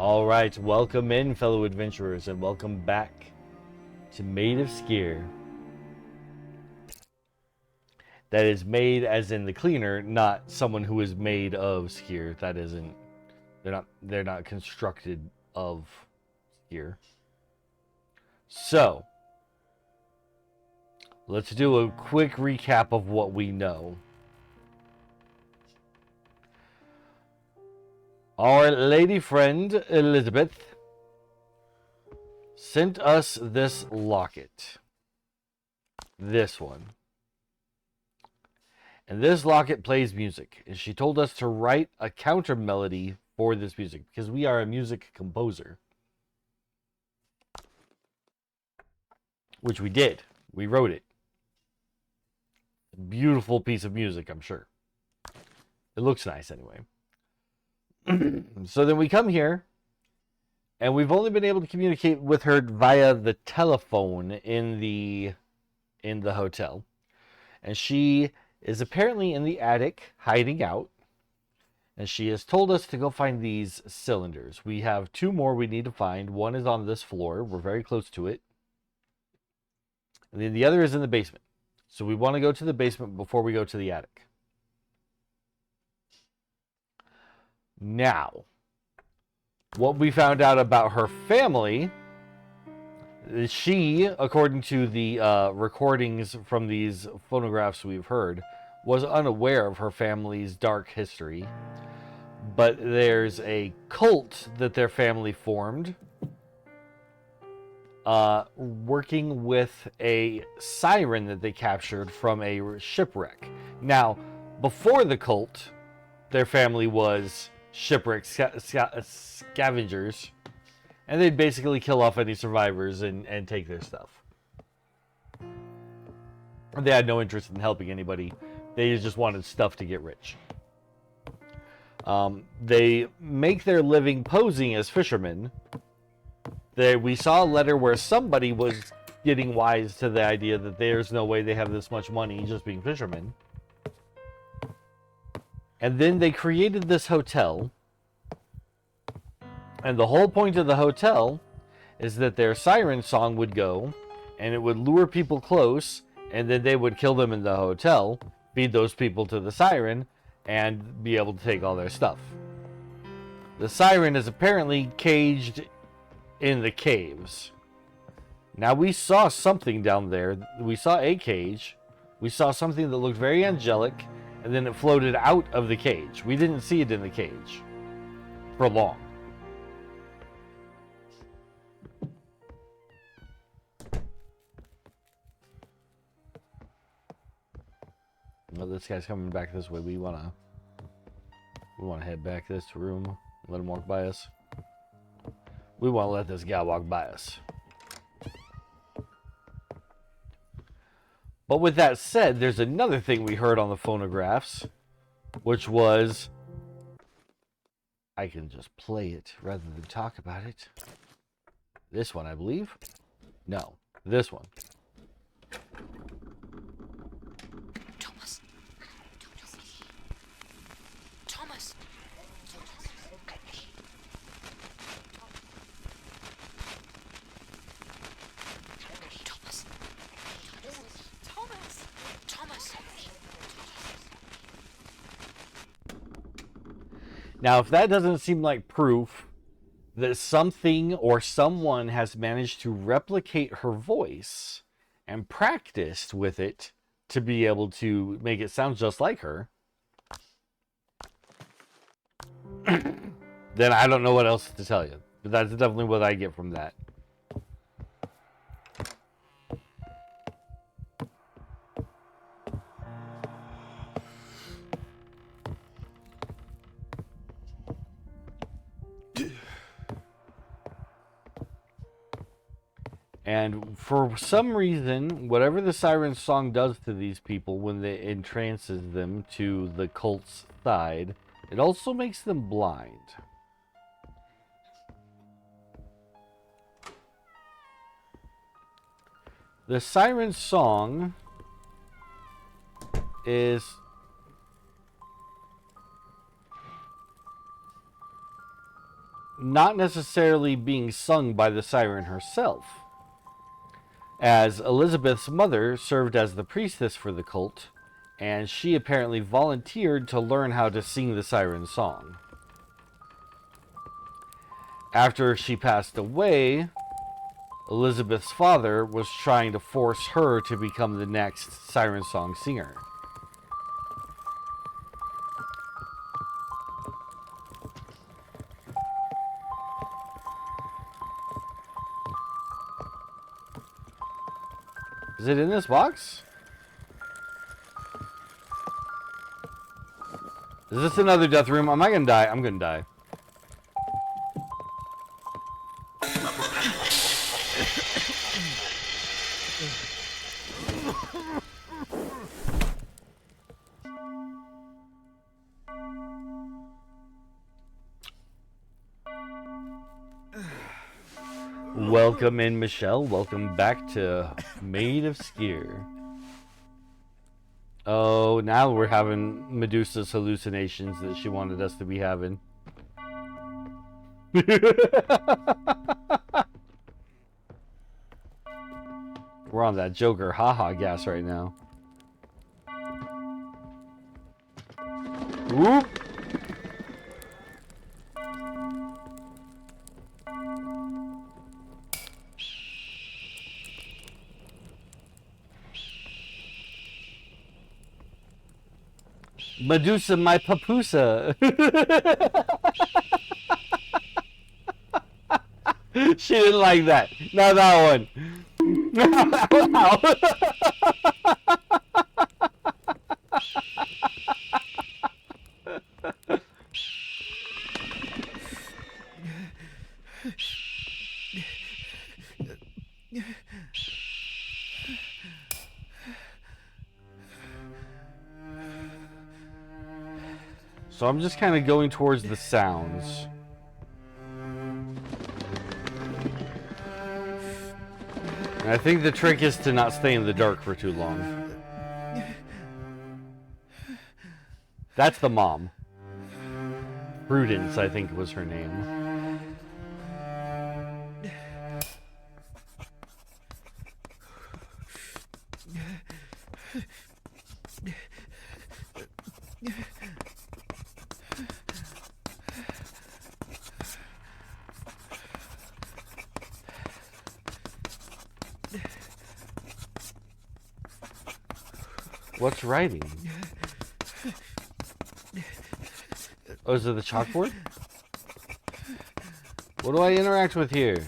All right, welcome in, fellow adventurers, and welcome back to Maid of Sker. That is made as in the cleaner, not someone who is made of Sker. That isn't. They're not constructed of Sker. So, let's do a quick recap of what we know. Our lady friend, Elisabeth, sent us this locket. This one. And this locket plays music. And she told us to write a counter melody for this music, because we are a music composer. Which we did. We wrote it. A beautiful piece of music, I'm sure. It looks nice anyway. So then we come here, and we've only been able to communicate with her via the telephone in the hotel. And she is apparently in the attic, hiding out. And she has told us to go find these cylinders. We have two more we need to find. One is on this floor. We're very close to it. And then the other is in the basement. So we want to go to the basement before we go to the attic. Now, what we found out about her family is she, according to the recordings from these phonographs we've heard, was unaware of her family's dark history. But there's a cult that their family formed, working with a siren that they captured from a shipwreck. Now, before the cult, their family was shipwreck scavengers, and they'd basically kill off any survivors and take their stuff. They had no interest in helping anybody. They just wanted stuff to get rich. They make their living posing as fishermen. We saw a letter where somebody was getting wise to the idea that there's no way they have this much money just being fishermen. And then they created this hotel. And the whole point of the hotel is that their siren song would go, and it would lure people close, and then they would kill them in the hotel, feed those people to the siren, and be able to take all their stuff. The siren is apparently caged in the caves. Now, we saw something down there. We saw a cage. We saw something that looked very angelic, and then it floated out of the cage. We didn't see it in the cage for long. Well, this guy's coming back this way. We wanna head back this room. Let him walk by us. We want to let this guy walk by us. But with that said, there's another thing we heard on the phonographs, which was... I can just play it rather than talk about it. This one, I believe. No, this one. Thomas. Thomas. Now, if that doesn't seem like proof that something or someone has managed to replicate her voice and practiced with it to be able to make it sound just like her, then I don't know what else to tell you. But that's definitely what I get from that. And for some reason, whatever the siren song does to these people when it entrances them to the cult's side, it also makes them blind. The siren song is... not necessarily being sung by the siren herself, as Elisabeth's mother served as the priestess for the cult, and she apparently volunteered to learn how to sing the siren song. After she passed away, Elisabeth's father was trying to force her to become the next siren song singer. Is it in this box? Is this another death room? Am I gonna die? I'm gonna die. Welcome in, Michelle. Welcome back to Maid of Sker. Oh, now we're having Medusa's hallucinations that she wanted us to be having. We're on that Joker haha gas right now. Whoop! Medusa, my papusa. She didn't like that. Not that one. So I'm just kind of going towards the sounds. And I think the trick is to not stay in the dark for too long. That's the mom. Prudence, I think, was her name. What's writing? Oh, is it the chalkboard? What do I interact with here?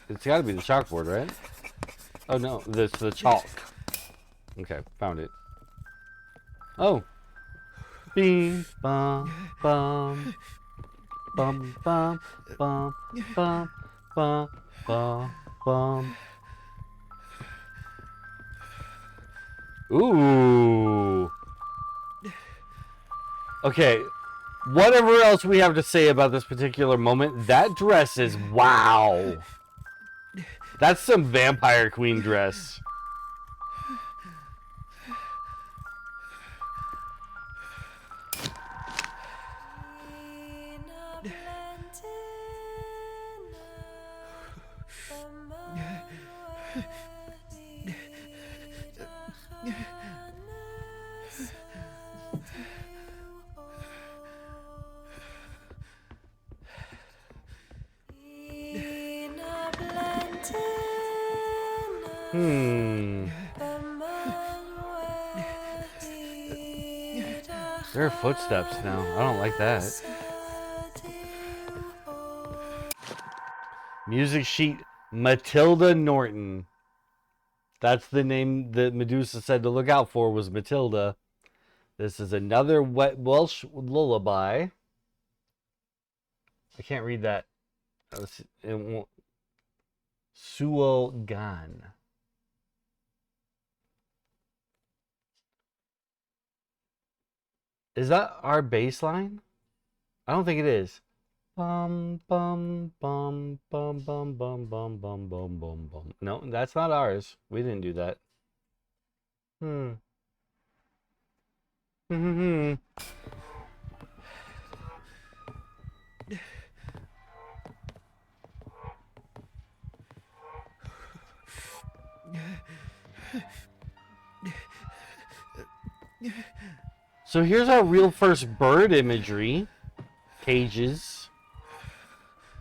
It's gotta be the chalkboard, right? Oh no, that's the chalk. Okay, found it. Oh. Bing, bum, bum, bum, bum, bum, bum, bum, bum, bum. Ooh. Okay, whatever else we have to say about this particular moment, that dress is wow. That's some vampire queen dress. There are footsteps now. I don't like that. Music sheet, Matilda Norton. That's the name that Medusa said to look out for, was Matilda. This is another wet Welsh lullaby. I can't read that. It won't. Suo Gan. Is that our bass line? I don't think it is. Bum bum bum bum bum bum bum bum bum bum bum. No, that's not ours. We didn't do that. So here's our real first bird imagery. Cages.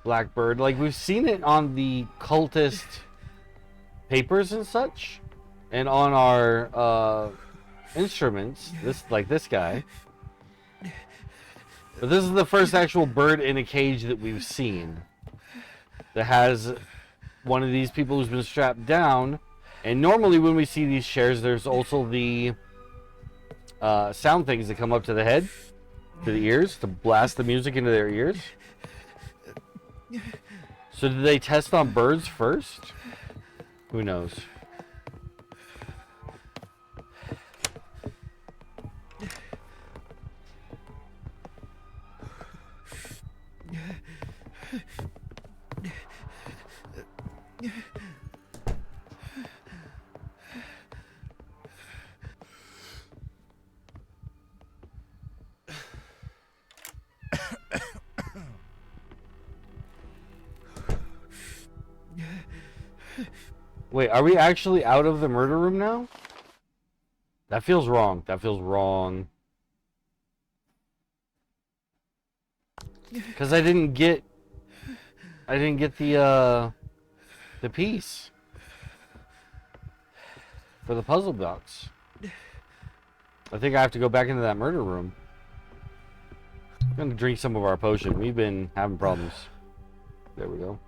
Blackbird. Like, we've seen it on the cultist papers and such. And on our instruments. This guy. But this is the first actual bird in a cage that we've seen. That has one of these people who's been strapped down. And normally when we see these chairs, there's also the sound things that come up to the head, to the ears, to blast the music into their ears. So did they test on birds first? Who knows? Wait, are we actually out of the murder room now? That feels wrong. That feels wrong. Because I didn't get the piece for the puzzle box. I think I have to go back into that murder room. I'm gonna drink some of our potion. We've been having problems. There we go.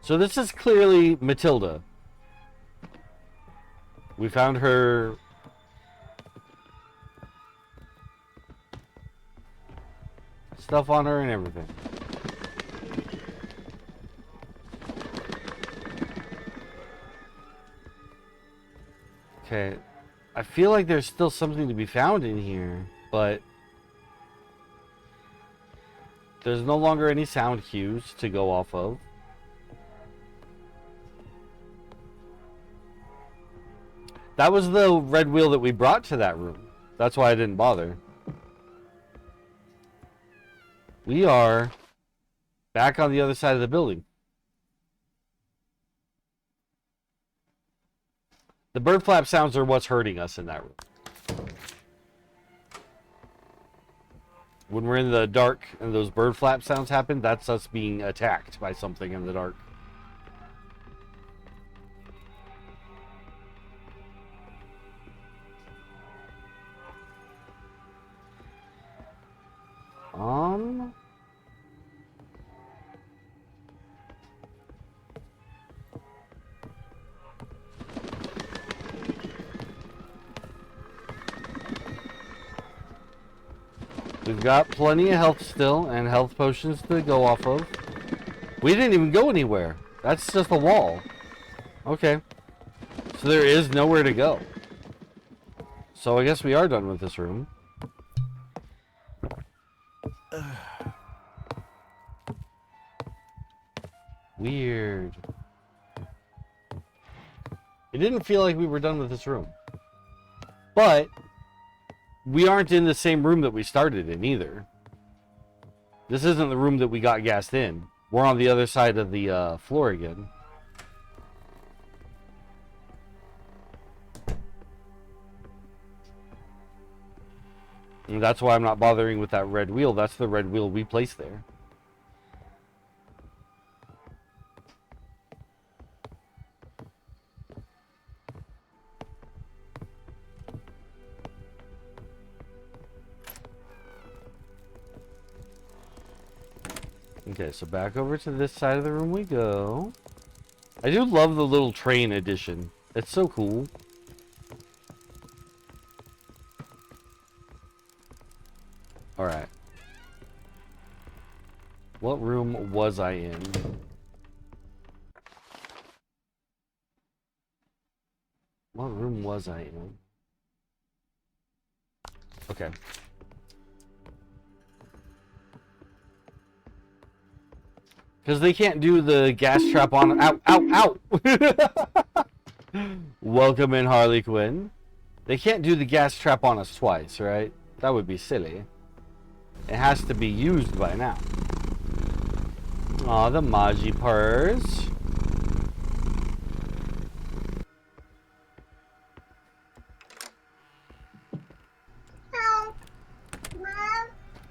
So this is clearly Matilda. We found her stuff on her and everything. Okay. I feel like there's still something to be found in here, but there's no longer any sound cues to go off of. That was the red wheel that we brought to that room. That's why I didn't bother. We are back on the other side of the building. The bird flap sounds are what's hurting us in that room. When we're in the dark and those bird flap sounds happen, that's us being attacked by something in the dark. We've got plenty of health still and health potions to go off of. We didn't even go anywhere. That's just a wall. Okay. So there is nowhere to go. So I guess we are done with this room. Weird. It didn't feel like we were done with this room. But we aren't in the same room that we started in either. This isn't the room that we got gassed in. We're on the other side of the floor again. And that's why I'm not bothering with that red wheel. That's the red wheel we placed there. Okay, so back over to this side of the room we go. I do love the little train edition. It's so cool. Alright. What room was I in? What room was I in? Okay. Because they can't do the gas trap on... Ow, ow, ow! Welcome in, Harley Quinn. They can't do the gas trap on us twice, right? That would be silly. It has to be used by now. Aw, the Maji purrs.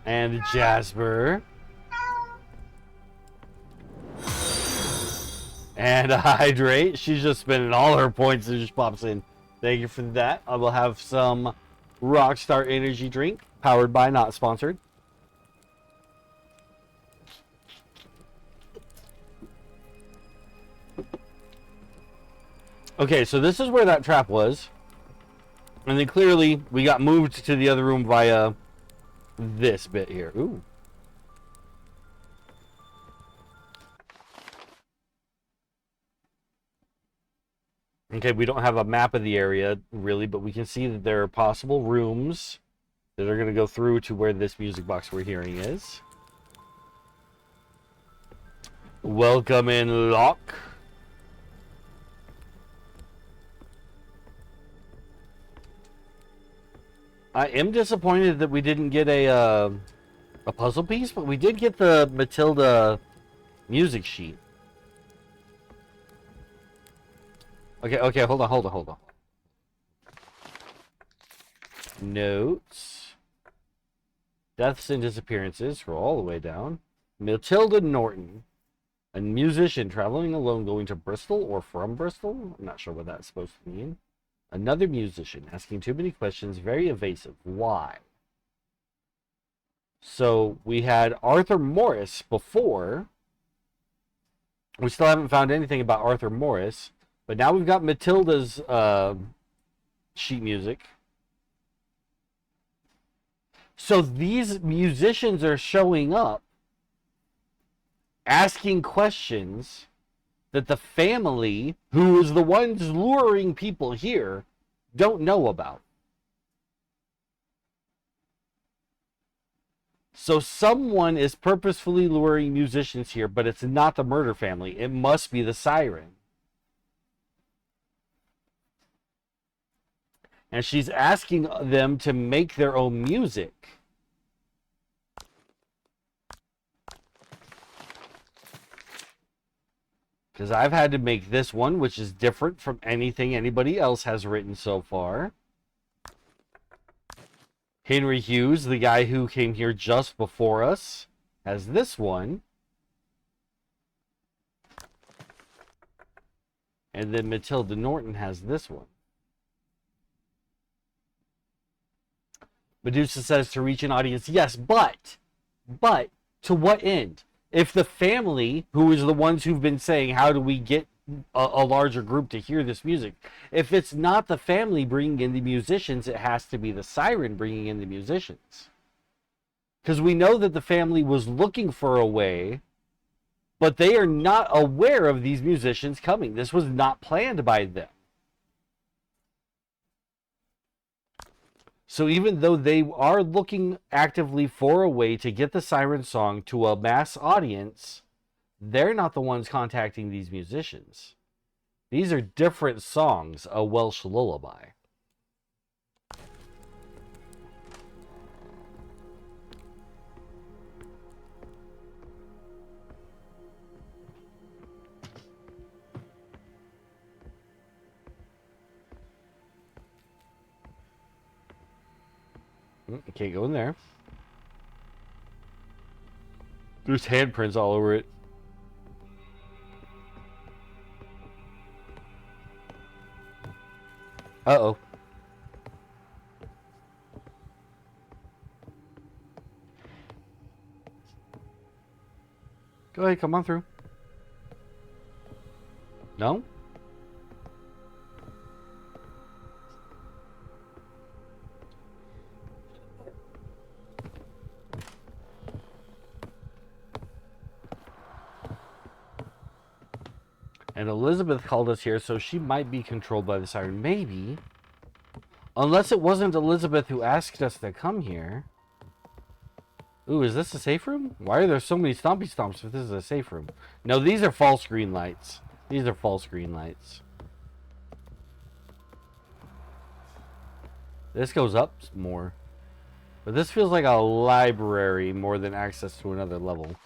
And Jasper. And a Hydrate. She's just spending all her points and just pops in. Thank you for that. I will have some Rockstar Energy Drink. Powered by, not sponsored. Okay, so this is where that trap was. And then clearly we got moved to the other room via this bit here. Ooh. Okay, we don't have a map of the area, really, but we can see that there are possible rooms that are going to go through to where this music box we're hearing is. Welcome in, Locke. I am disappointed that we didn't get a puzzle piece, but we did get the Matilda music sheet. Okay, hold on. Notes. Deaths and disappearances. Scroll all the way down. Matilda Norton. A musician traveling alone going to Bristol or from Bristol? I'm not sure what that's supposed to mean. Another musician asking too many questions. Very evasive. Why? So we had Arthur Morris before. We still haven't found anything about Arthur Morris. But now we've got Matilda's sheet music. So these musicians are showing up, asking questions that the family, who is the ones luring people here, don't know about. So someone is purposefully luring musicians here, but it's not the murder family. It must be the siren. And she's asking them to make their own music. Because I've had to make this one, which is different from anything anybody else has written so far. Henry Hughes, the guy who came here just before us, has this one. And then Matilda Norton has this one. Medusa says to reach an audience, yes, but to what end? If the family, who is the ones who've been saying, how do we get a larger group to hear this music? If it's not the family bringing in the musicians, it has to be the siren bringing in the musicians. Because we know that the family was looking for a way, but they are not aware of these musicians coming. This was not planned by them. So even though they are looking actively for a way to get the siren song to a mass audience, they're not the ones contacting these musicians. These are different songs, a Welsh lullaby. You can't go in there. There's handprints all over it. Uh-oh. Go ahead, come on through. No? And Elisabeth called us here, so she might be controlled by the siren. Maybe. Unless it wasn't Elisabeth who asked us to come here. Ooh, is this a safe room? Why are there so many stompy stomps if this is a safe room? No, these are false green lights. These are false green lights. This goes up more. But this feels like a library more than access to another level.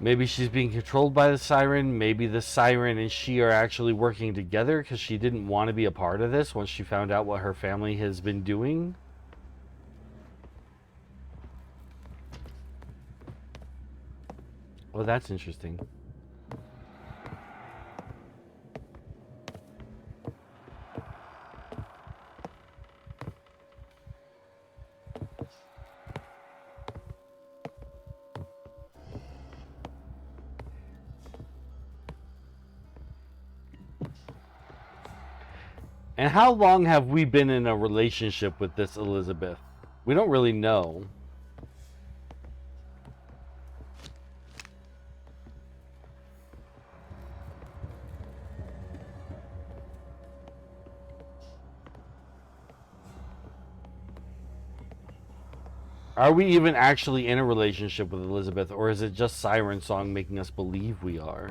Maybe she's being controlled by the siren. Maybe the siren and she are actually working together because she didn't want to be a part of this once she found out what her family has been doing. Well, that's interesting. And how long have we been in a relationship with this Elisabeth? We don't really know. Are we even actually in a relationship with Elisabeth, or is it just Siren Song making us believe we are?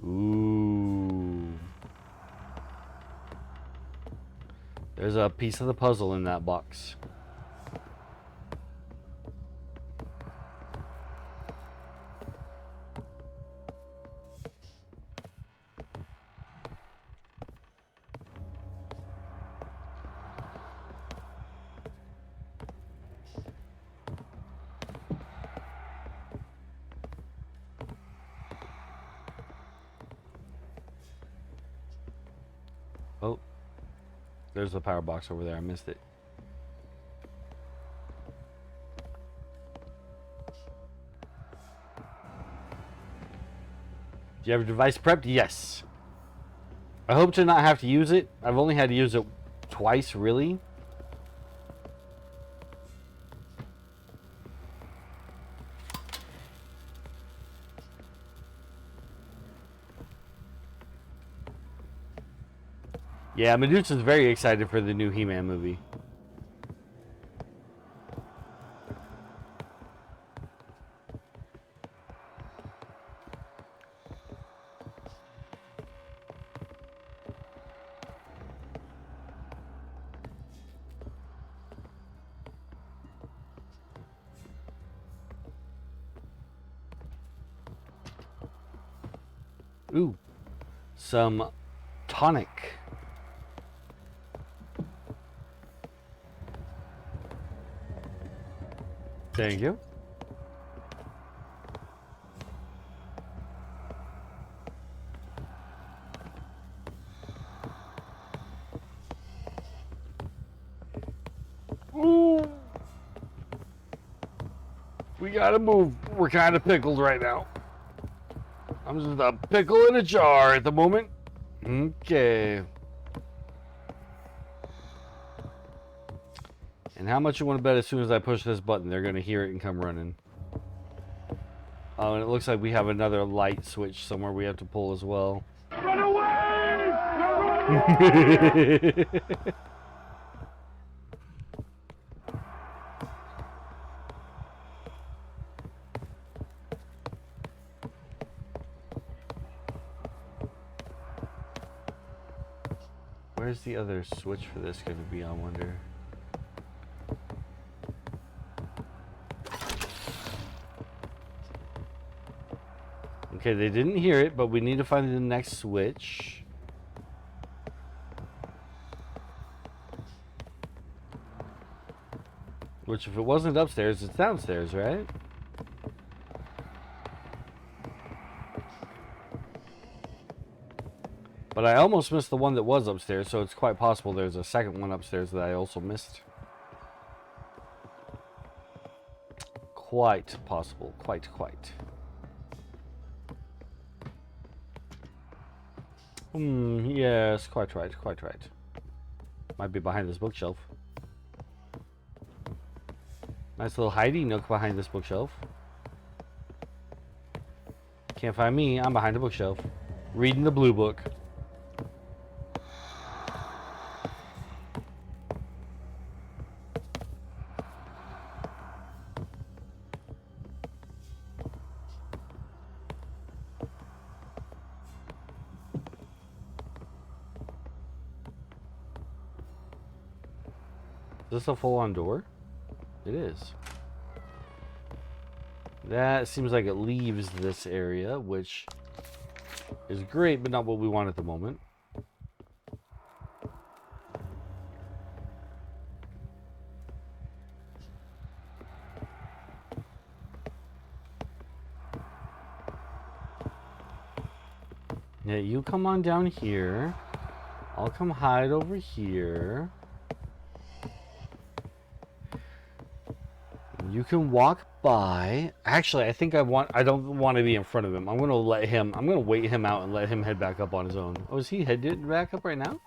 Ooh. There's a piece of the puzzle in that box. Oh, there's the power box over there. I missed it. Do you have a device prepped? Yes. I hope to not have to use it. I've only had to use it twice, really. Yeah, Medusa's very excited for the new He-Man movie. Ooh, some tonic. Thank you. Ooh. We gotta move. We're kind of pickled right now. I'm just a pickle in a jar at the moment. Okay. And how much you want to bet as soon as I push this button, they're going to hear it and come running. Oh, and it looks like we have another light switch somewhere we have to pull as well. Run away! Run away! Where's the other switch for this going to be, I wonder? Okay, they didn't hear it, but we need to find the next switch. Which, if it wasn't upstairs, it's downstairs, right? But I almost missed the one that was upstairs, so it's quite possible there's a second one upstairs that I also missed. Quite possible. Quite. Yes, quite right. Might be behind this bookshelf. Nice little hidey nook behind this bookshelf. Can't find me. I'm behind the bookshelf. Reading the blue book. Is this a full-on door? It is. That seems like it leaves this area, which is great, but not what we want at the moment. Yeah, you come on down here. I'll come hide over here. You can walk by. Actually, I think I don't want to be in front of him. I'm gonna wait him out and let him head back up on his own. Oh, is he headed back up right now?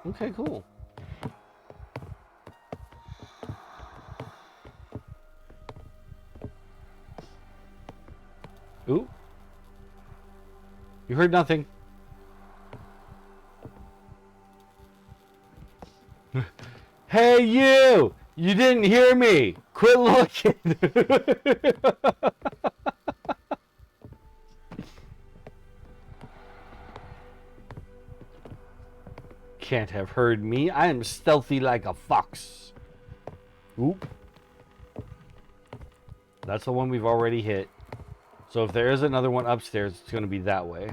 Okay, cool. Ooh. You heard nothing. Hey, you! You didn't hear me! Quit looking! Can't have heard me. I am stealthy like a fox. Oop. That's the one we've already hit. So if there is another one upstairs, it's going to be that way.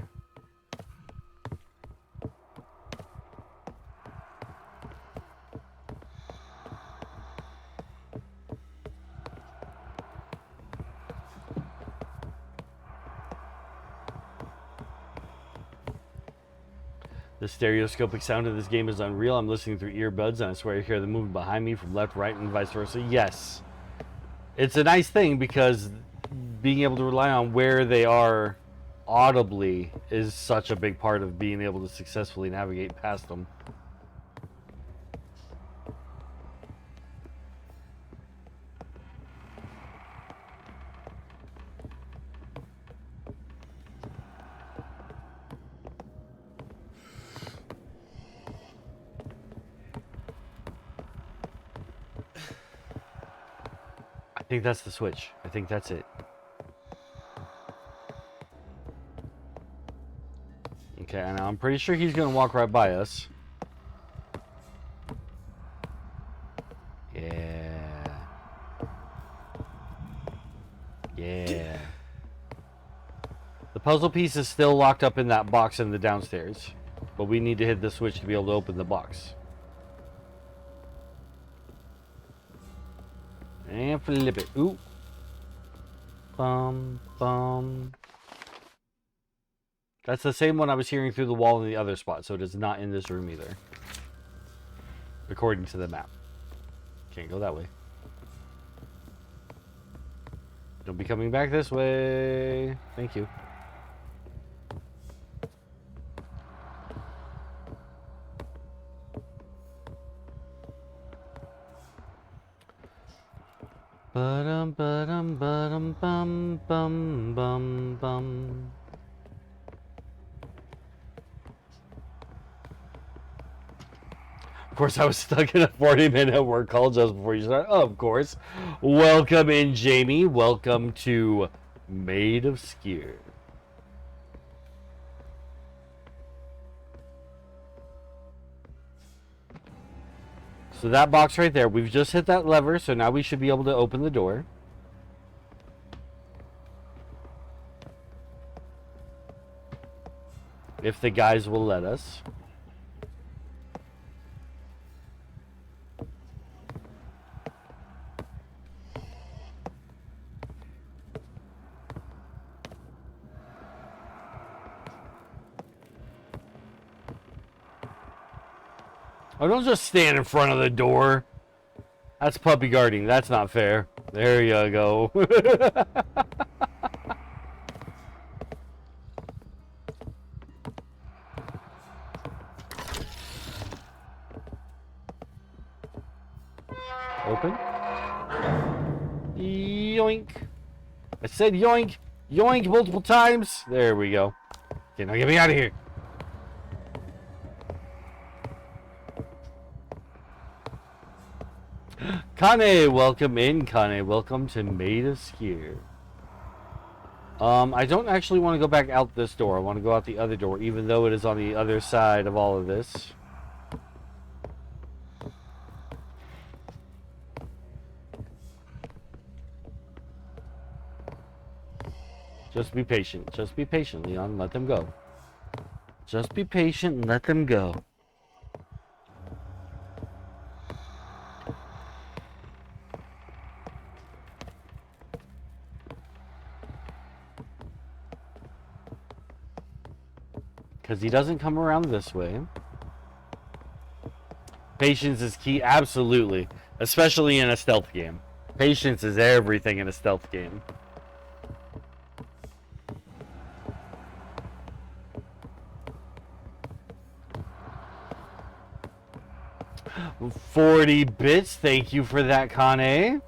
The stereoscopic sound of this game is unreal. I'm listening through earbuds, and I swear I hear the movement behind me from left, right, and vice versa. Yes. It's a nice thing because being able to rely on where they are audibly is such a big part of being able to successfully navigate past them. I think that's the switch. I think that's it. Okay, and I'm pretty sure he's gonna walk right by us. Yeah. Yeah. The puzzle piece is still locked up in that box in the downstairs, but we need to hit the switch to be able to open the box. And flip it. Ooh. Bum, bum. That's the same one I was hearing through the wall in the other spot, so it is not in this room either. According to the map. Can't go that way. Don't be coming back this way. Thank you. Ba-dum, ba-dum, ba-dum, bum, bum, bum, bum. Of course, I was stuck in a 40-minute work call just before you start. Oh, of course. Welcome in, Jamie. Welcome to Maid of Sker. So that box right there, we've just hit that lever, so now we should be able to open the door. If the guys will let us. Oh, don't just stand in front of the door. That's puppy guarding. That's not fair. There you go. Open. Yoink. I said yoink. Yoink multiple times. There we go. Okay, now get me out of here. Kane, welcome in, Kane. Welcome to Maid of Sker. I don't actually want to go back out this door. I want to go out the other door, even though it is on the other side of all of this. Just be patient. Just be patient, Leon. Let them go. Just be patient and let them go. Because he doesn't come around this way. Patience is key, absolutely. Especially in a stealth game. Patience is everything in a stealth game. $40 bits, thank you for that, Kane.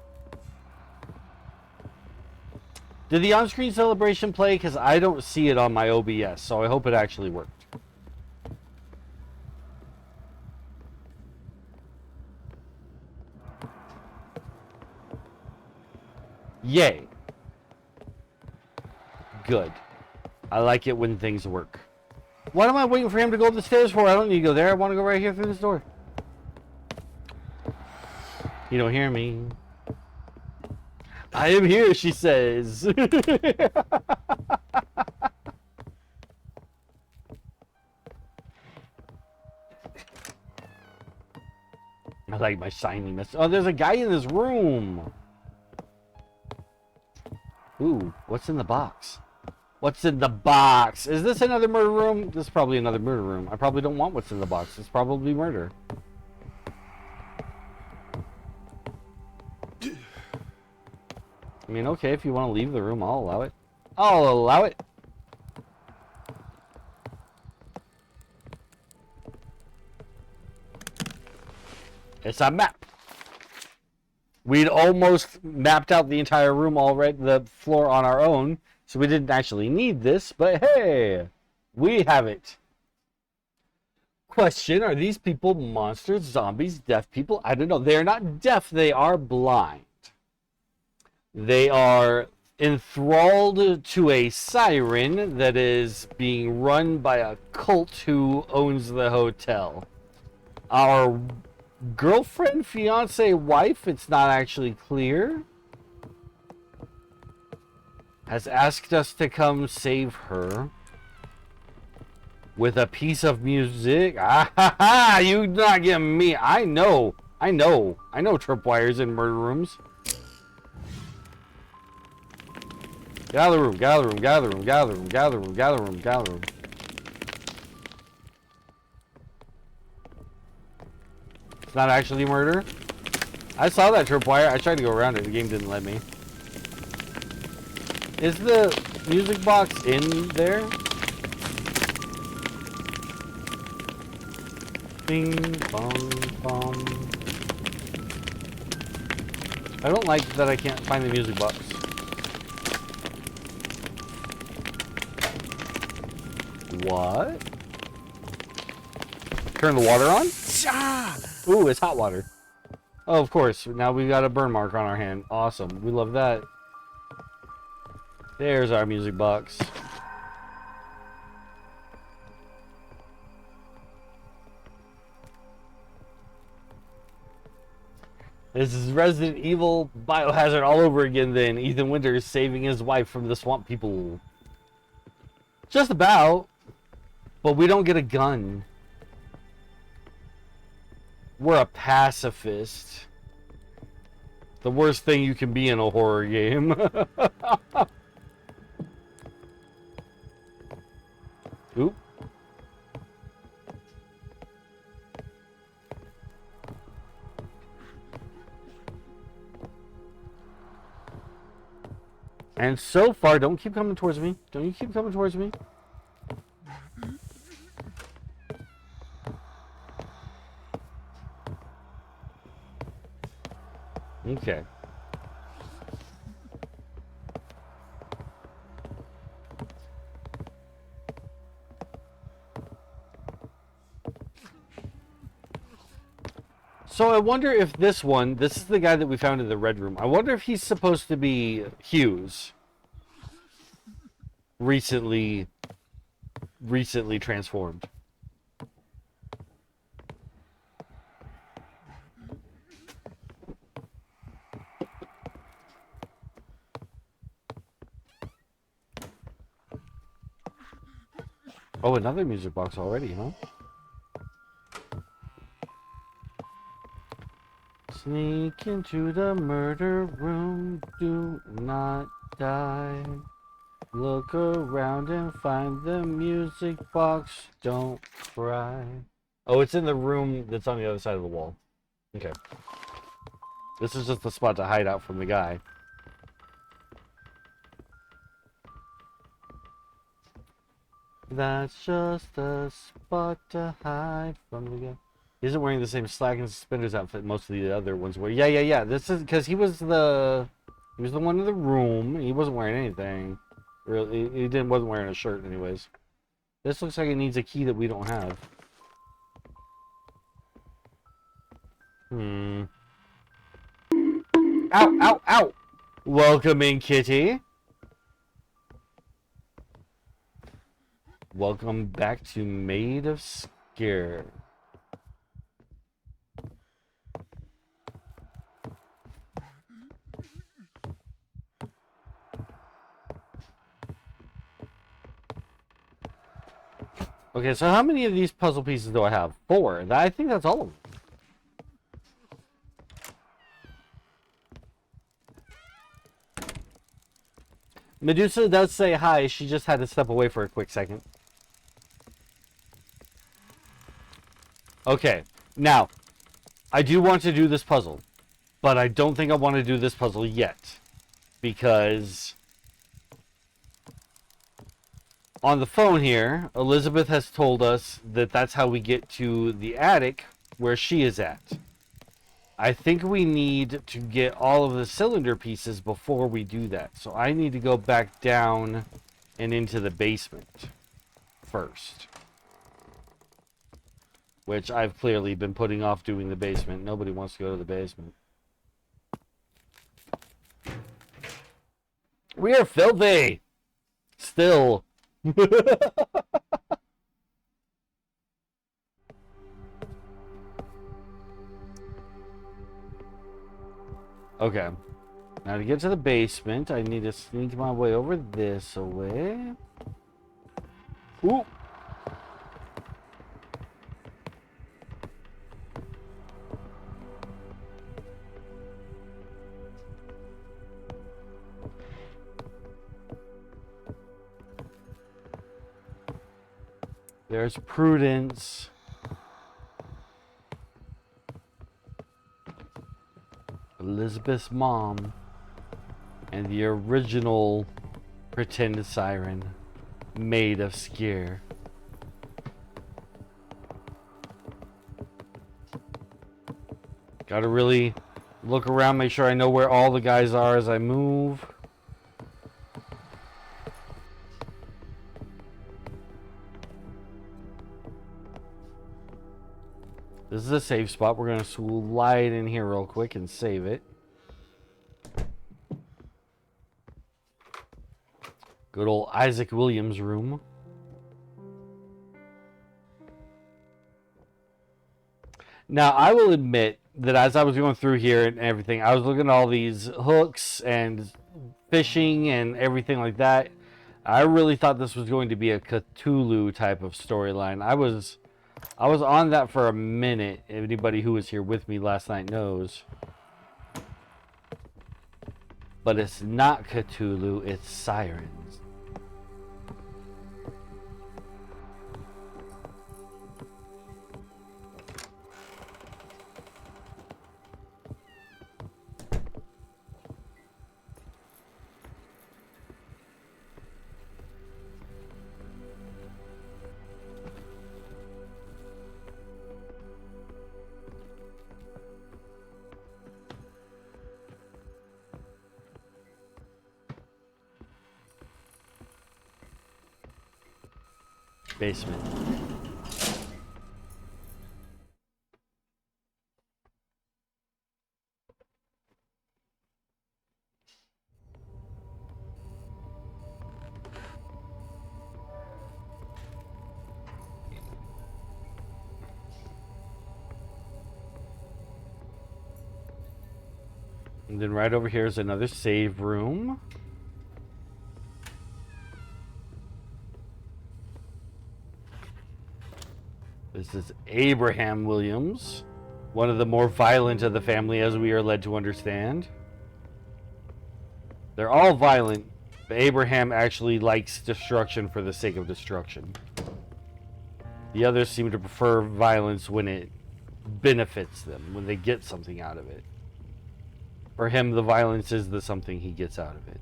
Did the on-screen celebration play? Because I don't see it on my OBS, so I hope it actually worked. Yay. Good. I like it when things work. What am I waiting for him to go up the stairs for? I don't need to go there. I want to go right here through this door. You don't hear me. I am here, she says. I like my shiny mess. Oh, there's a guy in this room. Ooh, what's in the box? What's in the box? Is this another murder room? This is probably another murder room. I probably don't want what's in the box. It's probably murder. I mean, okay, if you want to leave the room, I'll allow it. I'll allow it. It's a map. We'd almost mapped out the entire room already, the floor on our own, so we didn't actually need this, but hey, we have it. Question, are these people monsters, zombies, deaf people? I don't know. They're not deaf, they are blind. They are enthralled to a siren that is being run by a cult who owns the hotel. Our girlfriend, fiance, wife, it's not actually clear, has asked us to come save her with a piece of music. Ah ha ha! You not getting me. I know tripwires in murder rooms. Get out of the room, get out of the room, get out of the room, get out of the room, get out of the room, get out of the room, get out of the room. It's not actually murder. I saw that tripwire. I tried to go around it. The game didn't let me. Is the music box in there? Bing, bong, bong. I don't like that I can't find the music box. What? Turn the water on? Ooh, it's hot water. Oh, of course. Now we've got a burn mark on our hand. Awesome. We love that. There's our music box. This is Resident Evil Biohazard all over again then. Ethan Winters saving his wife from the swamp people. Just about. But we don't get a gun. We're a pacifist. The worst thing you can be in a horror game. Oop. And so far, don't keep coming towards me. Don't you keep coming towards me. Okay. So I wonder if this is the guy that we found in the red room. I wonder if he's supposed to be Hughes. Recently transformed. Oh, another music box already, huh? Sneak into the murder room, do not die. Look around and find the music box, don't cry. Oh, it's in the room that's on the other side of the wall. Okay. This is just the spot to hide out from the guy. That's just a spot to hide from the guy. He isn't wearing the same slack and suspenders outfit most of the other ones were. Yeah. This is because he was the one in the room. He wasn't wearing anything. Really, wasn't wearing a shirt anyways. This looks like it needs a key that we don't have. Ow! Welcome in, kitty. Welcome back to Maid of Sker. Okay, so how many of these puzzle pieces do I have? 4. I think that's all of them. Medusa does say hi. She just had to step away for a quick second. Okay, now, I do want to do this puzzle, but I don't think I want to do this puzzle yet, because on the phone here, Elisabeth has told us that that's how we get to the attic where she is at. I think we need to get all of the cylinder pieces before we do that. So I need to go back down and into the basement first. Which I've clearly been putting off doing the basement. Nobody wants to go to the basement. We are filthy! Still. Okay. Now to get to the basement, I need to sneak my way over this way. Ooh! There's Prudence. Elisabeth's mom. And the original pretend siren, Maid of Sker. Gotta really look around, make sure I know where all the guys are as I move. This is a safe spot. We're gonna slide in here real quick and save it. Good old Isaac Williams room. Now, I will admit that as I was going through here and everything, I was looking at all these hooks and fishing and everything like that. I really thought this was going to be a Cthulhu type of storyline. I was on that for a minute. Anybody who was here with me last night knows. But it's not Cthulhu, it's sirens. Basement. And then right over here is another save room. This is Abraham Williams, one of the more violent of the family, as we are led to understand. They're all violent, but Abraham actually likes destruction for the sake of destruction. The others seem to prefer violence when it benefits them, when they get something out of it. For him, the violence is the something he gets out of it.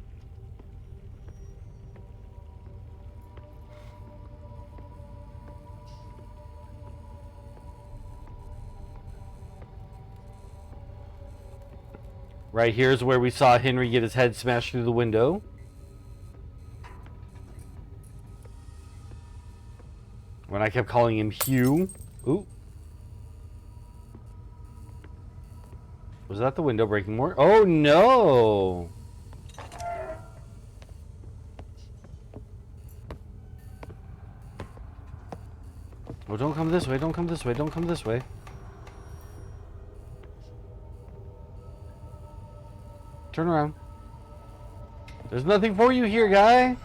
Right here is where we saw Henry get his head smashed through the window. When I kept calling him Hugh. Ooh. Was that the window breaking more? Oh no! Oh, don't come this way, don't come this way, don't come this way. Turn around. There's nothing for you here, guy.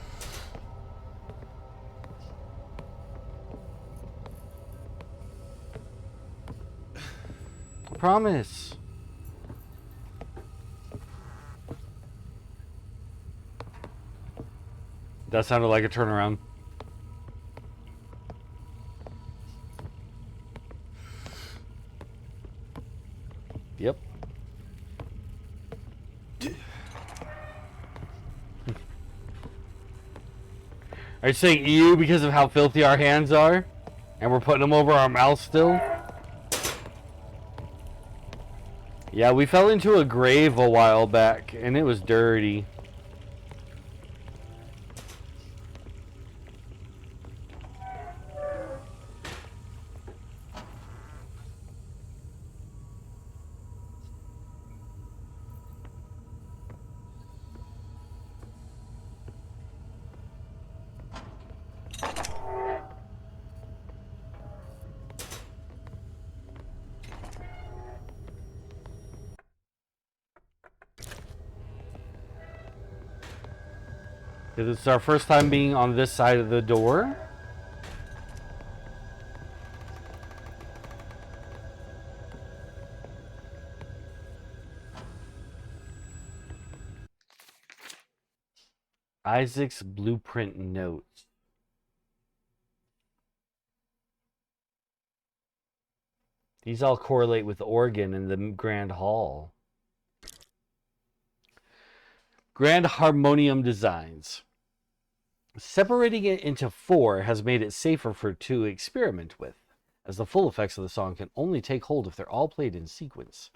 I promise. That sounded like a turnaround. Yep. Are you saying ew because of how filthy our hands are? And we're putting them over our mouths still? Yeah, we fell into a grave a while back, and it was dirty. Because it's our first time being on this side of the door. Isaac's blueprint notes. These all correlate with the organ in the Grand Hall. Grand Harmonium Designs. Separating it into 4 has made it safer to experiment with, as the full effects of the song can only take hold if they're all played in sequence.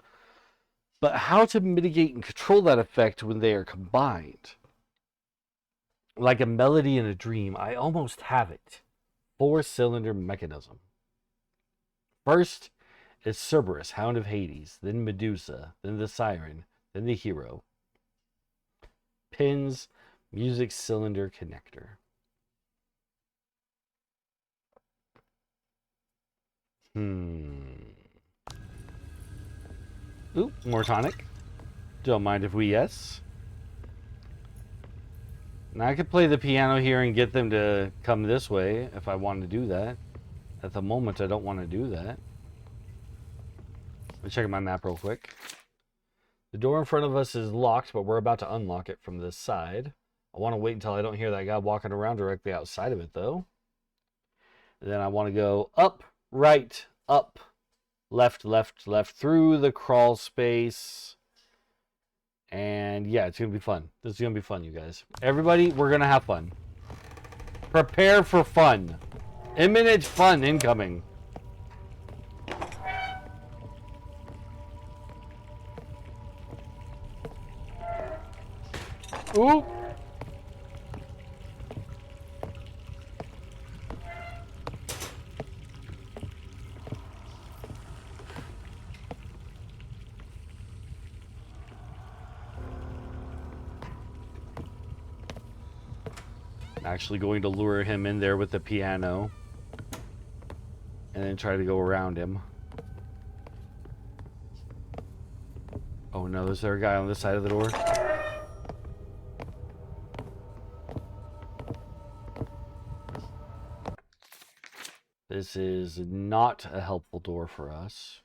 But how to mitigate and control that effect when they are combined? Like a melody in a dream, I almost have it. 4-cylinder mechanism. First is Cerberus, Hound of Hades, then Medusa, then the Siren, then the Hero. Pins, music cylinder connector. Ooh, more tonic. Don't mind if we yes. Now I could play the piano here and get them to come this way if I want to do that. At the moment, I don't want to do that. Let me check my map real quick. The door in front of us is locked, but we're about to unlock it from this side. I want to wait until I don't hear that guy walking around directly outside of it, though. And then I want to go up, right, up, left, left, left, through the crawl space. And yeah, it's going to be fun. This is going to be fun, you guys. Everybody, we're going to have fun. Prepare for fun. Imminent fun incoming. Ooh. Actually going to lure him in there with the piano. And then try to go around him. Oh no, is there a guy on this side of the door? This is not a helpful door for us.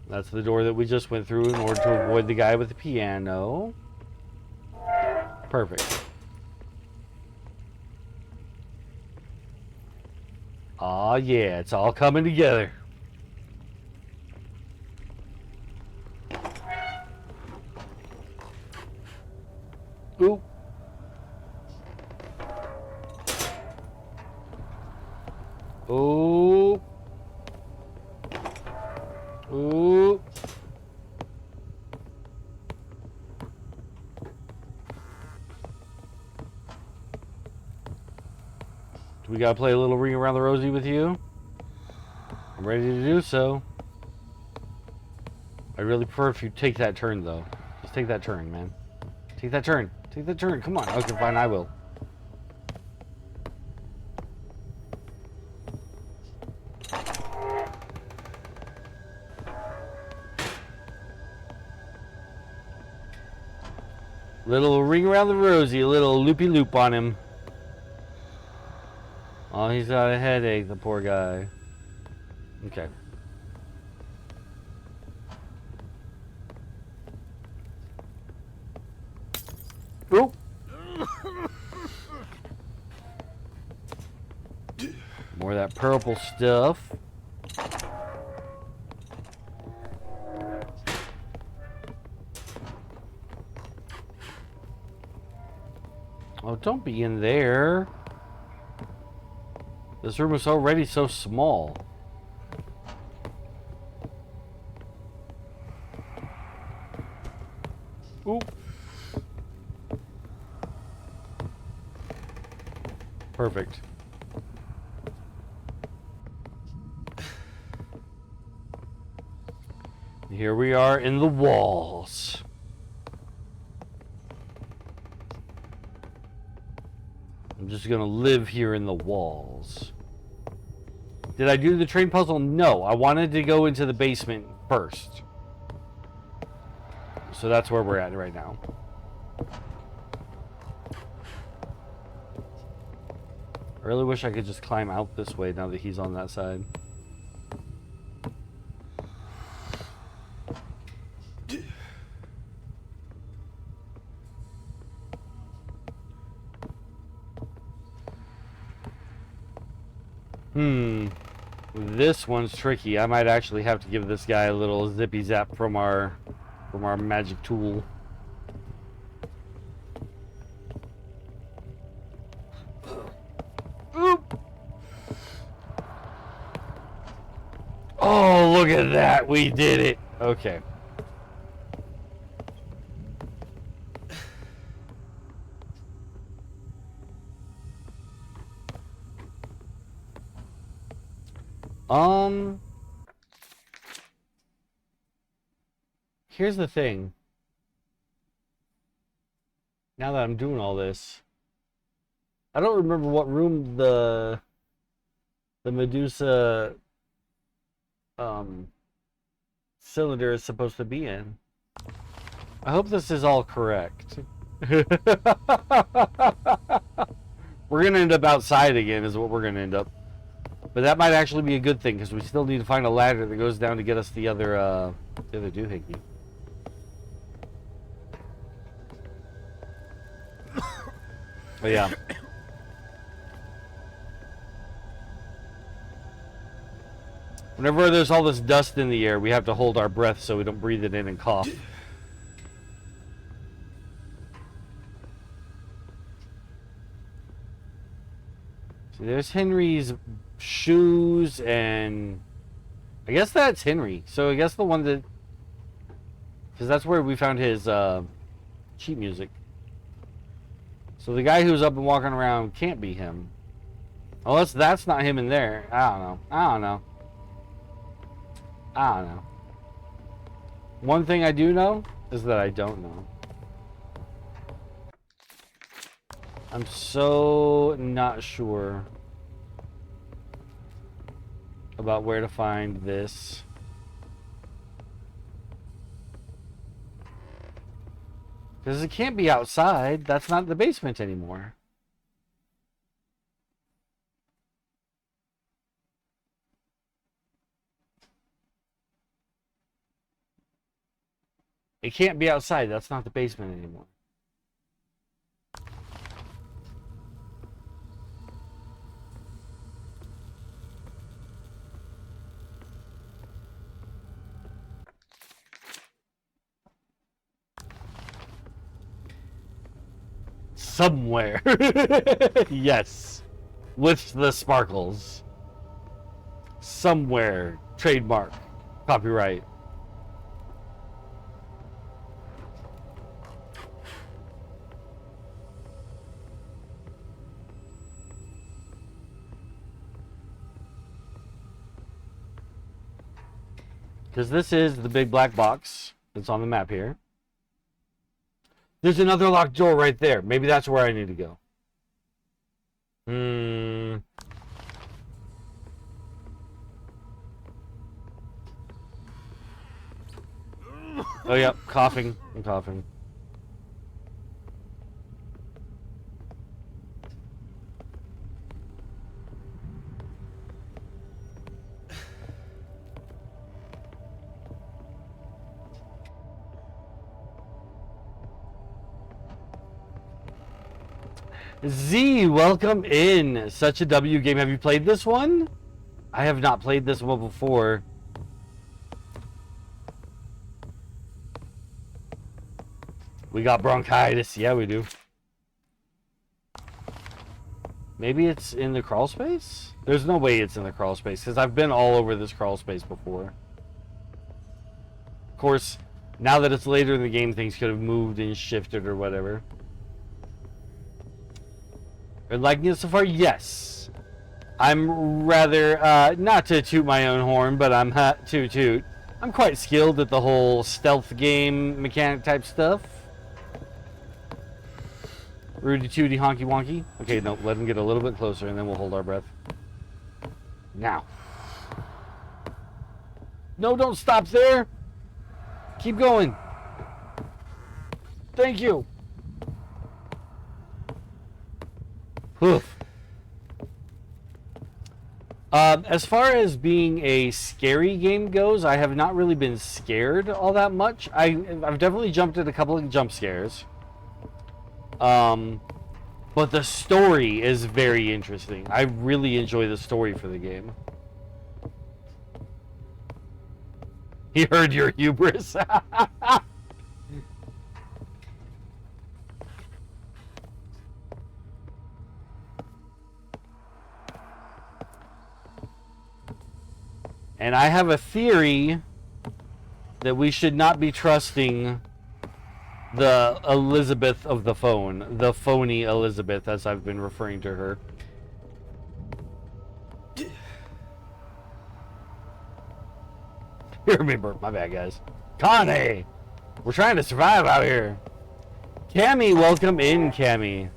That's the door that we just went through in order to avoid the guy with the piano. Perfect. Aw, yeah, it's all coming together. Ooh. Ooh. Ooh. Do we gotta play a little ring around the rosy with you? I'm ready to do so. I'd really prefer if you take that turn, though. Just take that turn, man. Take that turn. Take that turn. Come on. Okay, fine. I will. Little ring around the rosy. A little loopy-loop on him. Oh, he's got a headache, the poor guy. Okay. Oop. More of that purple stuff. Oh, don't be in there. This room is already so small. Oop. Perfect. Here we are in the walls. I'm just gonna live here in the walls. Did I do the train puzzle? No, I wanted to go into the basement first. So that's where we're at right now. I really wish I could just climb out this way now that he's on that side. This one's tricky. I might actually have to give this guy a little zippy zap from our magic tool. Oop. Oh, look at that. We did it. Okay. Here's the thing. Now that I'm doing all this, I don't remember what room the Medusa cylinder is supposed to be in. I hope this is all correct. We're gonna end up outside again is what we're gonna end up. But that might actually be a good thing because we still need to find a ladder that goes down to get us the other doohickey. But yeah. Whenever there's all this dust in the air, we have to hold our breath so we don't breathe it in and cough. So there's Henry's shoes, and I guess that's Henry. So I guess the one that, because that's where we found his sheet music. So the guy who's up and walking around can't be him. Unless that's not him in there. I don't know. I don't know. I don't know. One thing I do know is that I don't know. I'm so not sure about where to find this. Because it can't be outside. That's not the basement anymore. It can't be outside. That's not the basement anymore. Somewhere. Yes. With the sparkles. Somewhere. Trademark. Copyright. Because this is the big black box that's on the map here. There's another locked door right there. Maybe that's where I need to go. Oh, yep. Coughing. I'm coughing. Z, welcome in. Such a W game. Have you played this one? I have not played this one before. We got bronchitis. Yeah, we do. Maybe it's in the crawl space? There's no way it's in the crawl space because I've been all over this crawl space before. Of course, now that it's later in the game, things could have moved and shifted or whatever. Are you liking it so far? Yes. I'm rather, not to toot my own horn, but I'm toot. I'm quite skilled at the whole stealth game mechanic type stuff. Rudy tooty honky wonky. Okay, no, let him get a little bit closer and then we'll hold our breath. Now. No, don't stop there. Keep going. Thank you. Oof. As far as being a scary game goes, I have not really been scared all that much. I've definitely jumped at a couple of jump scares. But the story is very interesting. I really enjoy the story for the game. He heard your hubris. And I have a theory that we should not be trusting the Elisabeth of the phone. The phony Elisabeth, as I've been referring to her. Hear me burp. My bad, guys. Connie! We're trying to survive out here. Cammy, welcome in, Cammy.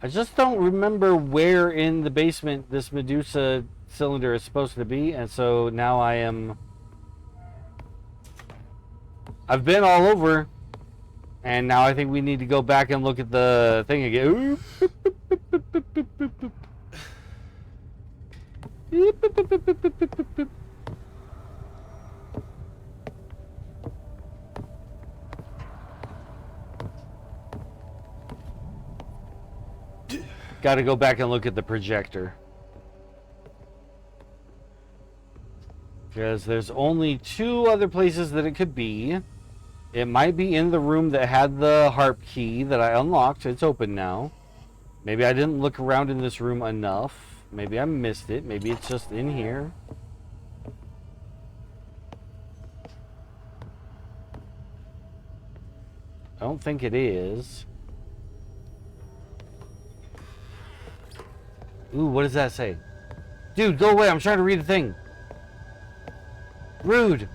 I just don't remember where in the basement this Medusa cylinder is supposed to be, and so now I've been all over, and now I think we need to go back and look at the thing again. Got to go back and look at the projector. Because there's only two other places that it could be. It might be in the room that had the harp key that I unlocked. It's open now. Maybe I didn't look around in this room enough. Maybe I missed it. Maybe it's just in here. I don't think it is. Ooh, what does that say? Dude, go away. I'm trying to read a thing. Rude.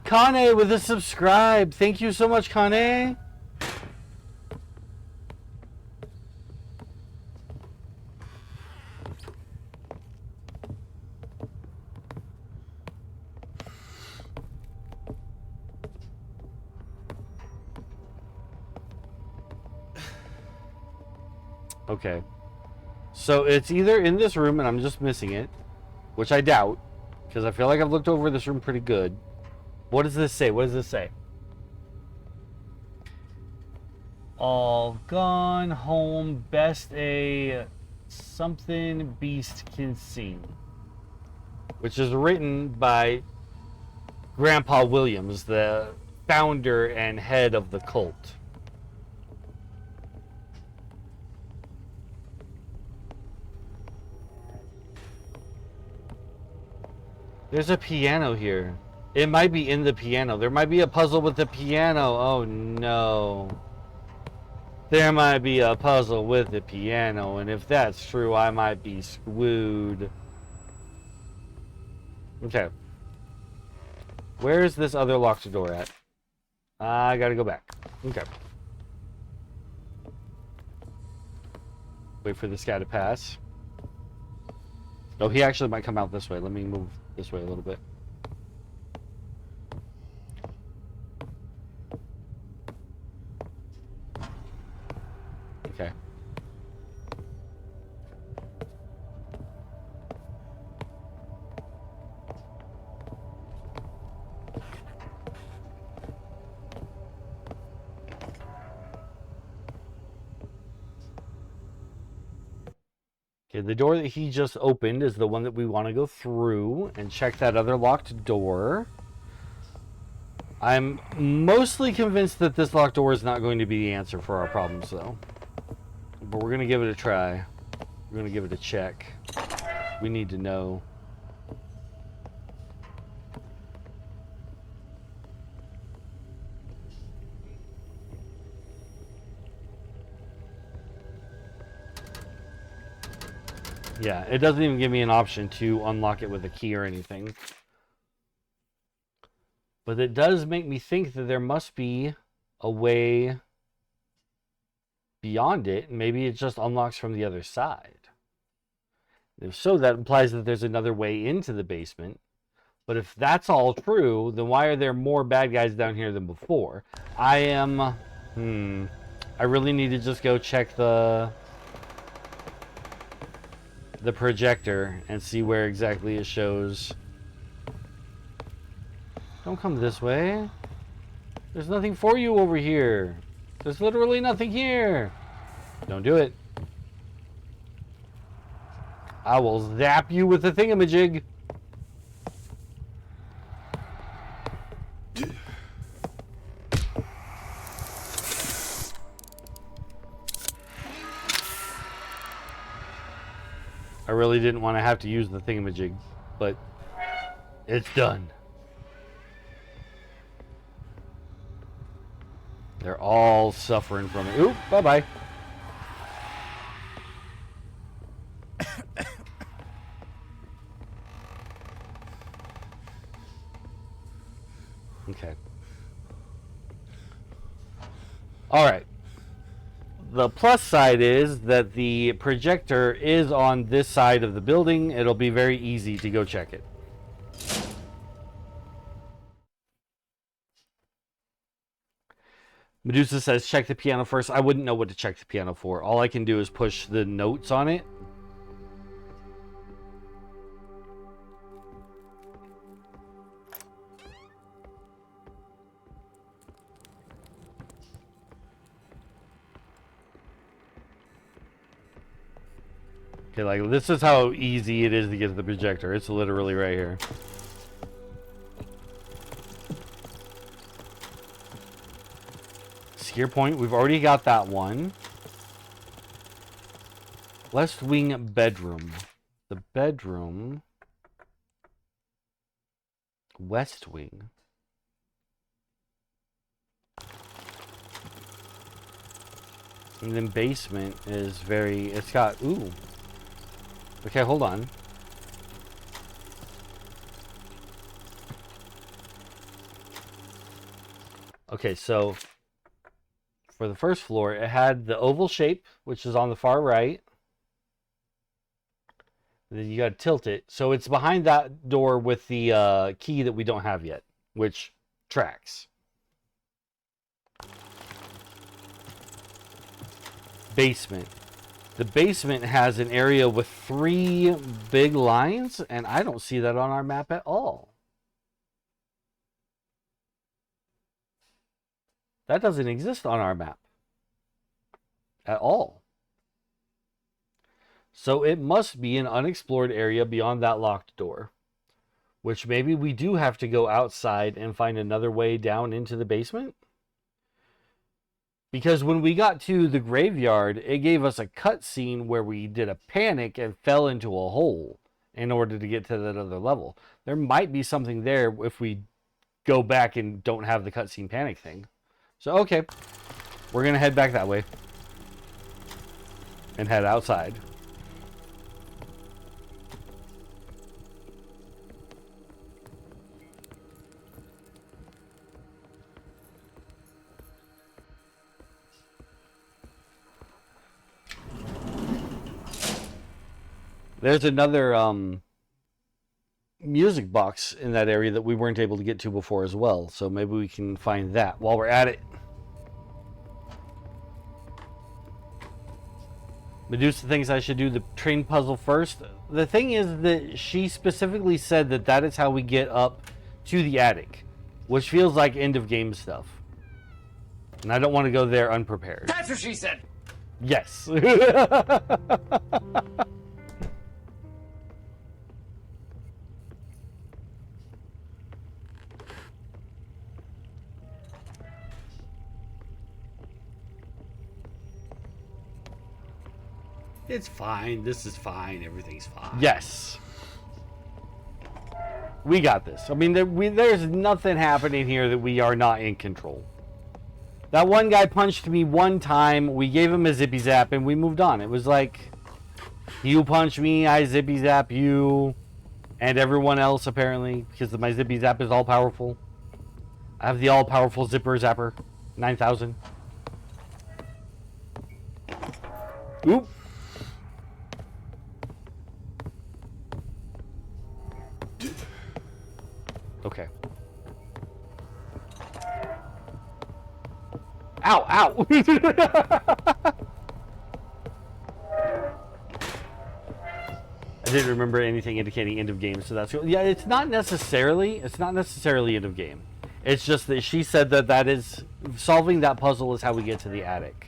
Kane with a subscribe. Thank you so much, Kane. Okay. So it's either in this room and I'm just missing it, which I doubt, because I feel like I've looked over this room pretty good. What does this say? What does this say? All gone home, best a something beast can see. Which is written by Grandpa Williams, the founder and head of the cult. There's a piano here. It might be in the piano. There might be a puzzle with the piano. Oh no. There might be a puzzle with the piano, and if that's true, I might be screwed. Okay. Where's this other locked door at? I gotta go back. Okay. Wait for this guy to pass. Oh, he actually might come out this way. Let me move this way a little bit. Okay. Okay, the door that he just opened is the one that we want to go through and check that other locked door. I'm mostly convinced that this locked door is not going to be the answer for our problems, though. But we're going to give it a try. We're going to give it a check. We need to know. Yeah, it doesn't even give me an option to unlock it with a key or anything. But it does make me think that there must be a way beyond it. Maybe it just unlocks from the other side. If so, that implies that there's another way into the basement. But if that's all true, then why are there more bad guys down here than before? I really need to just go check the projector and see where exactly it shows. Don't come this way. There's nothing for you over here. There's literally nothing here. Don't do it. I will zap you with the thingamajig. I really didn't want to have to use the thingamajig, but it's done. They're all suffering from it. Oop, bye-bye. Okay. All right. The plus side is that the projector is on this side of the building. It'll be very easy to go check it. Medusa says, check the piano first. I wouldn't know what to check the piano for. All I can do is push the notes on it. Okay, like, this is how easy it is to get to the projector. It's literally right here. Skier point, we've already got that one. West wing bedroom. The bedroom. West wing. And then basement is very, it's got, ooh. Okay, hold on. Okay, so for the first floor, it had the oval shape, which is on the far right. And then you got to tilt it. So it's behind that door with the key that we don't have yet, which tracks. Basement. The basement has an area with 3 big lines, and I don't see that on our map at all. That doesn't exist on our map at all. So it must be an unexplored area beyond that locked door, which maybe we do have to go outside and find another way down into the basement. Because when we got to the graveyard, it gave us a cutscene where we did a panic and fell into a hole in order to get to that other level. There might be something there if we go back and don't have the cutscene panic thing. So, okay. We're going to head back that way. And head outside. There's another music box in that area that we weren't able to get to before as well. So maybe we can find that while we're at it. Medusa thinks I should do the train puzzle first. The thing is that she specifically said that that is how we get up to the attic, which feels like end of game stuff. And I don't want to go there unprepared. That's what she said! Yes. It's fine. This is fine. Everything's fine. Yes. We got this. I mean, there's nothing happening here that we are not in control. That one guy punched me one time. We gave him a zippy zap and we moved on. It was like, you punch me, I zippy zap you, and everyone else apparently, because my zippy zap is all powerful. I have the all powerful zipper zapper, 9,000. Oop. Okay. Ow, ow! I didn't remember anything indicating end of game, so that's yeah. It's not necessarily end of game. It's just that she said that that is solving that puzzle is how we get to the attic,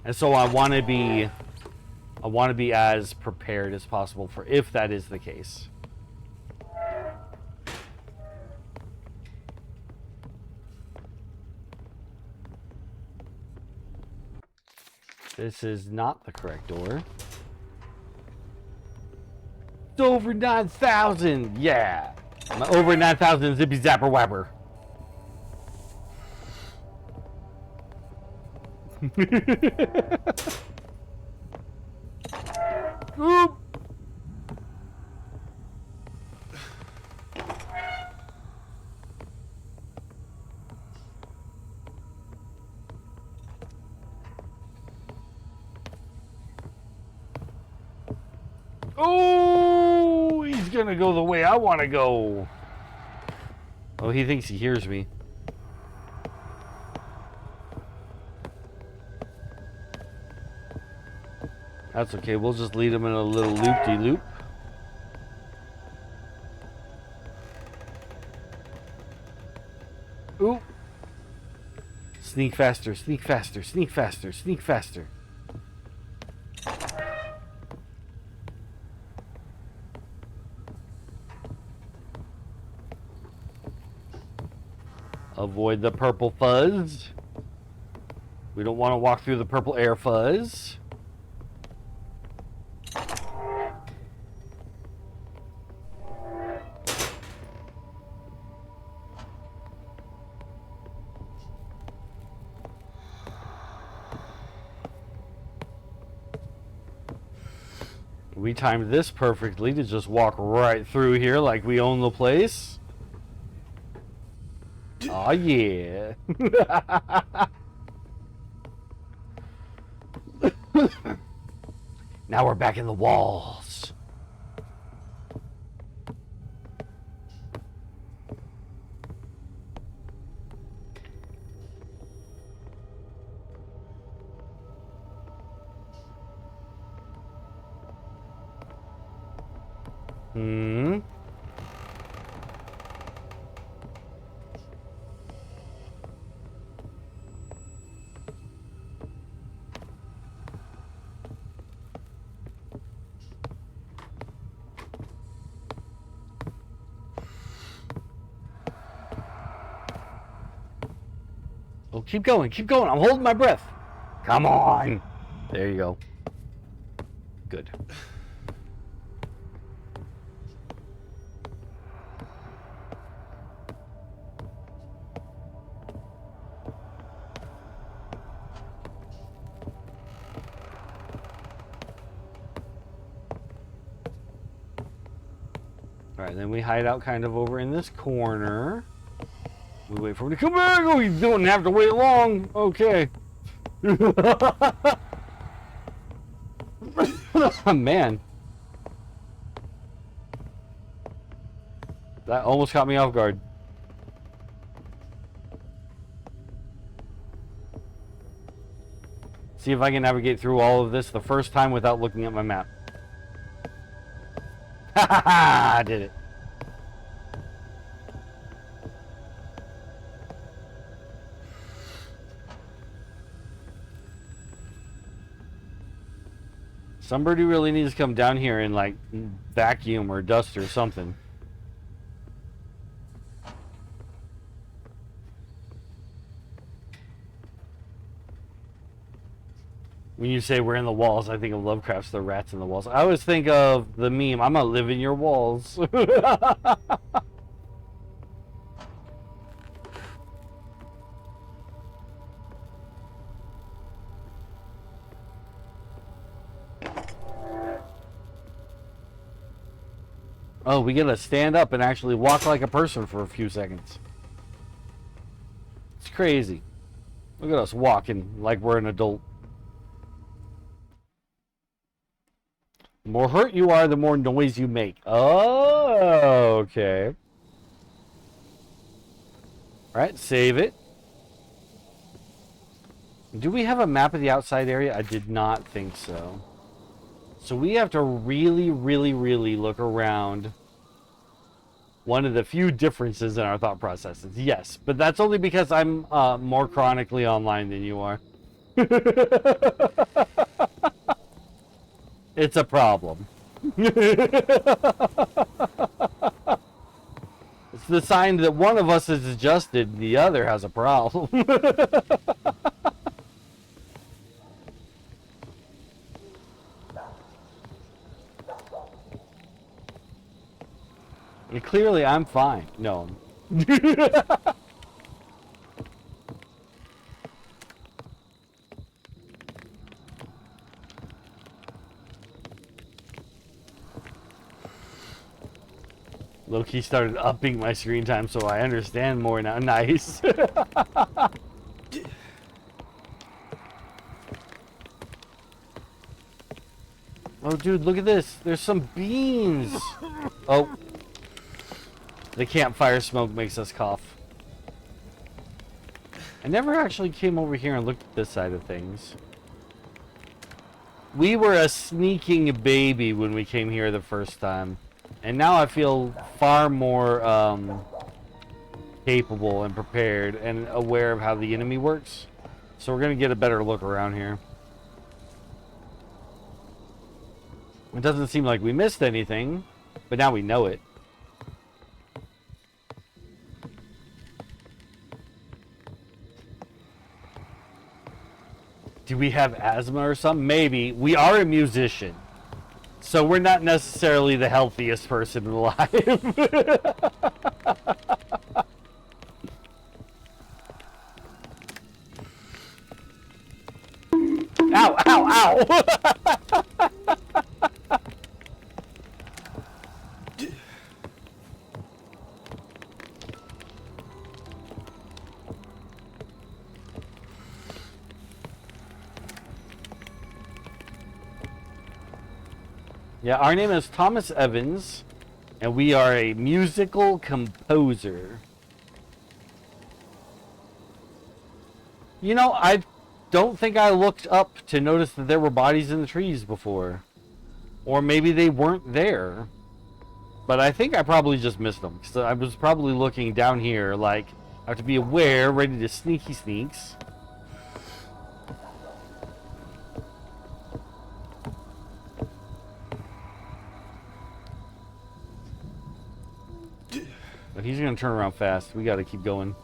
and so I want to be as prepared as possible for if that is the case. This is not the correct door. It's over 9,000! Yeah! My over 9,000 zippy zapper wapper. Oop! Oh, he's gonna go the way I want to go. Oh, he thinks he hears me. That's okay. We'll just lead him in a little loop-de-loop. Ooh. Sneak faster, sneak faster, sneak faster, sneak faster. Avoid the purple fuzz. We don't want to walk through the purple air fuzz. We timed this perfectly to just walk right through here like we own the place. Oh yeah. Now we're back in the walls. Hmm. Oh, keep going, keep going. I'm holding my breath. Come on. There you go. Good. Alright, then we hide out kind of over in this corner. We wait for him to come back. Oh, you don't have to wait long. Okay. Man. That almost caught me off guard. See if I can navigate through all of this the first time without looking at my map. Ha ha ha! I did it. Somebody really needs to come down here and like vacuum or dust or something. When you say we're in the walls, I think of Lovecraft's The Rats in the Walls. I always think of the meme, I'm gonna live in your walls. Oh, we gotta stand up and actually walk like a person for a few seconds. It's crazy. Look at us walking like we're an adult. The more hurt you are, the more noise you make. Oh, okay. Alright, save it. Do we have a map of the outside area? I did not think so. So we have to really, really, really look around. One of the few differences in our thought processes. Yes, but that's only because I'm more chronically online than you are. It's a problem. It's the sign that one of us is adjusted and the other has a problem. And clearly I'm fine. No. Loki started upping my screen time so I understand more now. Nice. Oh, dude, look at this. There's some beans. Oh. The campfire smoke makes us cough. I never actually came over here and looked at this side of things. We were a sneaking baby when we came here the first time. And now I feel far more capable and prepared and aware of how the enemy works. So we're going to get a better look around here. It doesn't seem like we missed anything, but now we know it. Do we have asthma or something? Maybe. We are a musician. So we're not necessarily the healthiest person alive. Ow, ow, ow! Yeah, our name is Thomas Evans, and we are a musical composer. You know, I don't think I looked up to notice that there were bodies in the trees before. Or maybe they weren't there. But I think I probably just missed them. So I was probably looking down here like, I have to be aware, ready to sneaky sneaks. But he's going to turn around fast. We got to keep going.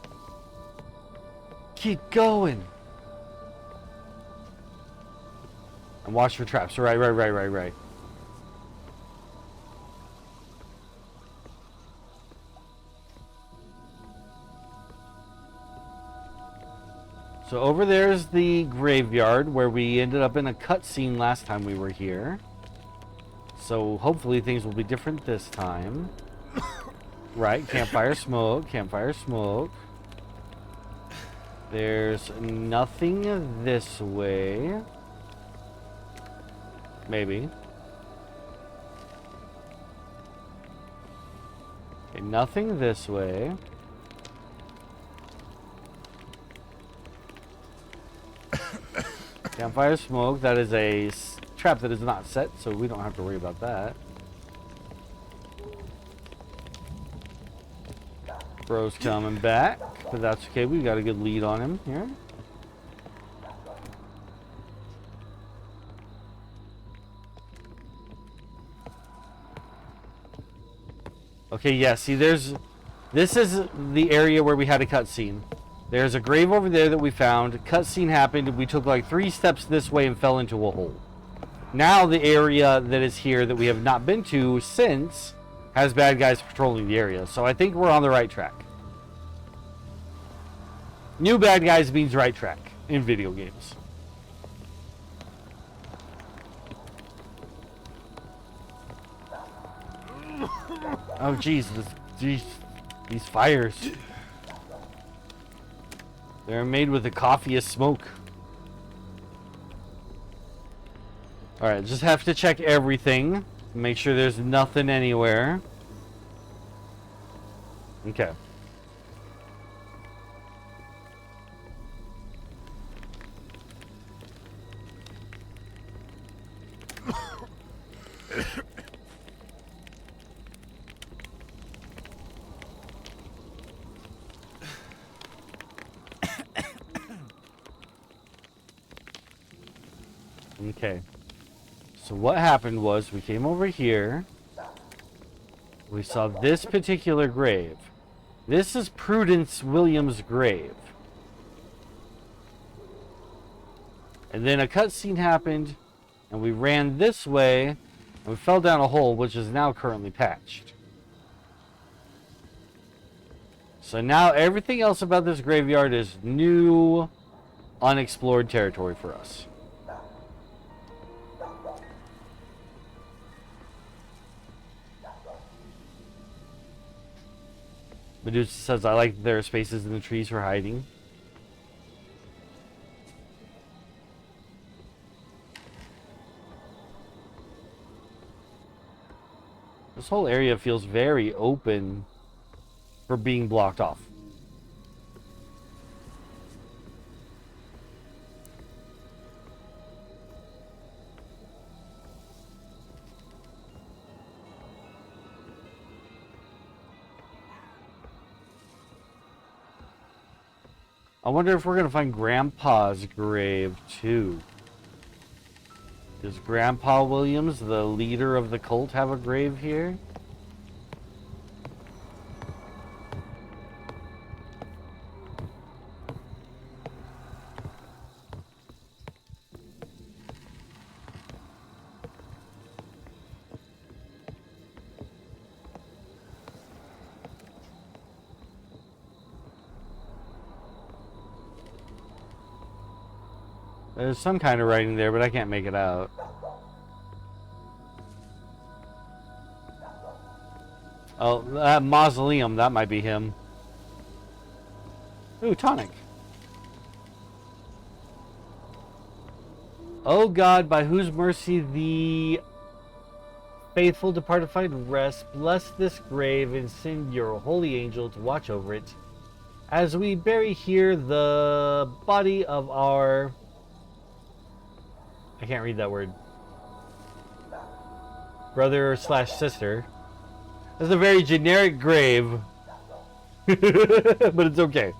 Keep going! And watch for traps. Right. So over there is the graveyard where we ended up in a cutscene last time we were here. So hopefully things will be different this time. Right, campfire smoke, campfire smoke. There's nothing this way. Maybe. Okay, nothing this way. Campfire smoke. That is a trap that is not set, so we don't have to worry about that. Bro's coming back, but that's okay. We got a good lead on him here. Okay, yeah, see, this is the area where we had a cutscene. There's a grave over there that we found. Cutscene happened. We took like 3 steps this way and fell into a hole. Now the area that is here that we have not been to since has bad guys patrolling the area. So I think we're on the right track. New bad guys means right track in video games. Oh jeez, these fires. They're made with the coffeeest smoke. Alright, just have to check everything. Make sure there's nothing anywhere. Okay. Okay. So what happened was we came over here. We saw this particular grave. This is Prudence Williams' grave. And then a cutscene happened, and we ran this way, and we fell down a hole, which is now currently patched. So now everything else about this graveyard is new, unexplored territory for us. Medusa says, I like that there are spaces in the trees for hiding. This whole area feels very open for being blocked off. I wonder if we're going to find Grandpa's grave, too. Does Grandpa Williams, the leader of the cult, have a grave here? There's some kind of writing there, but I can't make it out. Oh, that mausoleum, that might be him. Ooh, tonic. Oh God, by whose mercy the Faithful departed find rest, bless this grave and send your holy angel to watch over it. As we bury here the body of our... I can't read that word. Brother slash sister. That's a very generic grave. But it's okay.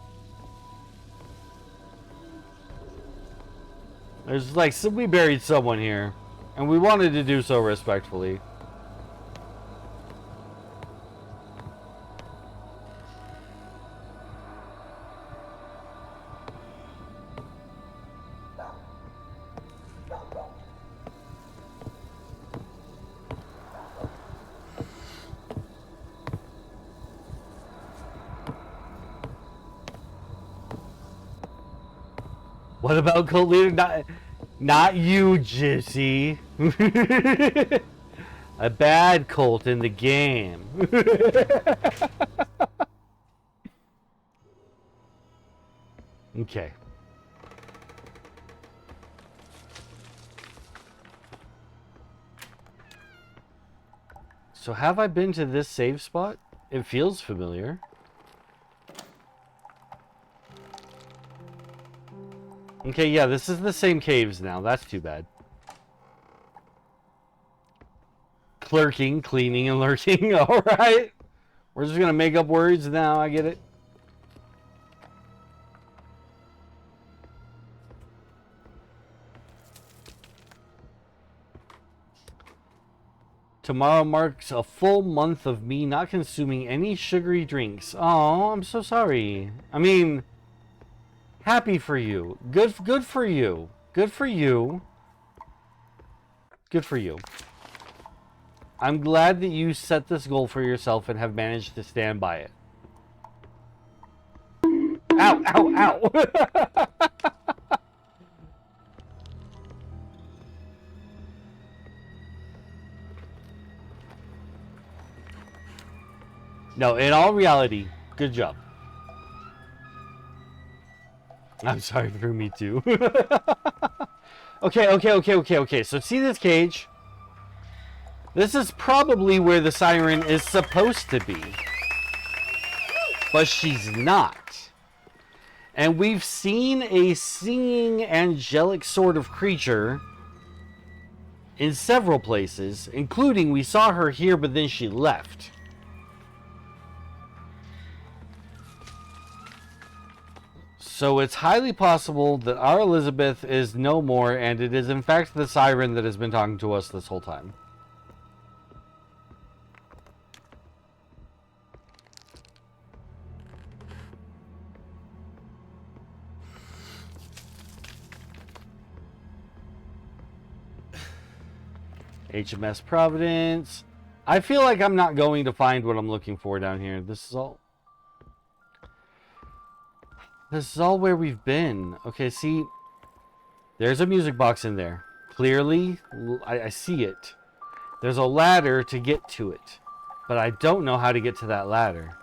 There's like, we buried someone here. And we wanted to do so respectfully. What about cult leader? Not you, Gypsy. A bad cult in the game. Okay. So have I been to this save spot? It feels familiar. Okay, yeah, this is the same caves now. That's too bad. Clerking, cleaning, and lurking. Alright. We're just gonna make up words now. I get it. Tomorrow marks a full month of me not consuming any sugary drinks. Oh, I'm so sorry. I mean... happy for you. Good for you. Good for you. Good for you. I'm glad that you set this goal for yourself and have managed to stand by it. Ow, ow, ow. No, in all reality, good job. I'm sorry for me too. Okay. So see this cage? This is probably where the siren is supposed to be. But she's not. And we've seen a singing angelic sort of creature in several places, including we saw her here, but then she left. So it's highly possible that our Elisabeth is no more, and it is in fact the siren that has been talking to us this whole time. HMS Providence. I feel like I'm not going to find what I'm looking for down here. This is all where we've been. Okay, see, there's a music box in there. Clearly, I see it. There's a ladder to get to it, but I don't know how to get to that ladder.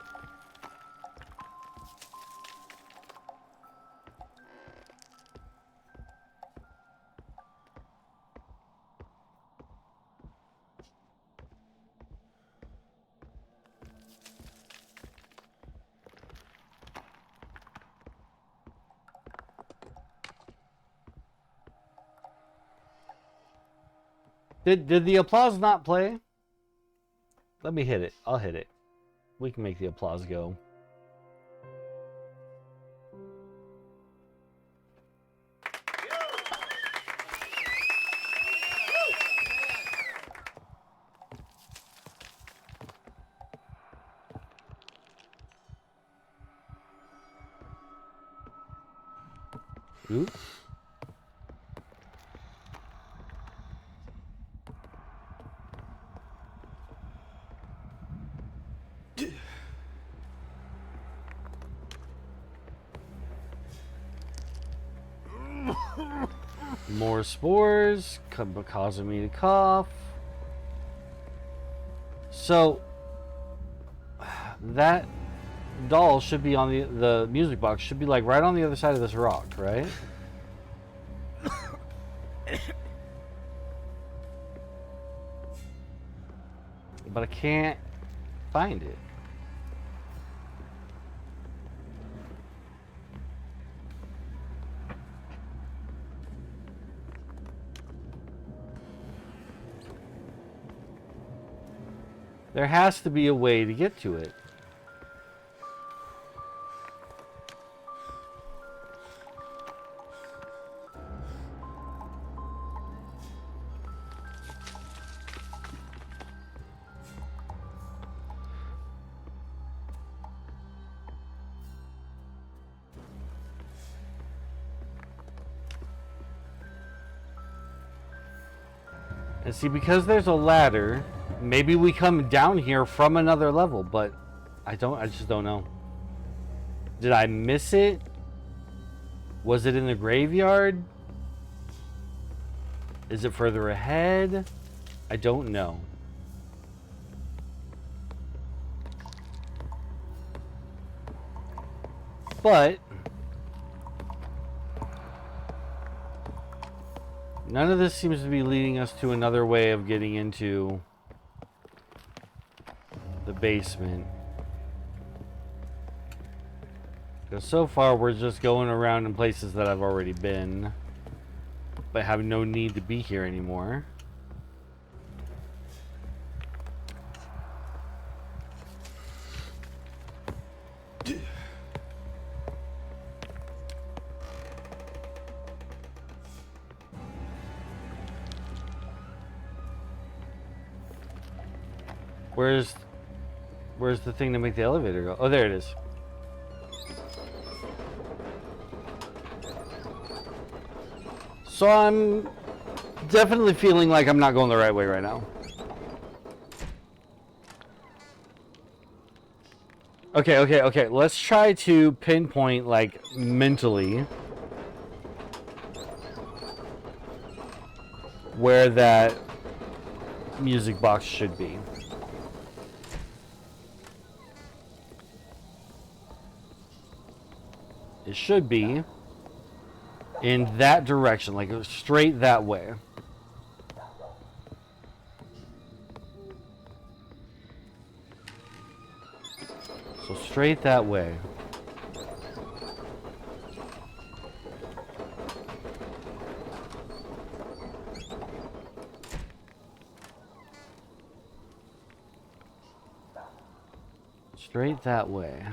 Did the applause not play? Let me hit it. I'll hit it. We can make the applause go. Ooh. More spores, causing me to cough. So, that doll should be on the music box should be like right on the other side of this rock, right? But I can't find it. There has to be a way to get to it. And see, because there's a ladder, maybe we come down here from another level, but I just don't know. Did I miss it? Was it in the graveyard? Is it further ahead? I don't know. But none of this seems to be leading us to another way of getting into the basement. Because so far we're just going around in places that I've already been, but have no need to be here anymore. Where's the thing to make the elevator go? Oh, there it is. So I'm definitely feeling like I'm not going the right way right now. Okay. Let's try to pinpoint, like, mentally where that music box should be. It should be in that direction, like straight that way. So straight that way. Straight that way.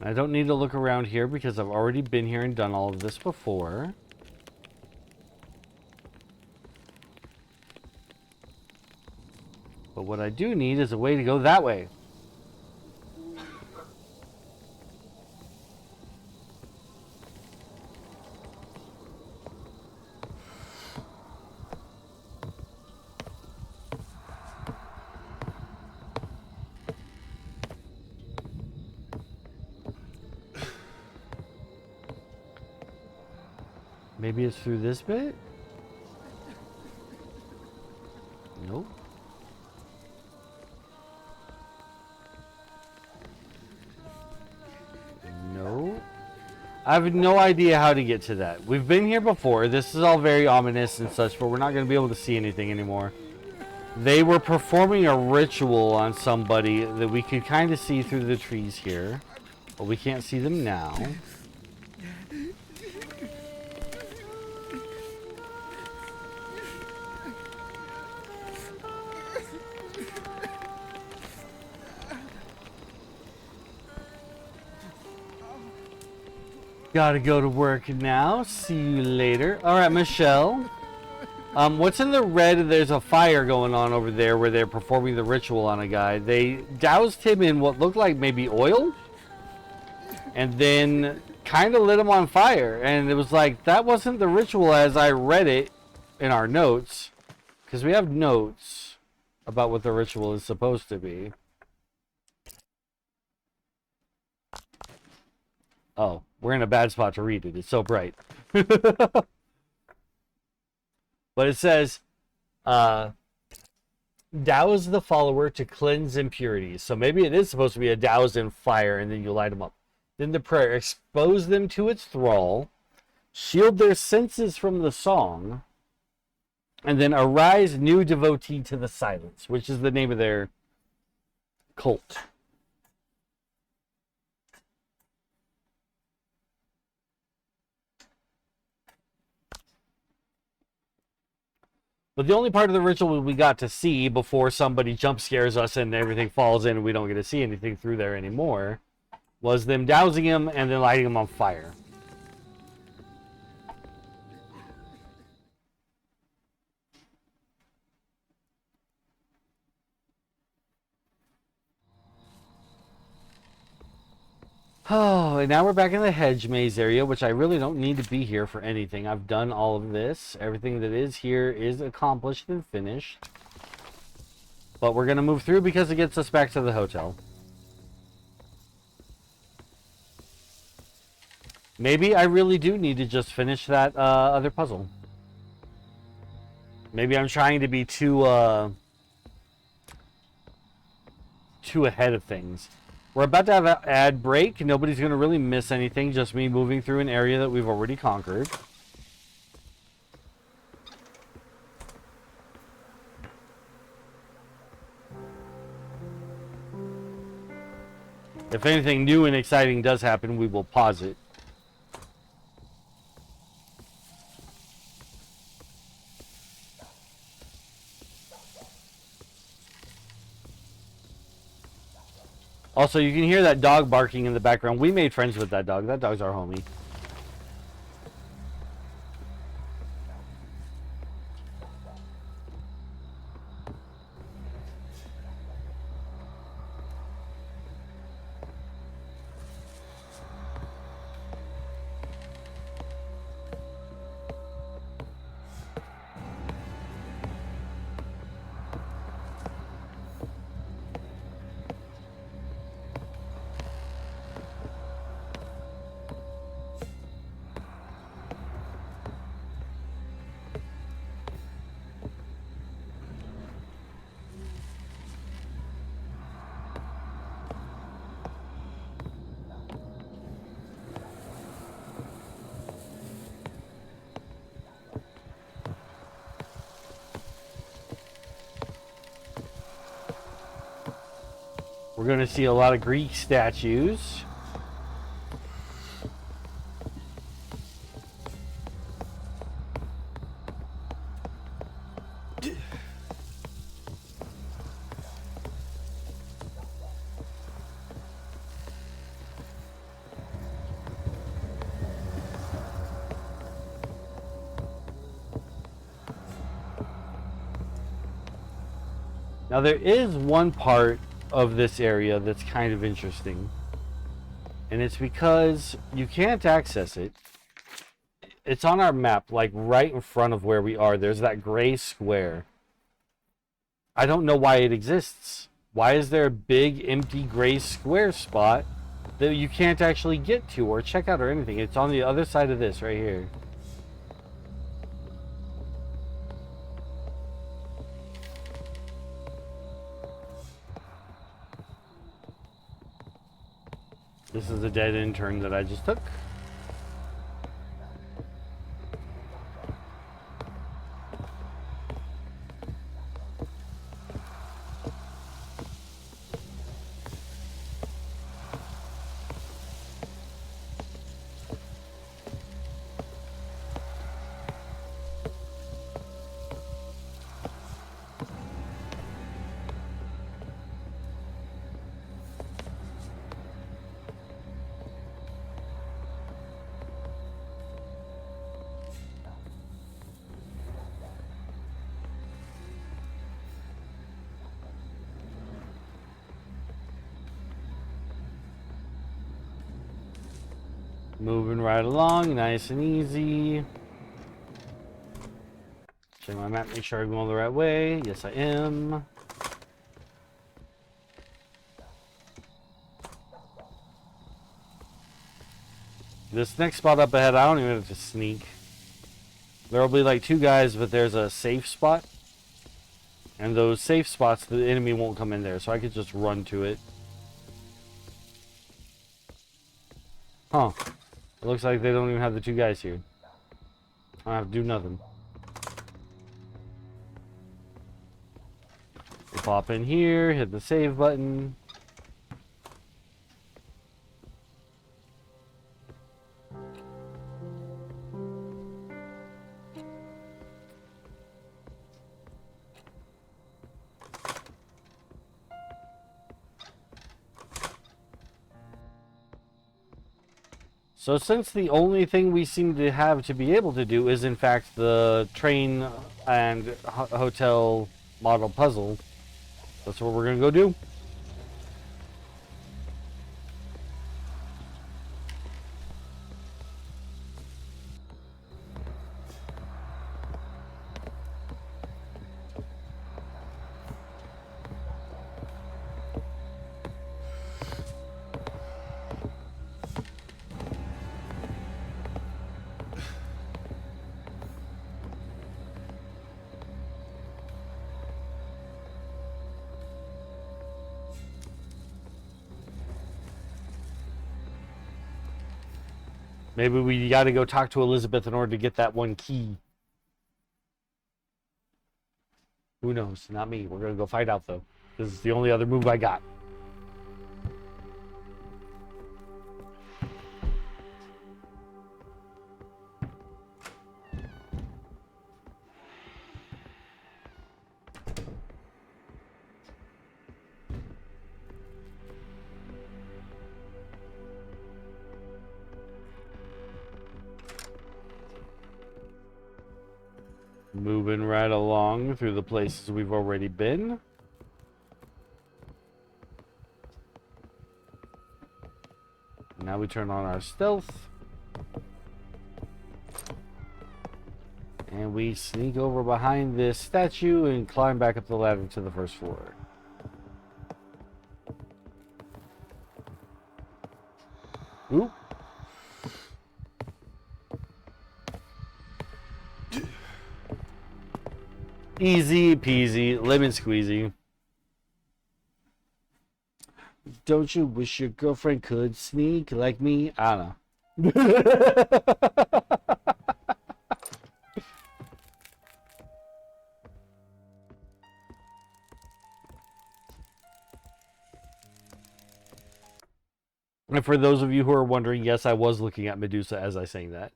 I don't need to look around here because I've already been here and done all of this before. But what I do need is a way to go that way. Maybe it's through this bit? Nope. No. I have no idea how to get to that. We've been here before. This is all very ominous and such, but we're not going to be able to see anything anymore. They were performing a ritual on somebody that we could kind of see through the trees here, but we can't see them now. Gotta go to work now. See you later. All right, Michelle. What's in the red? There's a fire going on over there where they're performing the ritual on a guy. They doused him in what looked like maybe oil, and then kind of lit him on fire. And it was like, that wasn't the ritual as I read it in our notes, because we have notes about what the ritual is supposed to be. Oh, we're in a bad spot to read it. It's so bright. But it says, douse the follower to cleanse impurities. So maybe it is supposed to be a douse in fire and then you light them up. Then the prayer, expose them to its thrall, shield their senses from the song, And then arise, new devotee to the silence, which is the name of their cult. But the only part of the ritual we got to see before somebody jump scares us and everything falls in and we don't get to see anything through there anymore was them dousing him and then lighting him on fire. Oh, and now we're back in the hedge maze area, which I really don't need to be here for anything. I've done all of this. Everything that is here is accomplished and finished. But we're going to move through because it gets us back to the hotel. Maybe I really do need to just finish that other puzzle. Maybe I'm trying to be too ahead of things. We're about to have an ad break. Nobody's going to really miss anything. Just me moving through an area that we've already conquered. If anything new and exciting does happen, we will pause it. Also, you can hear that dog barking in the background. We made friends with that dog. That dog's our homie. We're going to see a lot of Greek statues. Now there is one part of this area that's kind of interesting, and it's because you can't access it. It's on our map, like right in front of where we are. There's that gray square. I don't know why it exists. Why is there a big empty gray square spot that you can't actually get to or check out or anything? It's on the other side of this right here. This is a dead end turn that I just took. Moving right along, nice and easy. Check my map, make sure I'm going the right way. Yes, I am. This next spot up ahead, I don't even have to sneak. There'll be like two guys, but there's a safe spot. And those safe spots, the enemy won't come in there, so I could just run to it. Huh. It looks like they don't even have the two guys here. I don't have to do nothing. We pop in here, hit the save button. So since the only thing we seem to have to be able to do is in fact the train and hotel model puzzle, that's what we're gonna go do. Maybe we got to go talk to Elisabeth in order to get that one key. Who knows? Not me. We're going to go find out, though. This is the only other move I got. Moving right along through the places we've already been. Now we turn on our stealth. And we sneak over behind this statue and climb back up the ladder to the first floor. Oop. Easy peasy, lemon squeezy. Don't you wish your girlfriend could sneak like me? I don't know. And for those of you who are wondering, yes, I was looking at Medusa as I sang that.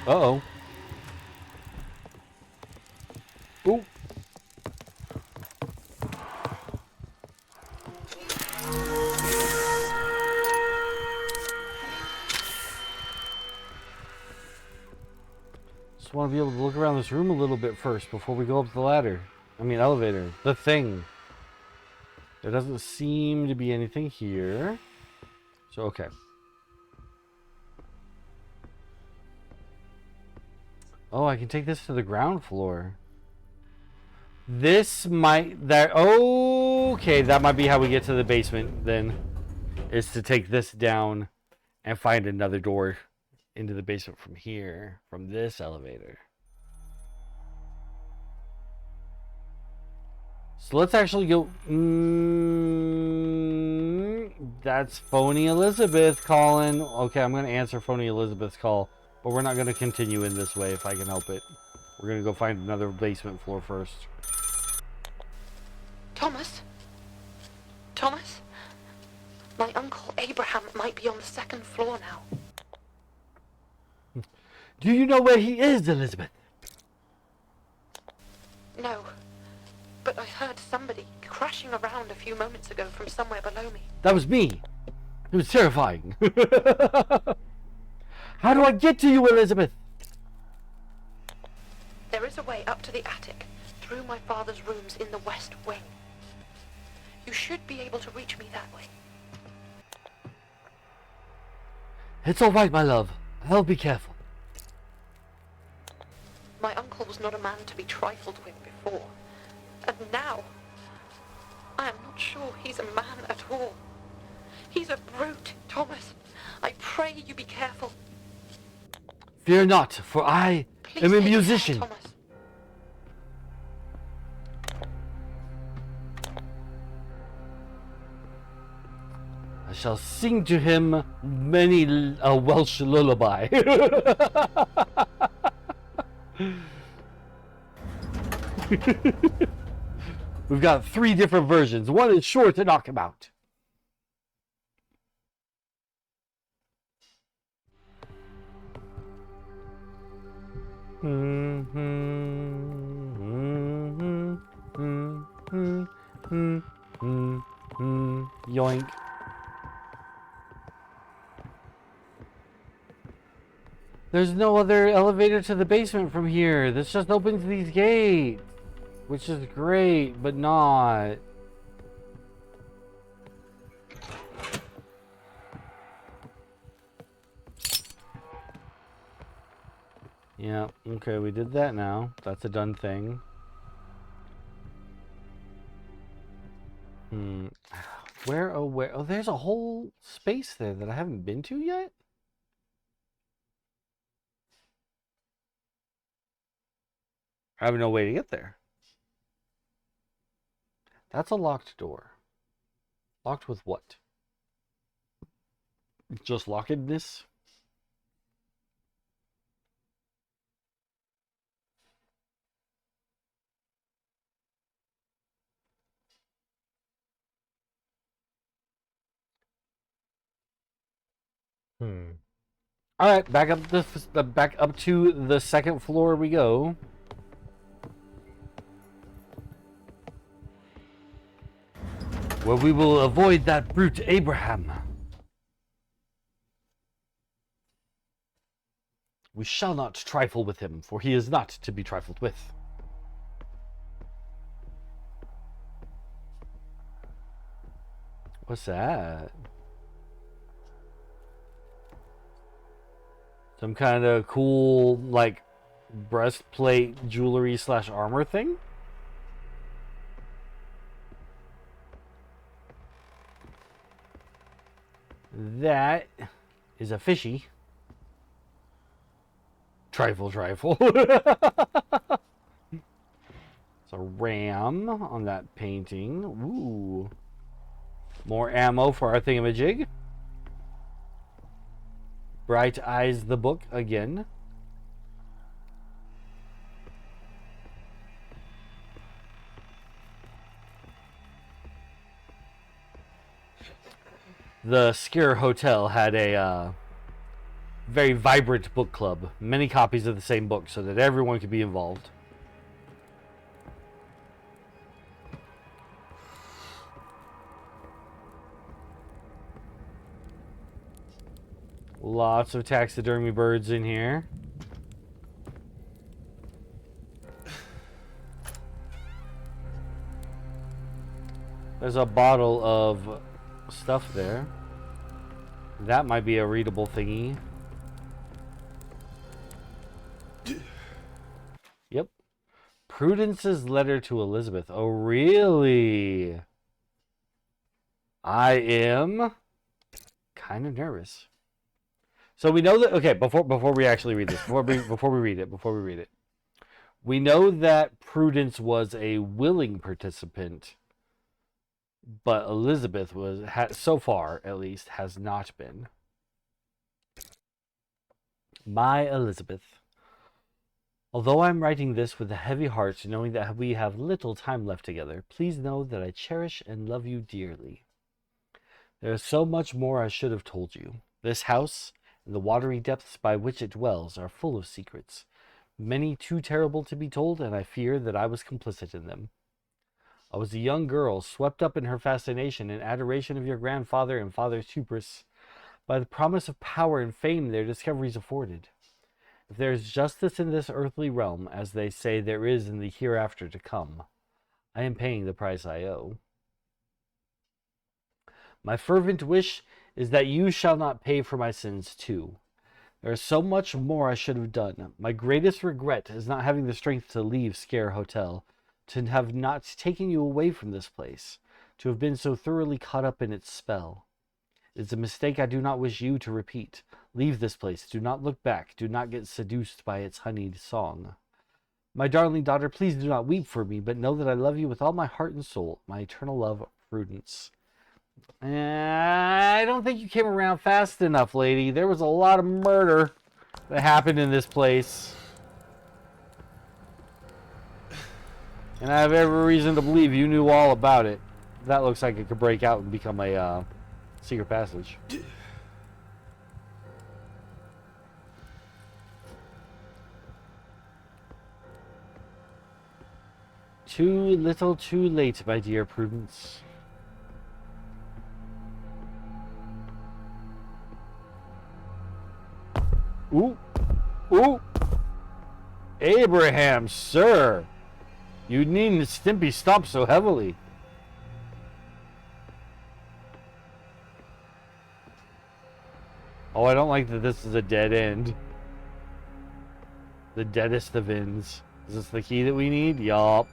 Uh-oh. Ooh. Just want to be able to look around this room a little bit first before we go up the ladder. I mean, elevator. The thing. There doesn't seem to be anything here. So, okay. Oh, I can take this to the ground floor. This might... Okay, that might be how we get to the basement, then. Is to take this down and find another door into the basement from here. From this elevator. So let's actually go... that's Phony Elisabeth calling. Okay, I'm going to answer Phony Elisabeth's call. But we're not going to continue in this way if I can help it. We're going to go find another basement floor first. Thomas? Thomas? My uncle Abraham might be on the second floor now. Do you know where he is, Elisabeth? No. But I heard somebody crashing around a few moments ago from somewhere below me. That was me. It was terrifying. How do I get to you, Elisabeth? There is a way up to the attic, through my father's rooms in the west wing. You should be able to reach me that way. It's all right, my love. I'll be careful. My uncle was not a man to be trifled with before. And now, I am not sure he's a man at all. He's a brute, Thomas. I pray you be careful. Fear not, for I Please am a take care, musician. Thomas. shall sing to him many a Welsh lullaby. We've got 3 different versions. One is sure to knock him out. Yoink. There's no other elevator to the basement from here. This just opens these gates. Which is great, but not. Yeah, okay, we did that now. That's a done thing. Where, oh, where? Oh, there's a whole space there that I haven't been to yet? I have no way to get there. That's a locked door. Locked with what? Just lockedness? All right, back up to the second floor we go. Where we will avoid that brute Abraham. We shall not trifle with him, for he is not to be trifled with. What's that? Some kind of cool, like, breastplate, jewelry / armor thing? That is a fishy. Trifle. It's a ram on that painting. Ooh. More ammo for our thingamajig. Bright Eyes the book again. The Sker Hotel had a very vibrant book club. Many copies of the same book so that everyone could be involved. Lots of taxidermy birds in here. There's a bottle of stuff there. That might be a readable thingy. Yep. Prudence's letter to Elisabeth. Oh, really? I am kind of nervous. So we know that, okay, before we actually read this, before we read it, we know that Prudence was a willing participant, but Elisabeth so far at least has not been. My Elisabeth. Although I'm writing this with a heavy heart, knowing that we have little time left together, please know that I cherish and love you dearly. There is so much more I should have told you. This house and the watery depths by which it dwells are full of secrets, many too terrible to be told, and I fear that I was complicit in them. I was a young girl, swept up in her fascination and adoration of your grandfather and father's hubris, by the promise of power and fame their discoveries afforded. If there is justice in this earthly realm, as they say there is in the hereafter to come, I am paying the price I owe. My fervent wish is that you shall not pay for my sins too. There is so much more I should have done. My greatest regret is not having the strength to leave Sker Hotel, to have not taken you away from this place, to have been so thoroughly caught up in its spell. It is a mistake I do not wish you to repeat. Leave this place. Do not look back. Do not get seduced by its honeyed song. My darling daughter, please do not weep for me, but know that I love you with all my heart and soul. My eternal love, Prudence. I don't think you came around fast enough, lady. There was a lot of murder that happened in this place. And I have every reason to believe you knew all about it. That looks like it could break out and become a secret passage. Too little, too late, my dear Prudence. Ooh. Ooh. Abraham, sir. You needn't Stimpy stomp so heavily. Oh, I don't like that this is a dead end. The deadest of ends. Is this the key that we need? Yup.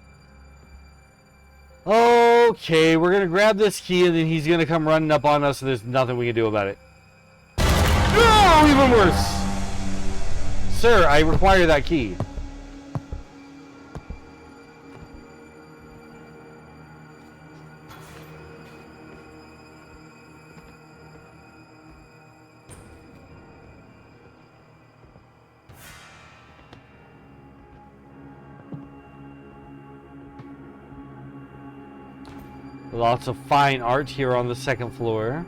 Okay, we're gonna grab this key and then he's gonna come running up on us and there's nothing we can do about it. No, even worse! Sir, I require that key. Lots of fine art here on the second floor.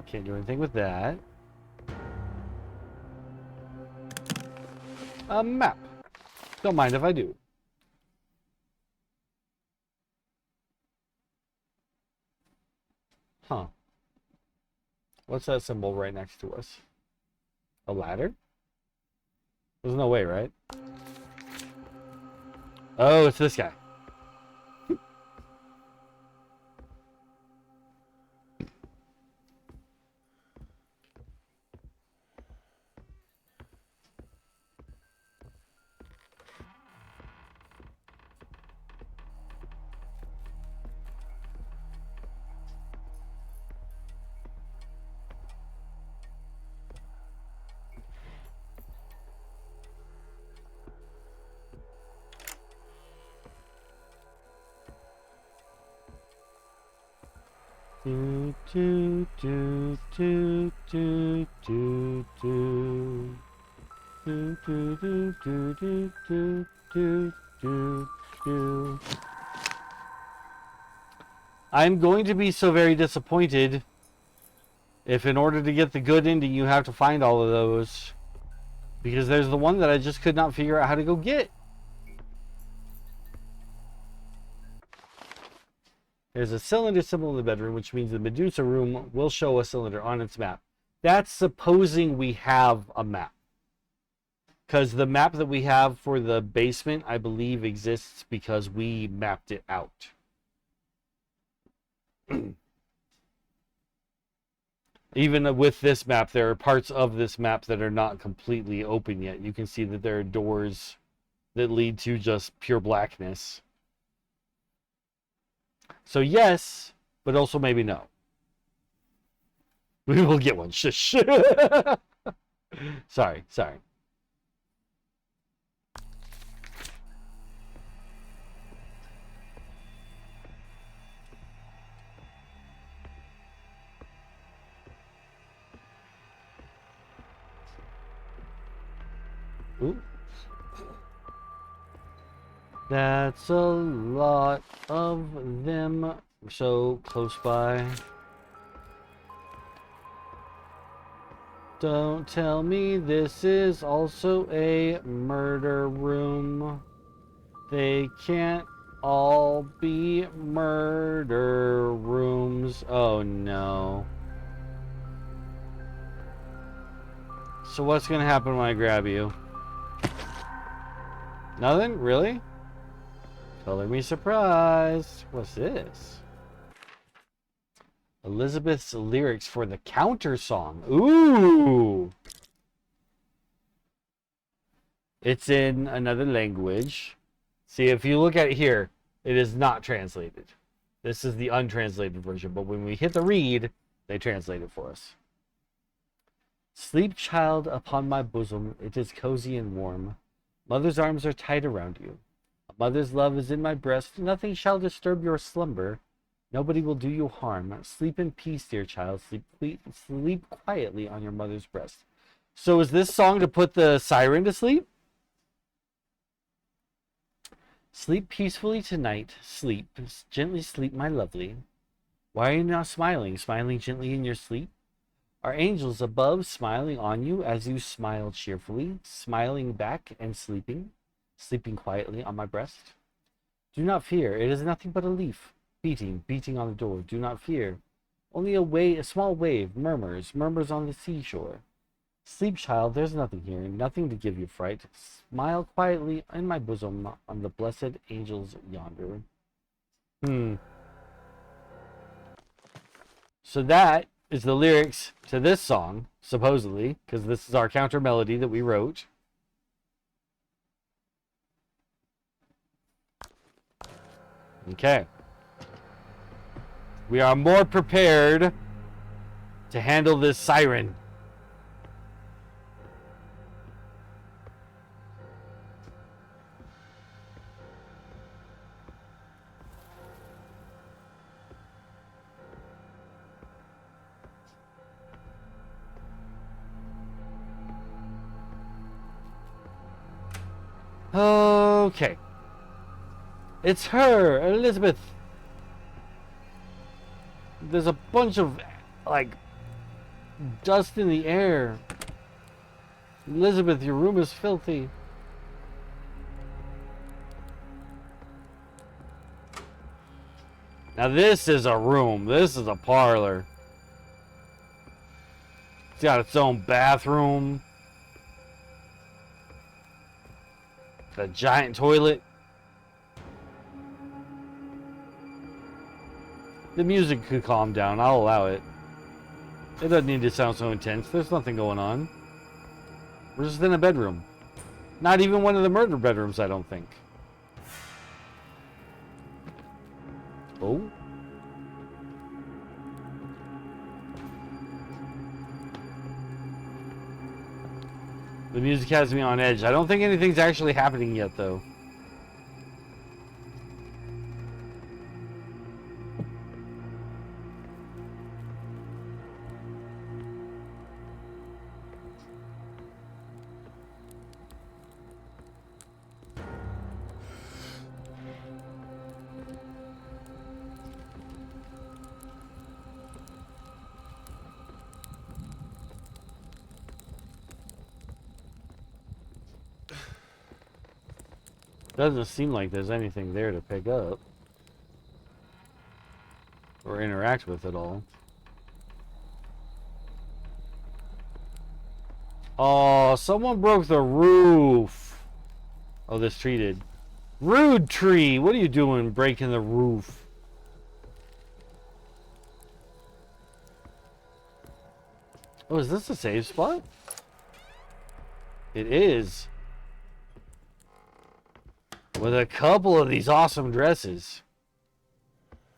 Can't do anything with that. A map. Don't mind if I do. Huh. What's that symbol right next to us? A ladder? There's no way, right? Oh, it's this guy. Do do do do do do do do do do do do do do do do. I'm going to be so very disappointed if in order to get the good ending you have to find all of those, because there's the one that I just could not figure out how to go get. There's a cylinder symbol in the bedroom, which means the Medusa room will show a cylinder on its map. That's supposing we have a map. Because the map that we have for the basement, I believe, exists because we mapped it out. Even with this map, there are parts of this map that are not completely open yet. You can see that there are doors that lead to just pure blackness. So yes, but also maybe no. We will get one. Shush. Sorry. Ooh. That's a lot of them so close by. Don't tell me this is also a murder room. They can't all be murder rooms. Oh no. So what's gonna happen when I grab you? Nothing? Really? Color me surprised. What's this? Elisabeth's lyrics for the counter song. Ooh! It's in another language. See, if you look at it here, it is not translated. This is the untranslated version, but when we hit the read, they translate it for us. Sleep, child, upon my bosom, it is cozy and warm. Mother's arms are tight around you. A mother's love is in my breast, nothing shall disturb your slumber. Nobody will do you harm. Sleep in peace, dear child, sleep quietly on your mother's breast. So is this song to put the siren to sleep? Sleep peacefully tonight, sleep, gently sleep, my lovely. Why are you now smiling gently in your sleep? Are angels above smiling on you as you smile cheerfully, smiling back and sleeping quietly on my breast? Do not fear, it is nothing but a leaf, beating on the door. Do not fear, only a small wave murmurs on the seashore. Sleep, child, there's nothing here, nothing to give you fright. Smile quietly in my bosom on the blessed angels yonder. So that is the lyrics to this song, supposedly, because this is our counter melody that we wrote. Okay. We are more prepared to handle this siren. Okay. It's her, Elisabeth. There's a bunch of, like, dust in the air. Elisabeth, your room is filthy. Now this is a room. This is a parlor. It's got its own bathroom. A giant toilet. The music could calm down. I'll allow it. It doesn't need to sound so intense. There's nothing going on. We're just in a bedroom. Not even one of the murder bedrooms, I don't think. Oh? The music has me on edge. I don't think anything's actually happening yet, though. Doesn't seem like there's anything there to pick up or interact with at all. Oh, someone broke the roof. Oh, this tree did. Rude tree! What are you doing breaking the roof? Oh, is this a save spot? It is. With a couple of these awesome dresses.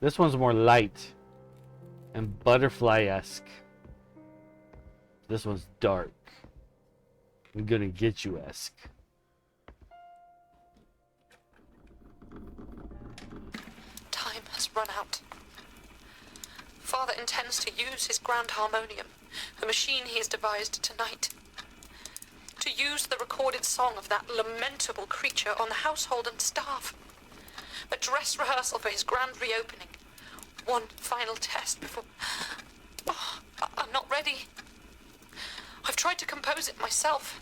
This one's more light and butterfly-esque. This one's dark. I'm gonna get you-esque. Time has run out. Father intends to use his grand harmonium, a machine he has devised tonight, to use the recorded song of that lamentable creature on the household and staff. A dress rehearsal for his grand reopening. One final test before... Oh, I'm not ready. I've tried to compose it myself.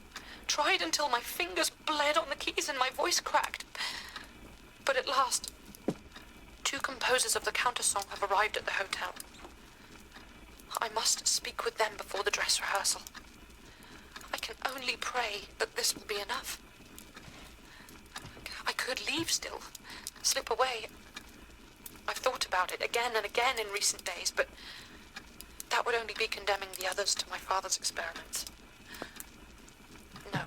Tried until my fingers bled on the keys and my voice cracked. But at last, 2 composers of the countersong have arrived at the hotel. I must speak with them before the dress rehearsal. I can only pray that this will be enough. I could leave still, slip away. I've thought about it again and again in recent days, but that would only be condemning the others to my father's experiments. No.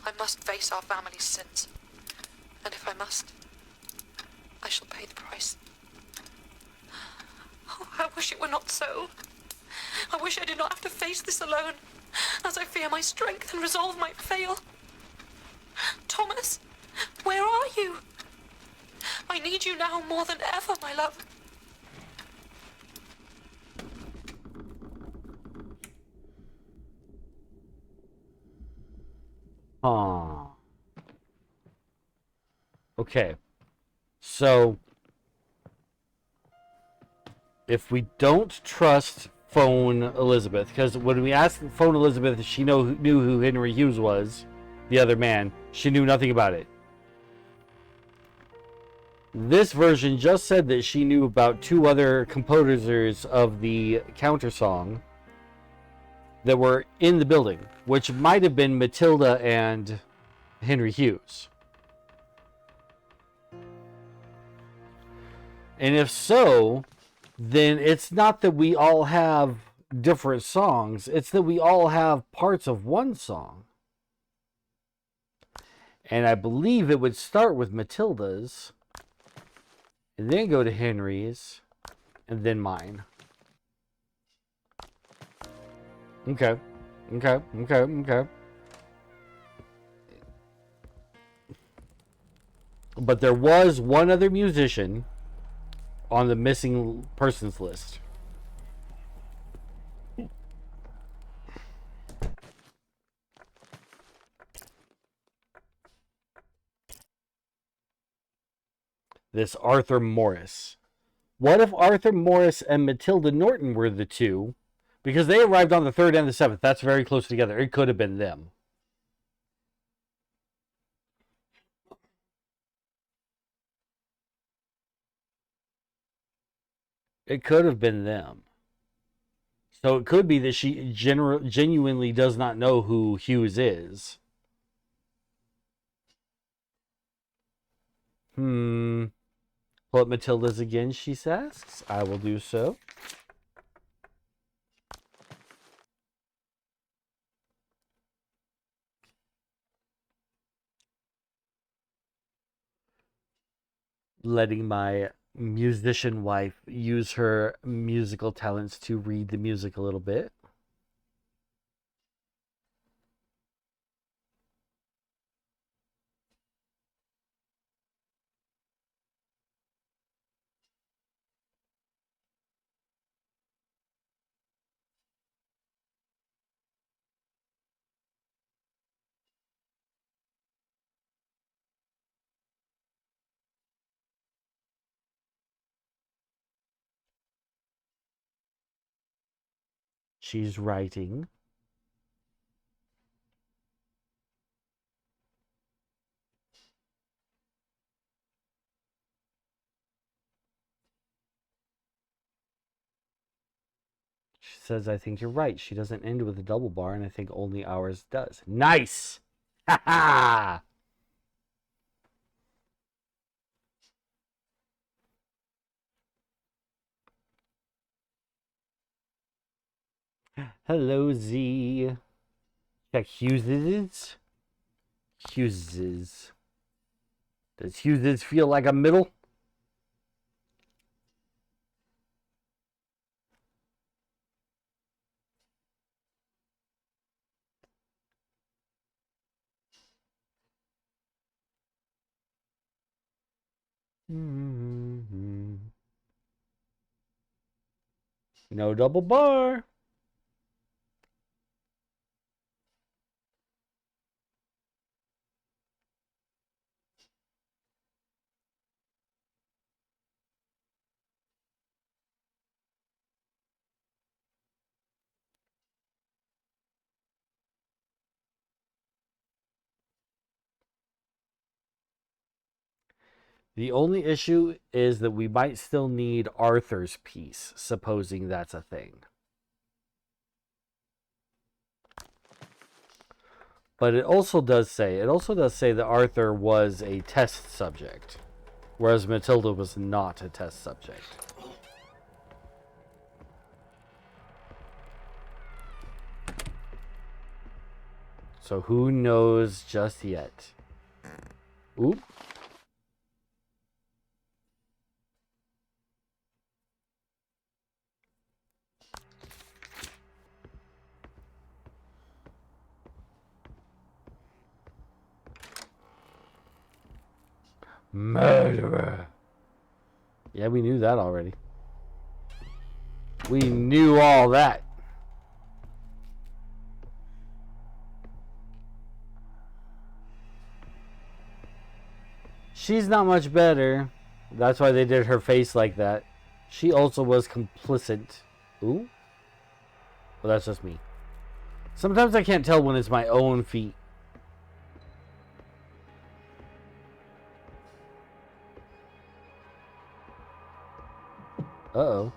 I must face our family's sins. And if I must, I shall pay the price. Oh, I wish it were not so. I wish I did not have to face this alone, as I fear my strength and resolve might fail. Thomas, where are you? I need you now more than ever, my love. Huh. Okay. So, if we don't trust Phone Elisabeth, because when we asked Phone Elisabeth if she knew who Henry Hughes was, the other man, she knew nothing about it. This version just said that she knew about two other composers of the counter song that were in the building, which might have been Matilda and Henry Hughes. And if so, then it's not that we all have different songs, it's that we all have parts of one song. And I believe it would start with Matilda's, and then go to Henry's, and then mine. Okay. But there was one other musician on the missing persons list. This Arthur Morris. What if Arthur Morris and Matilda Norton were the two? Because they arrived on the 3rd and the 7th. That's very close together. It could have been them. It could have been them. So it could be that she genuinely does not know who Hughes is. Pull up Matilda's again, she asks. I will do so. Letting my musician wife use her musical talents to read the music a little bit. She's writing. She says, I think you're right. She doesn't end with a double bar, and I think only ours does. Nice! Ha ha! Hello, Z. Check Hughes's. Hughes's. Does Hughes's feel like a middle? No double bar. The only issue is that we might still need Arthur's piece, supposing that's a thing. But it also does say that Arthur was a test subject, whereas Matilda was not a test subject. So who knows just yet? Oop. Murderer. Yeah, we knew that already. We knew all that. She's not much better. That's why they did her face like that. She also was complicit. Ooh? Well, that's just me. Sometimes I can't tell when it's my own feet. Uh-oh.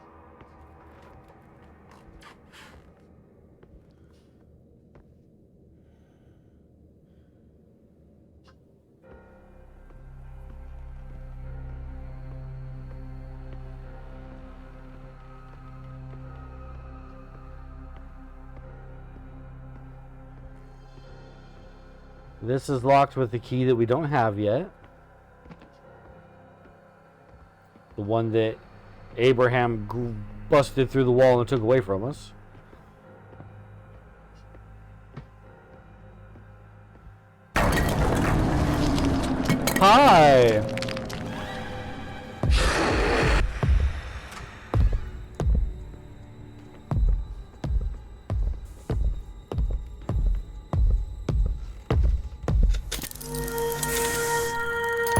This is locked with the key that we don't have yet. The one that Abraham busted through the wall and took away from us. Hi!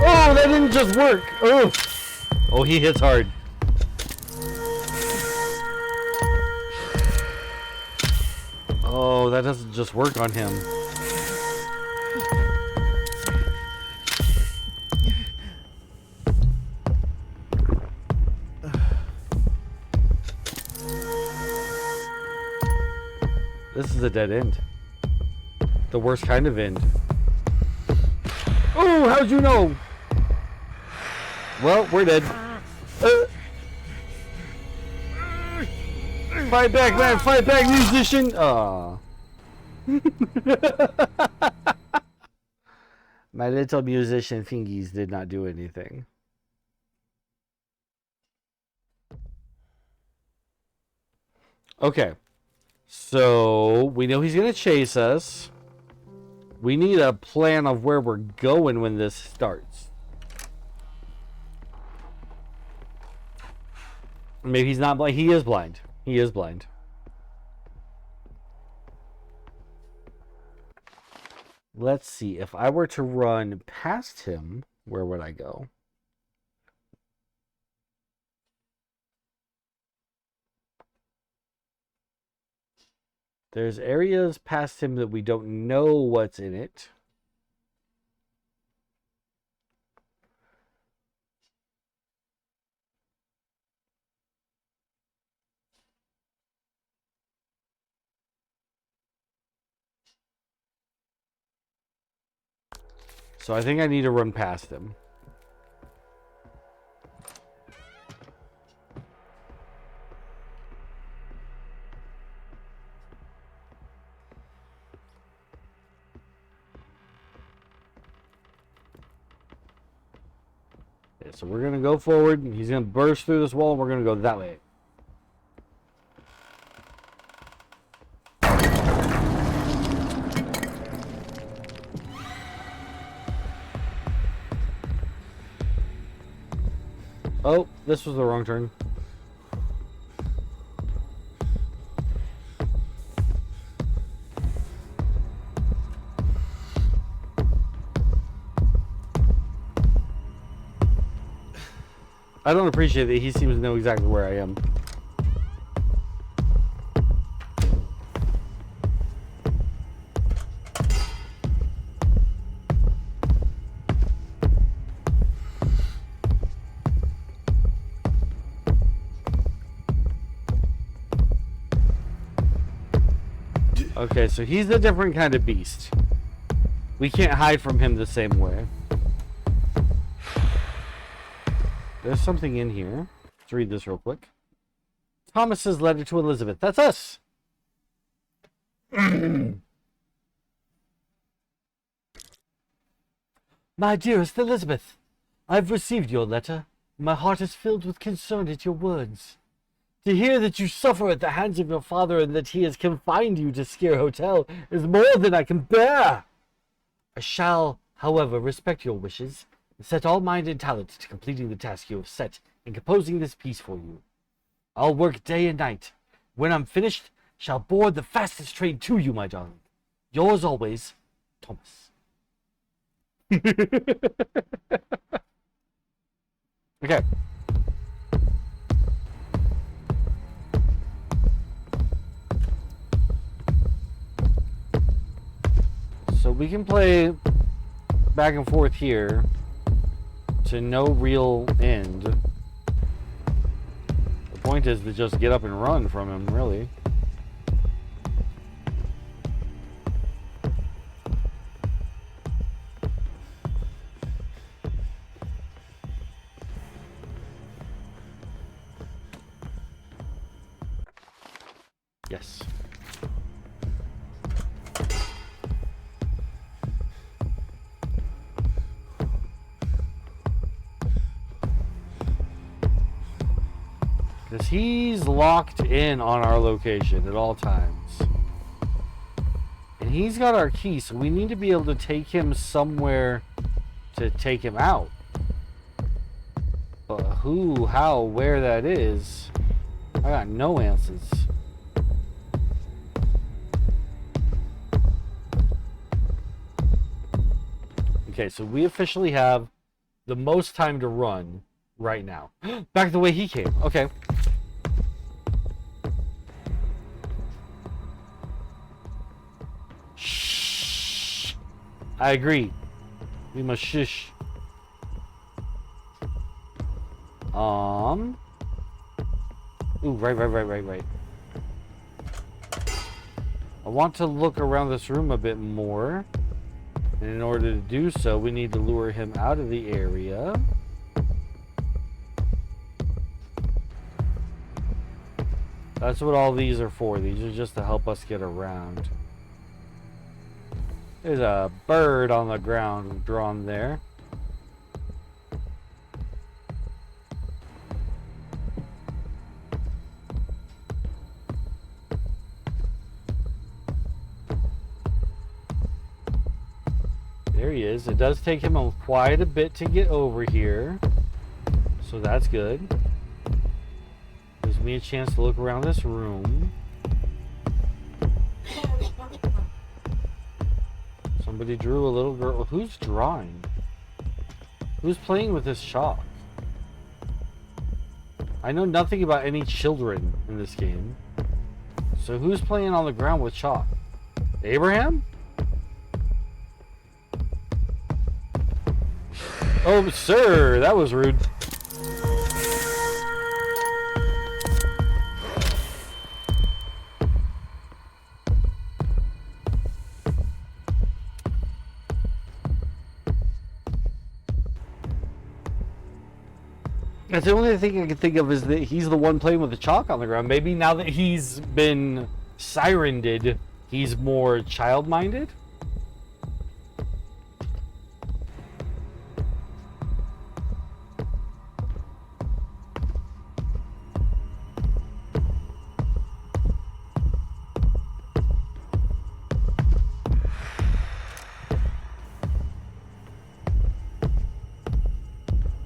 Oh, that didn't just work! Oh! Oh, he hits hard. Oh, that doesn't just work on him. This is a dead end. The worst kind of end. Oh, how'd you know? Well, we're dead. Fight back, man! Fight back, musician! Aww. My little musician fingies did not do anything. Okay. So, we know he's going to chase us. We need a plan of where we're going when this starts. Maybe he's not blind. He is blind. He is blind. Let's see. If I were to run past him, where would I go? There's areas past him that we don't know what's in it. So I think I need to run past him. Okay, so we're going to go forward. He's going to burst through this wall. And we're going to go that way. Oh, this was the wrong turn. I don't appreciate that he seems to know exactly where I am. Okay, so he's a different kind of beast. We can't hide from him the same way. There's something in here. Let's read this real quick. Thomas's letter to Elisabeth. That's us! My dearest Elisabeth, I've received your letter. My heart is filled with concern at your words. To hear that you suffer at the hands of your father and that he has confined you to Sker Hotel is more than I can bear. I shall, however, respect your wishes and set all mind and talent to completing the task you have set in composing this piece for you. I'll work day and night. When I'm finished, shall board the fastest train to you, my darling. Yours always, Thomas. Okay. So we can play back and forth here to no real end. The point is to just get up and run from him, really. Yes. Because he's locked in on our location at all times. And he's got our key, so we need to be able to take him somewhere to take him out. But who, how, where that is, I got no answers. Okay, so we officially have the most time to run right now. Back the way he came. Okay. Shh. I agree. We must shush. Ooh, right. I want to look around this room a bit more. And in order to do so, we need to lure him out of the area. That's what all these are for. These are just to help us get around. There's a bird on the ground drawn there. There he is. It does take him quite a bit to get over here. So that's good. Gives me a chance to look around this room. Somebody drew a little girl. Who's drawing? Who's playing with this chalk? I know nothing about any children in this game. So who's playing on the ground with chalk? Abraham? Oh, sir, that was rude. That's the only thing I can think of is that he's the one playing with the chalk on the ground. Maybe now that he's been sirened, he's more child-minded?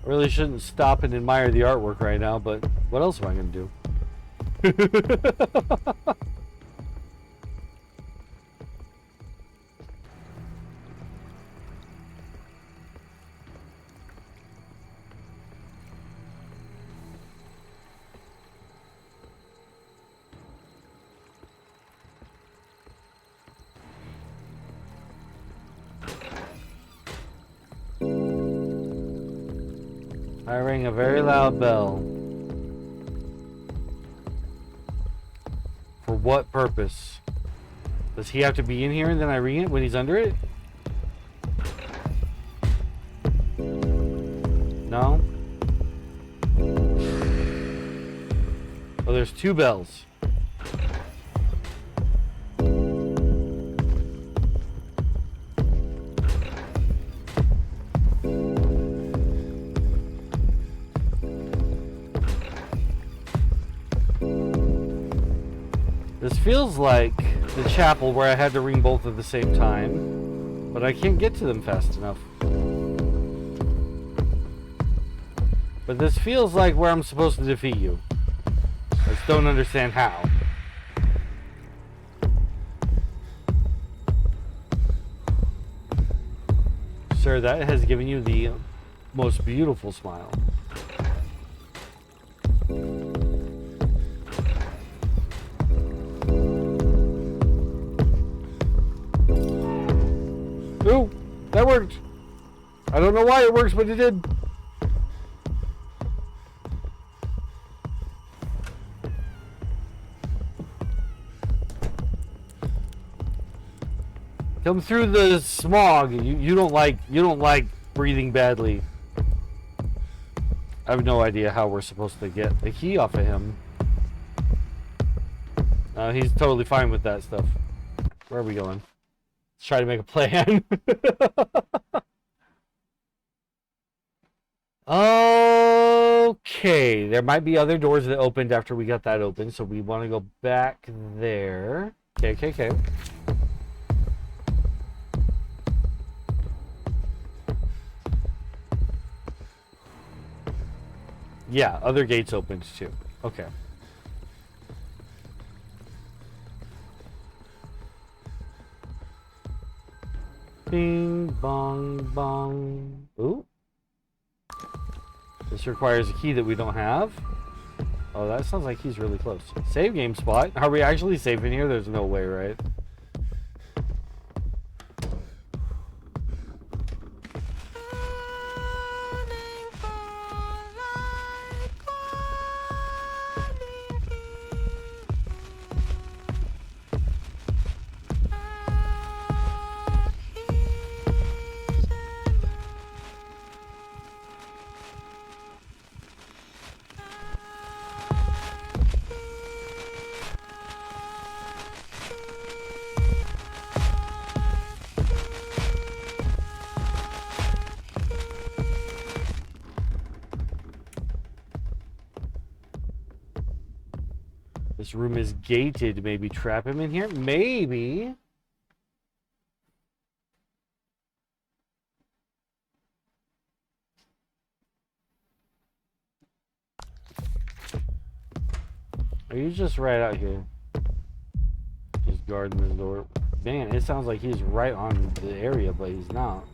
Really shouldn't stop and admire the artwork right now, but what else am I going to do? I rang a very loud bell. For what purpose? Does he have to be in here and then I ring it when he's under it? No? Oh, there's two bells. This feels like the chapel where I had to ring both at the same time, but I can't get to them fast enough. But this feels like where I'm supposed to defeat you. I just don't understand how. Sir, that has given you the most beautiful smile. Ooh, that worked. I don't know why it works, but it did. Come through the smog. You don't like breathing badly. I have no idea how we're supposed to get the key off of him. He's totally fine with that stuff. Where are we going? Let's try to make a plan. Okay, there might be other doors that opened after we got that open, so we want to go back there. Okay. Yeah, other gates opened too. Okay. Bing, bong, bong. Ooh. This requires a key that we don't have. Oh, that sounds like he's really close. Save game spot. Are we actually safe in here? There's no way, right? This room is gated. Maybe trap him in here? Maybe. Are you just right out here? Just guarding the door. Man, it sounds like he's right on the area, but he's not.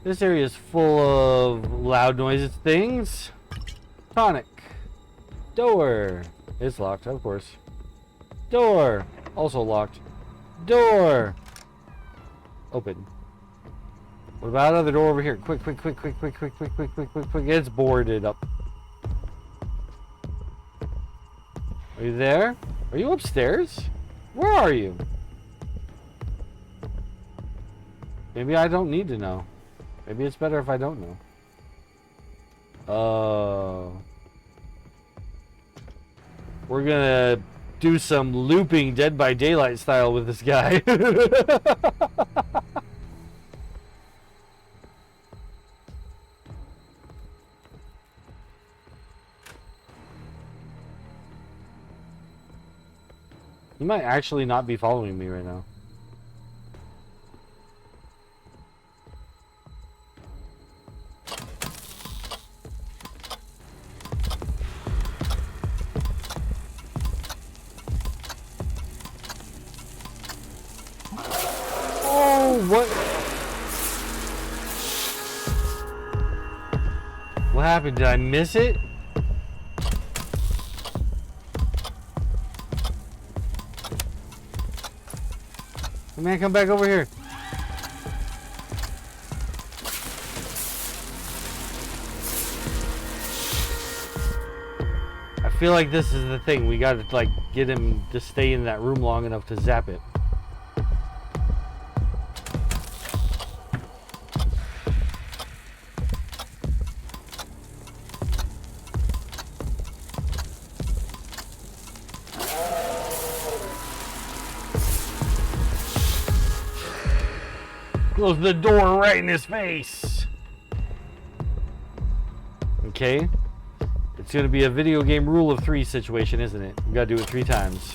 This area is full of loud noises. Things. Tonic. Door. It's locked, of course. Door. Also locked. Door. Open. What about another door over here? Quick. It's boarded up. Are you there? Are you upstairs? Where are you? Maybe I don't need to know. Maybe it's better if I don't know. We're gonna do some looping Dead by Daylight style with this guy. He might actually not be following me right now. What? What happened? Did I miss it? Man, come back over here. I feel like this is the thing. We gotta like get him to stay in that room long enough to zap it. Close the door right in his face. Okay. It's gonna be a video game rule of 3 situation, isn't it? We gotta do it 3 times.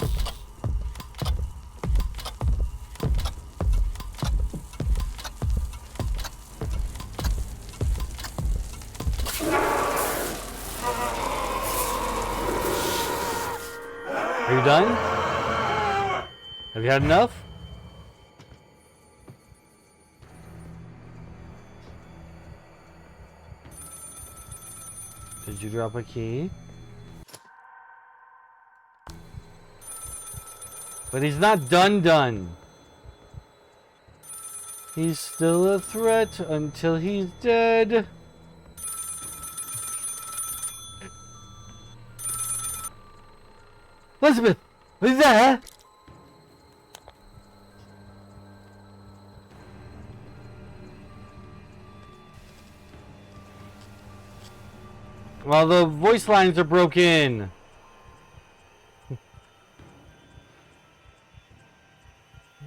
done? Have you had enough? Did you drop a key? But he's not done. He's still a threat until he's dead. Elisabeth! Are you there? Well, the voice lines are broken.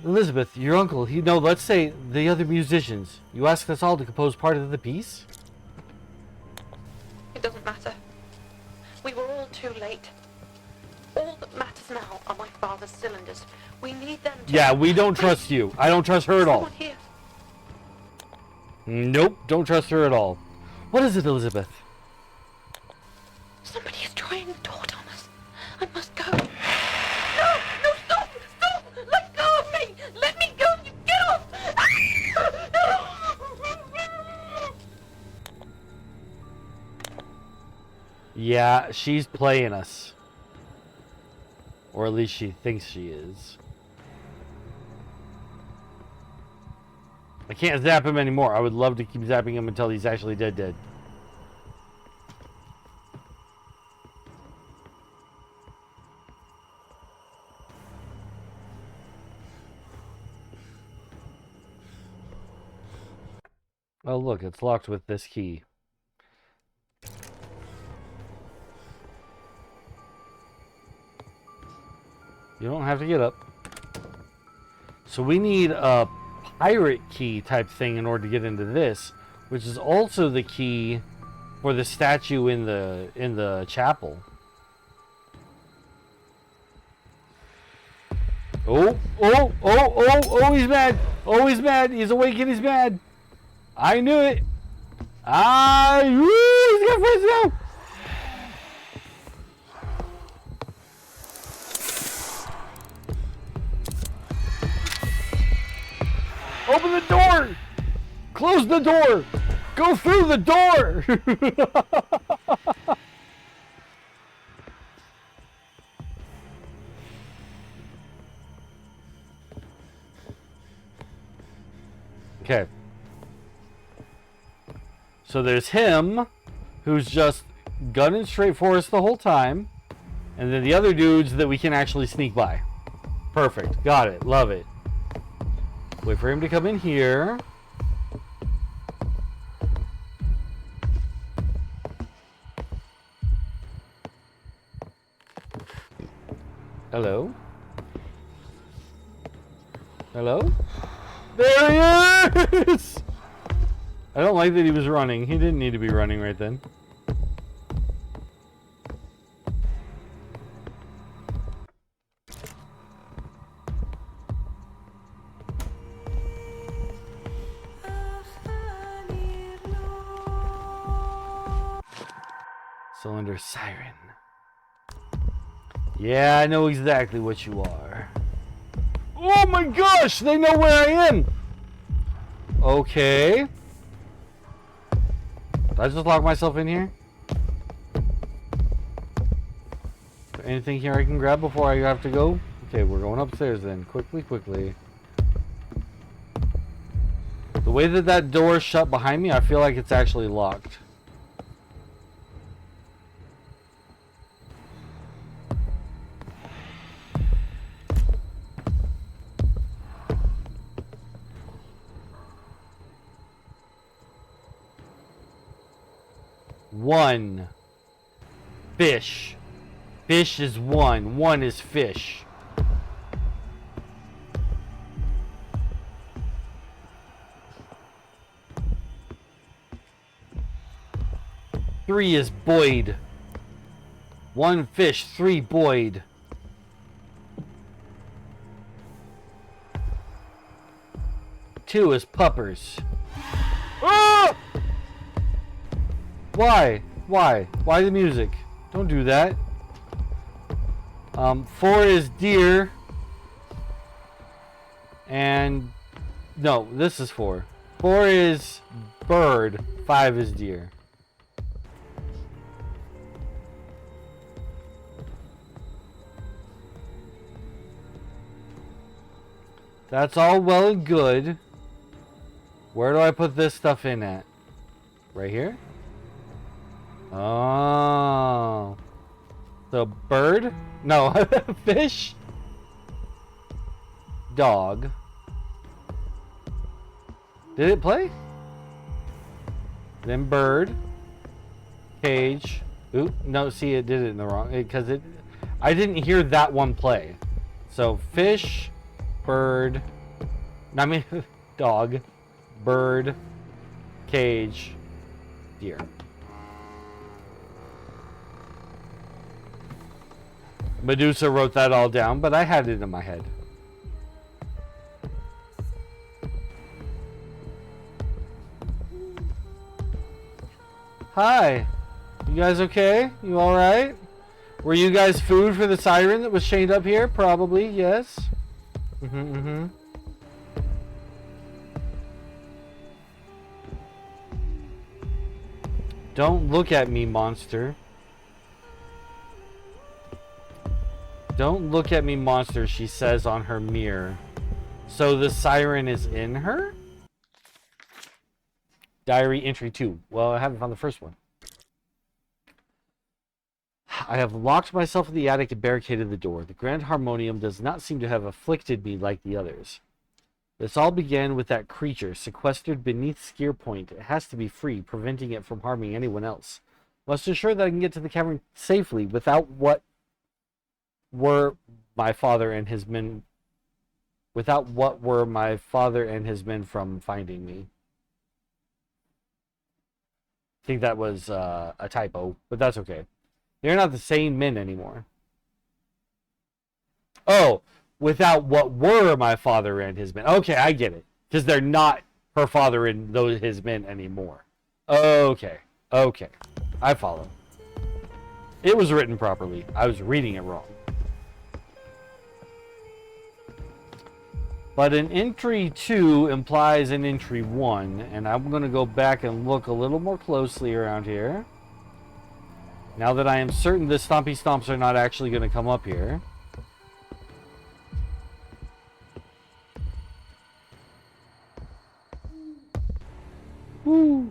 Elisabeth, your uncle, let's say the other musicians. You asked us all to compose part of the piece? It doesn't matter. We were all too late. All that matters now are my father's cylinders. We need them to... Yeah, we don't trust you. I don't trust her at all. Someone here. Nope, don't trust her at all. What is it, Elisabeth? Somebody is trying the door, Thomas. I must go. No! No, stop! Stop! Let go of me! Let me go! You get off! Yeah, she's playing us. Or at least she thinks she is. I can't zap him anymore. I would love to keep zapping him until he's actually dead. Oh look, it's locked with this key. You don't have to get up. So we need a pirate key type thing in order to get into this, which is also the key for the statue in the chapel. Oh, he's mad. Oh, he's mad. He's awake and he's mad. I knew it. He's got friends now. Open the door! Close the door! Go through the door! Okay. So there's him, who's just gunning straight for us the whole time. And then the other dudes that we can actually sneak by. Perfect. Got it. Love it. Wait for him to come in here. Hello? Hello? There he is! I don't like that he was running. He didn't need to be running right then. Cylinder siren. Yeah, I know exactly what you are. Oh my gosh, they know where I am. Okay. Did I just lock myself in here? Anything here I can grab before I have to go? Okay, we're going upstairs then. Quickly. The way that that door shut behind me, I feel like it's actually locked. One. Fish. Fish is one. One is fish. Three is Boyd. One fish, three Boyd. Two is Puppers. Ah! Why? Why? Why the music? Don't do that. 4 is deer. And no, this is 4. 4 is bird. 5 is deer. That's all well and good. Where do I put this stuff in at? Right here? Oh. So bird? No, fish. Dog. Did it play? Then bird. Cage. Oop, no, see, it did it in the wrong, because I didn't hear that one play. So fish, bird, I mean, dog, bird, cage, deer. Medusa wrote that all down, but I had it in my head. Hi. You guys okay? You alright? Were you guys food for the siren that was chained up here? Probably, yes. Don't look at me, monster. Don't look at me, monster, she says on her mirror. So the siren is in her? Diary entry 2. Well, I haven't found the first one. I have locked myself in the attic and barricaded the door. The grand harmonium does not seem to have afflicted me like the others. This all began with that creature sequestered beneath Sker Point. It has to be free, preventing it from harming anyone else. Must ensure that I can get to the cavern safely without what were my father and his men from finding me. I think that was a typo, but that's okay. They're not the same men anymore. Oh, without what were my father and his men. Okay, I get it. Because they're not her father and his men anymore. Okay. Okay. I follow. It was written properly. I was reading it wrong. But an entry 2 implies an entry 1. And I'm going to go back and look a little more closely around here. Now that I am certain the stompy stomps are not actually going to come up here. Woo!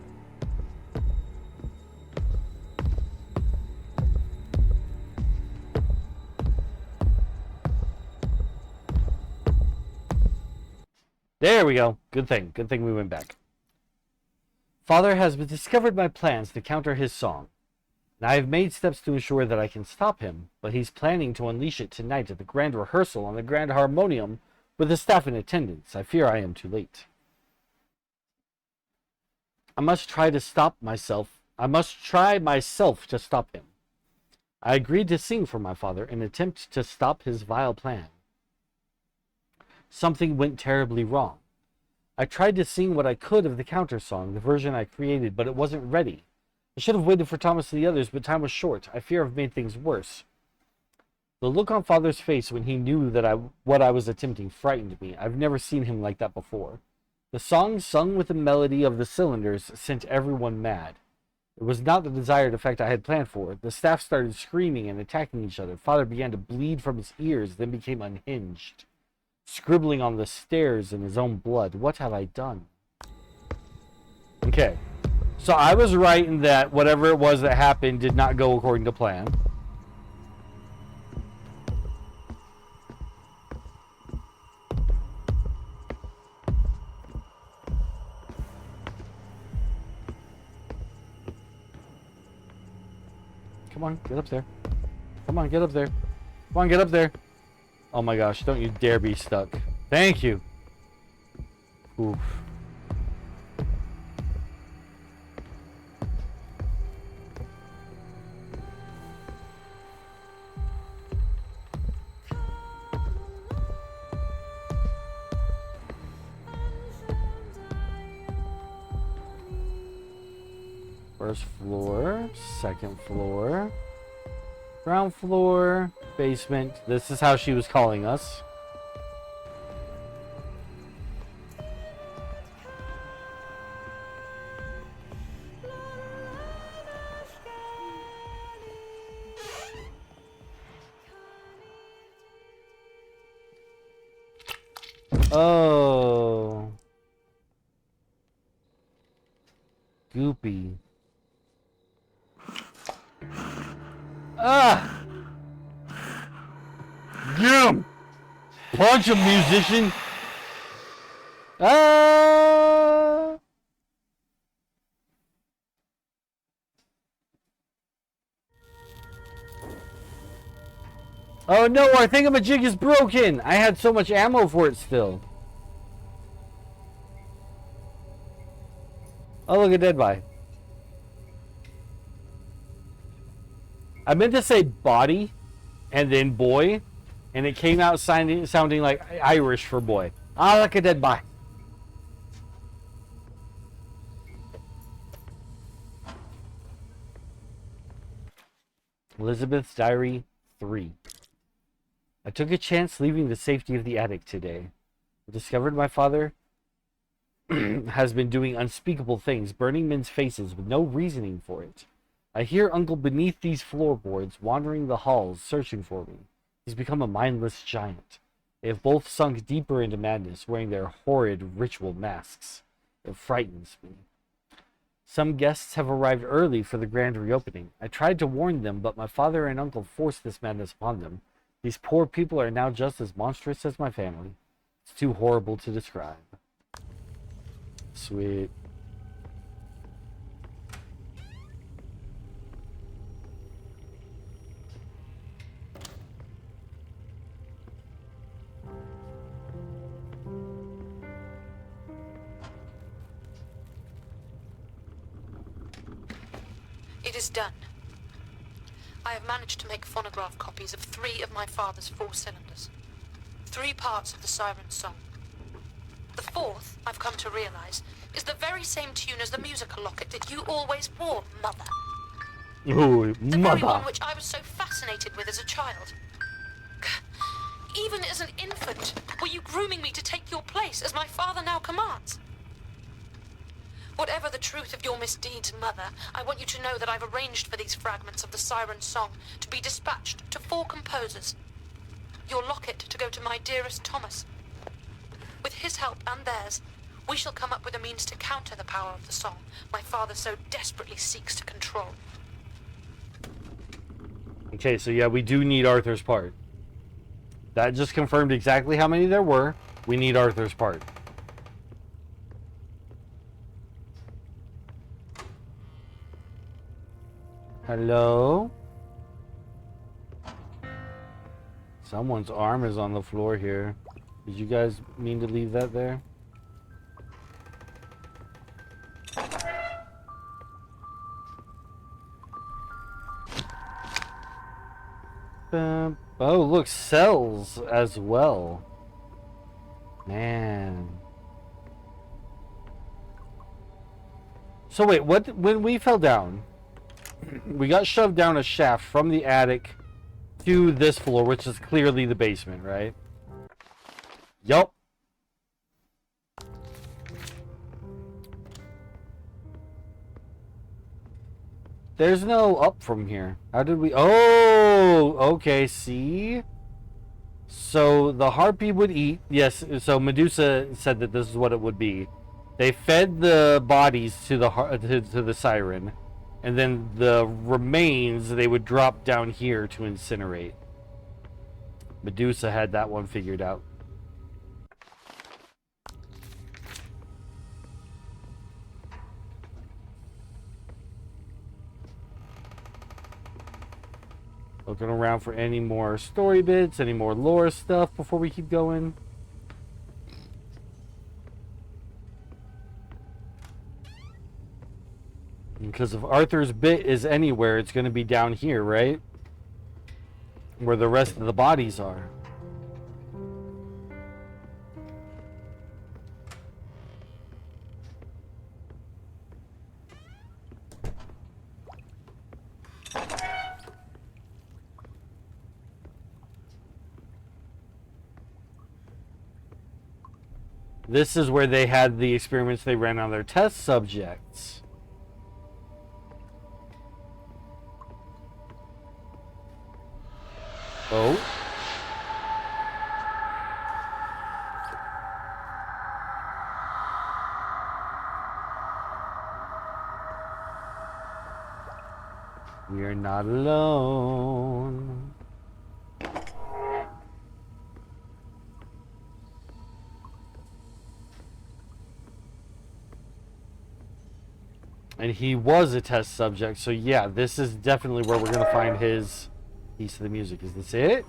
There we go. Good thing. Good thing we went back. Father has discovered my plans to counter his song. And I have made steps to ensure that I can stop him, but he's planning to unleash it tonight at the grand rehearsal on the grand harmonium with the staff in attendance. I fear I am too late. I must try myself to stop him. I agreed to sing for my father in an attempt to stop his vile plan. Something went terribly wrong. I tried to sing what I could of the counter song, the version I created, but it wasn't ready. I should have waited for Thomas and the others, but time was short. I fear I've made things worse. The look on Father's face when he knew that what I was attempting frightened me. I've never seen him like that before. The song, sung with the melody of the cylinders, sent everyone mad. It was not the desired effect I had planned for. The staff started screaming and attacking each other. Father began to bleed from his ears, then became unhinged, scribbling on the stairs in his own blood. What have I done? Okay. So I was right in that whatever it was that happened did not go according to plan. Come on, get up there. Come on, get up there. Come on, get up there. Oh my gosh, don't you dare be stuck. Thank you. Oof. First floor, second floor. Ground floor, basement. This is how she was calling us. Oh. Goopy. Ah! Get him! Punch him, musician! Ah! Oh no, our thingamajig is broken! I had so much ammo for it still. Oh, look, a dead body. I meant to say body and then boy, and it came out sounding like Irish for boy. Ah, look, a dead body. Elisabeth's Diary 3. I took a chance leaving the safety of the attic today. I discovered my father has been doing unspeakable things, burning men's faces with no reasoning for it. I hear Uncle beneath these floorboards, wandering the halls, searching for me. He's become a mindless giant. They have both sunk deeper into madness, wearing their horrid ritual masks. It frightens me. Some guests have arrived early for the grand reopening. I tried to warn them, but my father and uncle forced this madness upon them. These poor people are now just as monstrous as my family. It's too horrible to describe. Sweet. It is done. I have managed to make phonograph copies of 3 of my father's 4 cylinders. 3 parts of the siren song. The 4th, I've come to realize, is the very same tune as the musical locket that you always wore, Mother. Ooh, The very mother. one which I was so fascinated with as a child. Even as an infant, were you grooming me to take your place as my father now commands? Whatever the truth of your misdeeds, Mother, I want you to know that I've arranged for these fragments of the siren song to be dispatched to 4 composers. Your locket to go to my dearest Thomas. With his help and theirs, we shall come up with a means to counter the power of the song my father so desperately seeks to control. Okay, so yeah, we do need Arthur's part. That just confirmed exactly how many there were. We need Arthur's part. Hello? Someone's arm is on the floor here. Did you guys mean to leave that there? Oh, look, cells as well. Man. So wait, what? When we fell down, we got shoved down a shaft from the attic to this floor, which is clearly the basement, right? Yup. There's no up from here. How did we... Oh, okay, see? So the harpy would eat... Yes, so Medusa said that this is what it would be. They fed the bodies to the siren, and then the remains they would drop down here to incinerate. Medusa had that one figured out. Looking around for any more story bits, any more lore stuff before we keep going. Because if Arthur's bit is anywhere, it's going to be down here, right? Where the rest of the bodies are. This is where they had the experiments they ran on their test subjects. Oh. We are not alone. And he was a test subject, so yeah, this is definitely where we're going to find his piece of the music. Is this it?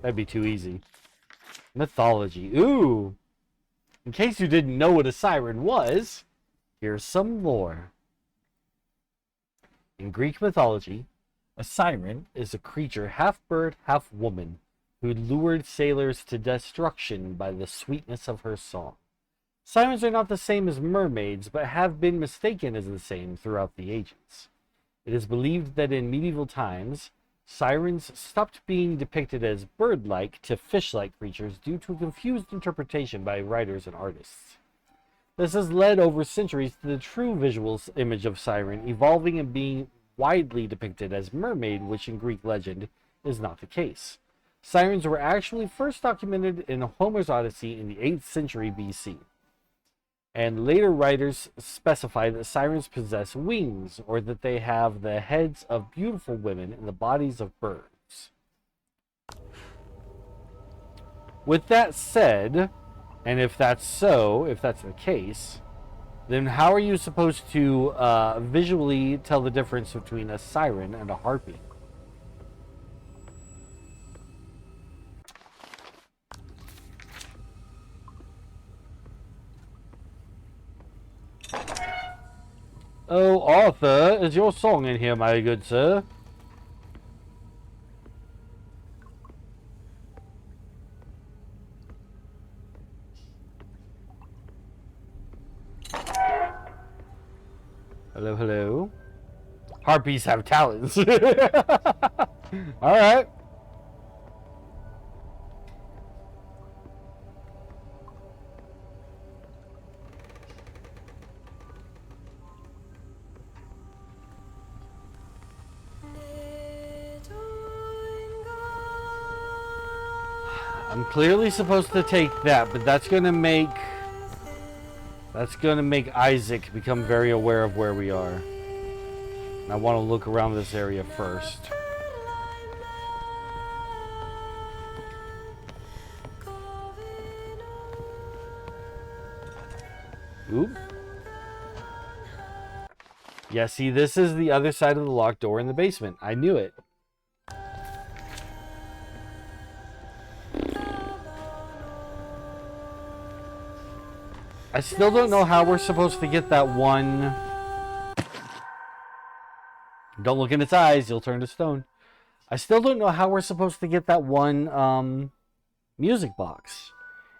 That'd be too easy. Mythology. Ooh! In case you didn't know what a siren was, here's some lore. In Greek mythology, a siren is a creature half bird, half woman, who lured sailors to destruction by the sweetness of her song. Sirens are not the same as mermaids, but have been mistaken as the same throughout the ages. It is believed that in medieval times, sirens stopped being depicted as bird-like to fish-like creatures due to a confused interpretation by writers and artists. This has led over centuries to the true visual image of siren evolving and being widely depicted as mermaid, which in Greek legend is not the case. Sirens were actually first documented in Homer's Odyssey in the 8th century BC. And later writers specify that sirens possess wings, or that they have the heads of beautiful women and the bodies of birds. With that said, and if that's so, if that's the case, then how are you supposed to visually tell the difference between a siren and a harpy? Oh, Arthur, is your song in here, my good sir? Hello, hello. Harpies have talons. Alright. I'm clearly supposed to take that, but that's gonna make Isaac become very aware of where we are. And I want to look around this area first. Oop. Yeah, see, this is the other side of the locked door in the basement. I knew it. I still don't know how we're supposed to get that one. Don't look in its eyes, you'll turn to stone. I still don't know how we're supposed to get that one music box.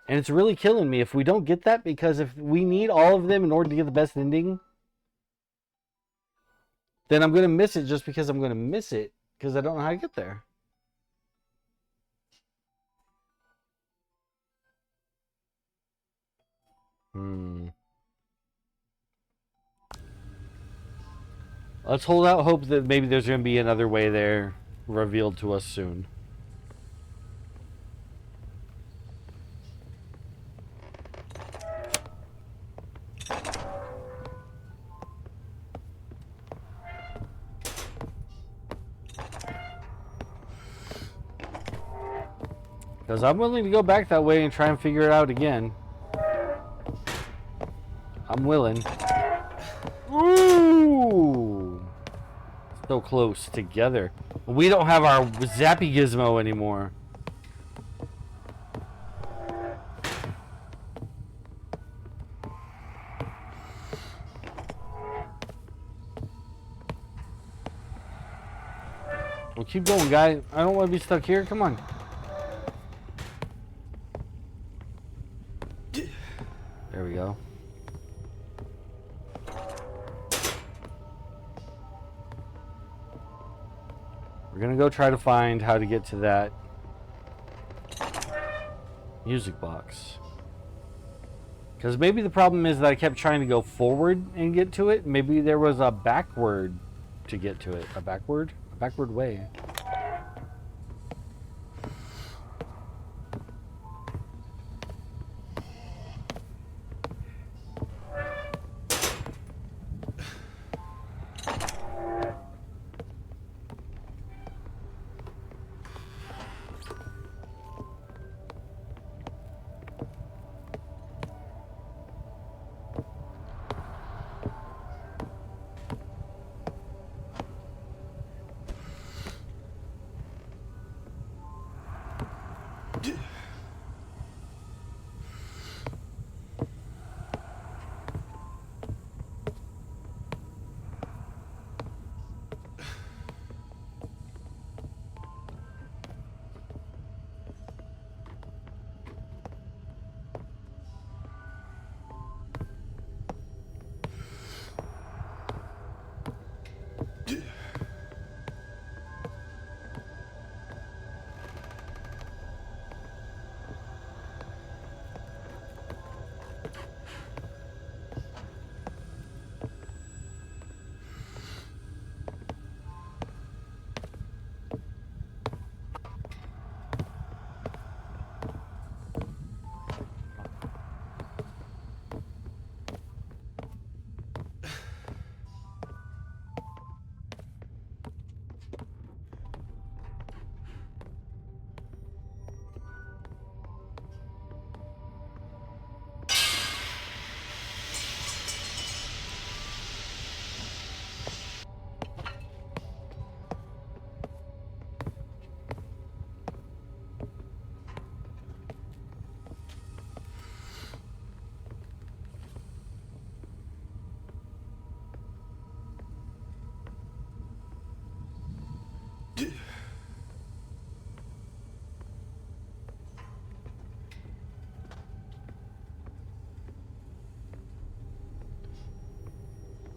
And it's really killing me if we don't get that, because if we need all of them in order to get the best ending, then I'm going to miss it just because I'm going to miss it, because I don't know how to get there. Let's hold out hope that maybe there's going to be another way there revealed to us soon. Because I'm willing to go back that way and try and figure it out again. I'm willing. Ooh! So close together. We don't have our zappy gizmo anymore. Well, keep going, guy. I don't want to be stuck here. Come on. There we go. We're gonna go try to find how to get to that music box. Because maybe the problem is that I kept trying to go forward and get to it. Maybe there was a backward to get to it. A backward? A backward way.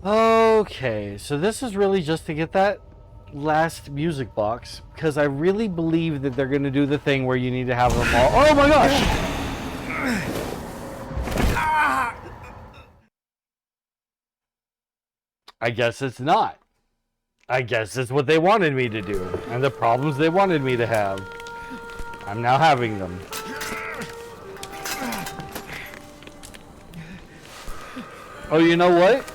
Okay, so this is really just to get that last music box, because I really believe that they're going to do the thing where you need to have them all. Oh my gosh! I guess it's not. I guess it's what they wanted me to do, and the problems they wanted me to have. I'm now having them. Oh, you know what?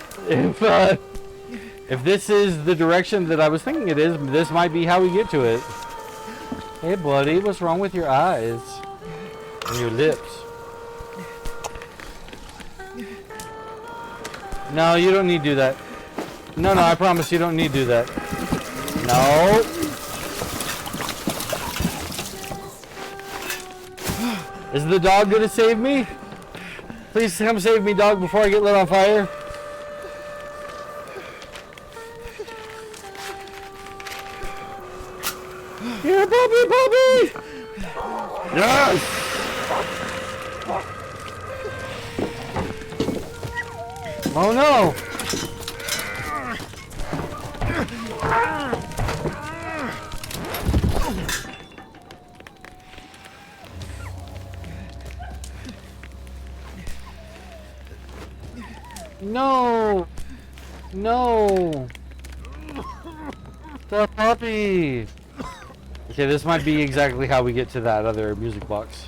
If this is the direction that I was thinking it is, this might be how we get to it. Hey, buddy, what's wrong with your eyes and your lips? No, you don't need to do that. No, I promise you don't need to do that. No. Is the dog gonna save me? Please come save me, dog, before I get lit on fire. Here, puppy! Yes! Oh no! No! No! The puppy! Okay, this might be exactly how we get to that other music box.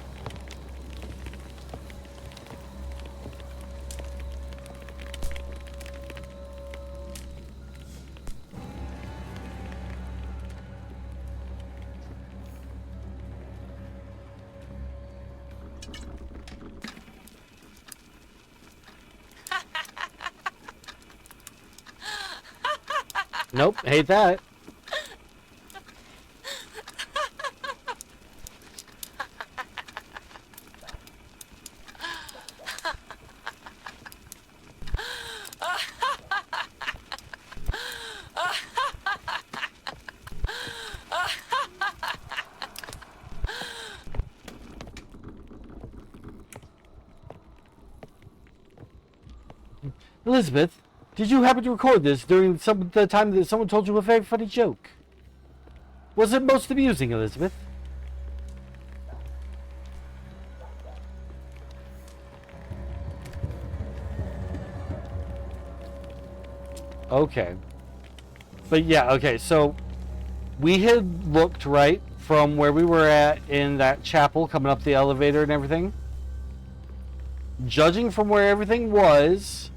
Nope, hate that. Elisabeth, did you happen to record this during the time that someone told you a very funny joke? Was it most amusing, Elisabeth? Okay. But yeah, okay, so we had looked, right, from where we were at in that chapel, coming up the elevator and everything. Judging from where everything was,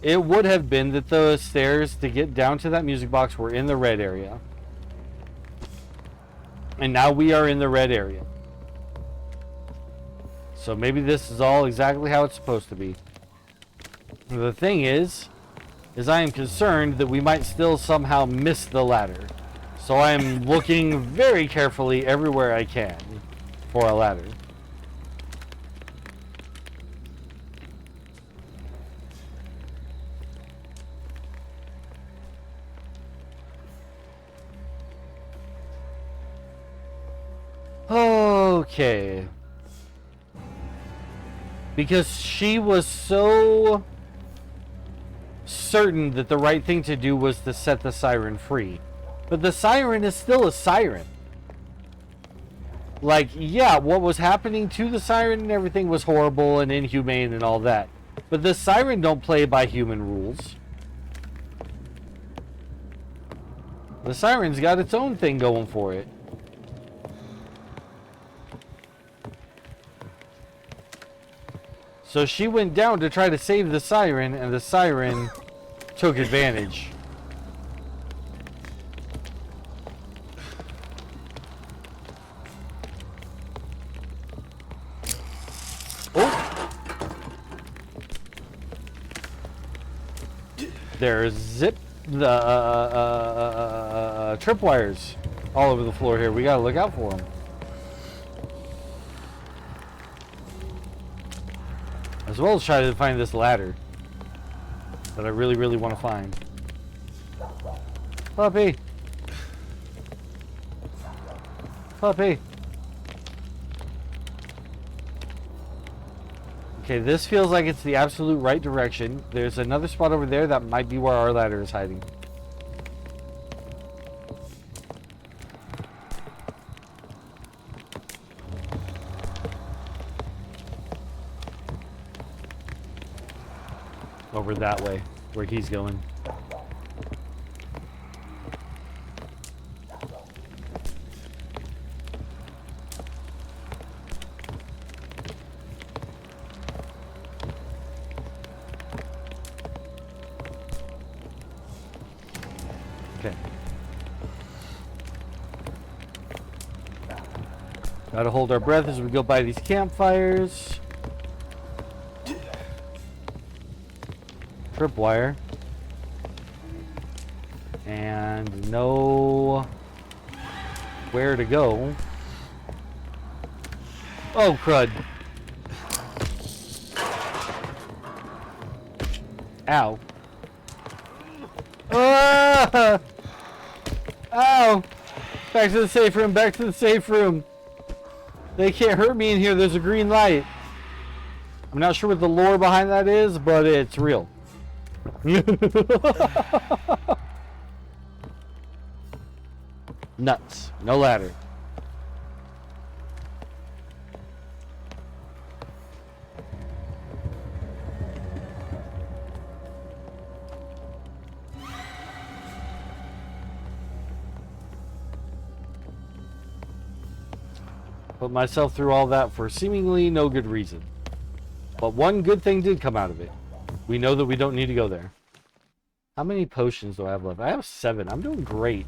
it would have been that the stairs to get down to that music box were in the red area. And now we are in the red area. So maybe this is all exactly how it's supposed to be. The thing is I am concerned that we might still somehow miss the ladder. So I am looking very carefully everywhere I can for a ladder. Okay. Because she was so certain that the right thing to do was to set the siren free. But the siren is still a siren. Like, yeah, what was happening to the siren and everything was horrible and inhumane and all that. But the siren don't play by human rules. The siren's got its own thing going for it. So she went down to try to save the siren, and the siren took advantage. Oh! There's the tripwires all over the floor here. We gotta look out for them. As well as try to find this ladder that I really, really want to find. Puppy! Puppy! Okay, this feels like it's the absolute right direction. There's another spot over there that might be where our ladder is hiding. Over that way, where he's going. Okay. Gotta hold our breath as we go by these campfires. Tripwire. And know where to go. Oh, crud. Ow. Ah! Ow! Back to the safe room, back to the safe room. They can't hurt me in here, there's a green light. I'm not sure what the lore behind that is, but it's real. Nuts. No ladder. Put myself through all that for seemingly no good reason. But one good thing did come out of it. We know that we don't need to go there. How many potions do I have left? I have 7. I'm doing great.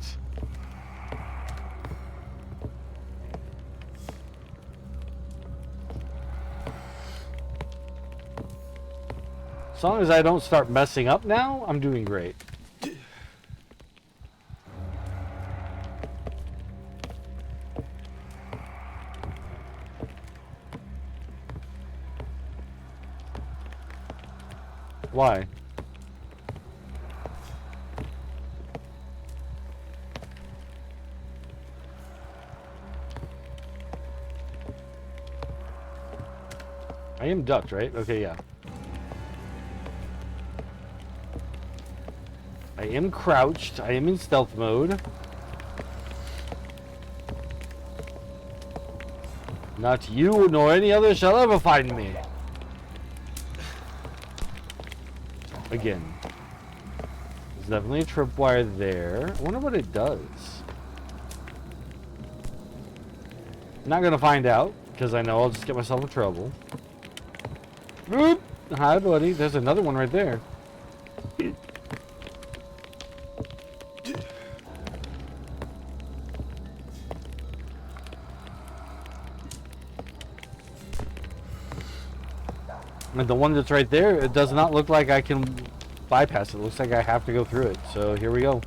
As long as I don't start messing up now, I'm doing great. Why? I am ducked, right? Okay, yeah. I am crouched. I am in stealth mode. Not you nor any other shall ever find me. Again. definitely a tripwire there. I wonder what it does. Not gonna find out, because I know I'll just get myself in trouble. Oop! Hi, buddy. There's another one right there. And the one that's right there, it does not look like I can bypass it. It looks like I have to go through it. So here we go.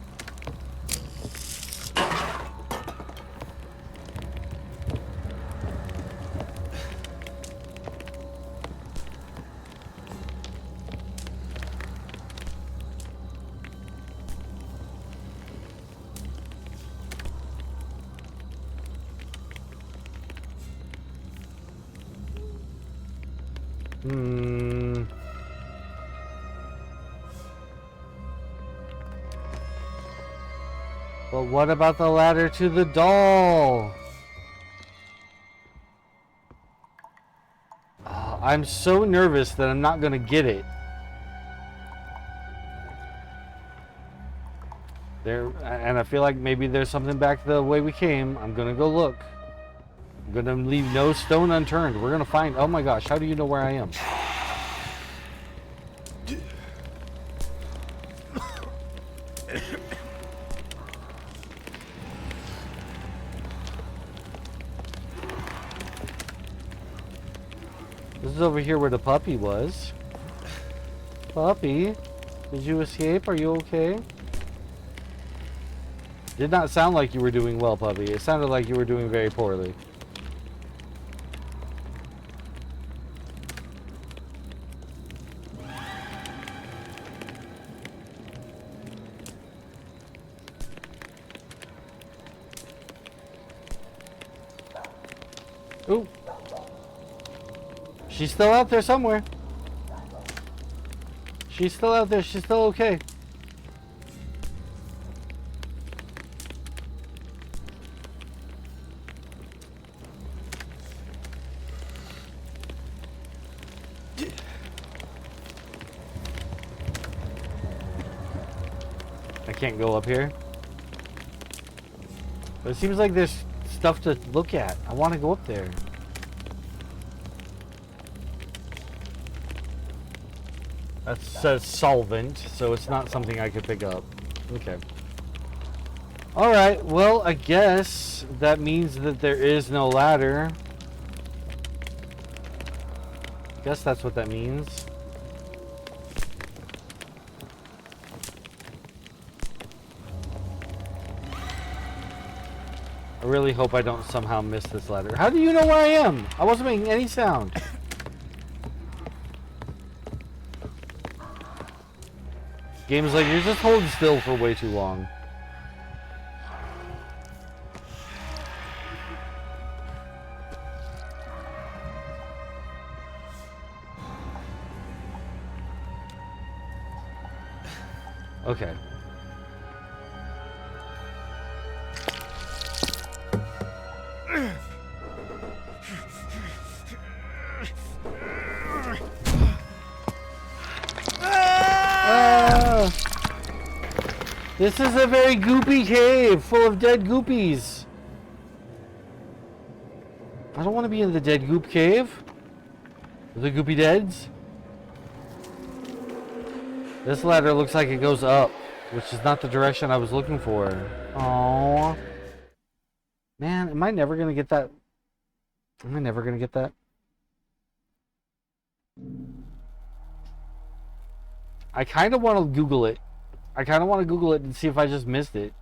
But what about the ladder to the doll? Oh, I'm so nervous that I'm not gonna get it. There, and I feel like maybe there's something back the way we came. I'm gonna go look. I'm gonna leave no stone unturned. We're gonna find. Oh my gosh! How do you know where I am? This is over here where the puppy was. Puppy, did you escape? Are you okay? Did not sound like you were doing well, puppy. It sounded like you were doing very poorly. Ooh. She's still out there somewhere. She's still out there. She's still okay. I can't go up here. But it seems like there's stuff to look at. I want to go up there. That says solvent, so it's not something I could pick up. Okay. Alright, well, I guess that means that there is no ladder. Guess that's what that means. I really hope I don't somehow miss this ladder. How do you know where I am? I wasn't making any sound. Game's like, you're just holding still for way too long. Okay. This is a very goopy cave full of dead goopies. I don't want to be in the dead goop cave. The goopy deads. This ladder looks like it goes up, which is not the direction I was looking for. Aww. Man, am I never going to get that? Am I never going to get that? I kind of want to Google it. I kind of want to Google it and see if I just missed it.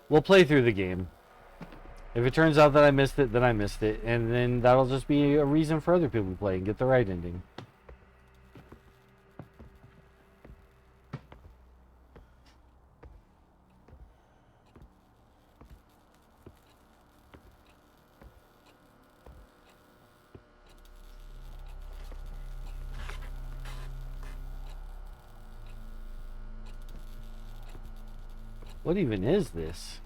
We'll play through the game. If it turns out that I missed it, then I missed it. And then that'll just be a reason for other people to play and get the right ending. What even is this?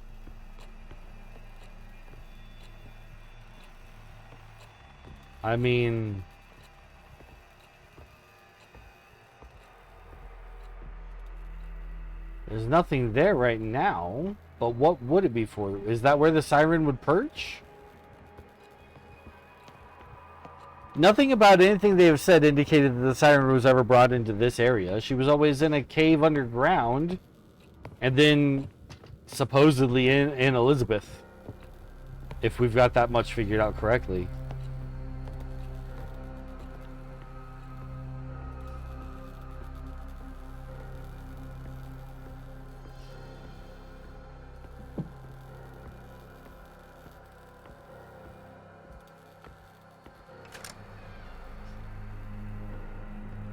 I mean... There's nothing there right now, but what would it be for? Is that where the siren would perch? Nothing about anything they have said indicated that the siren was ever brought into this area. She was always in a cave underground, and then supposedly in Elisabeth, if we've got that much figured out correctly.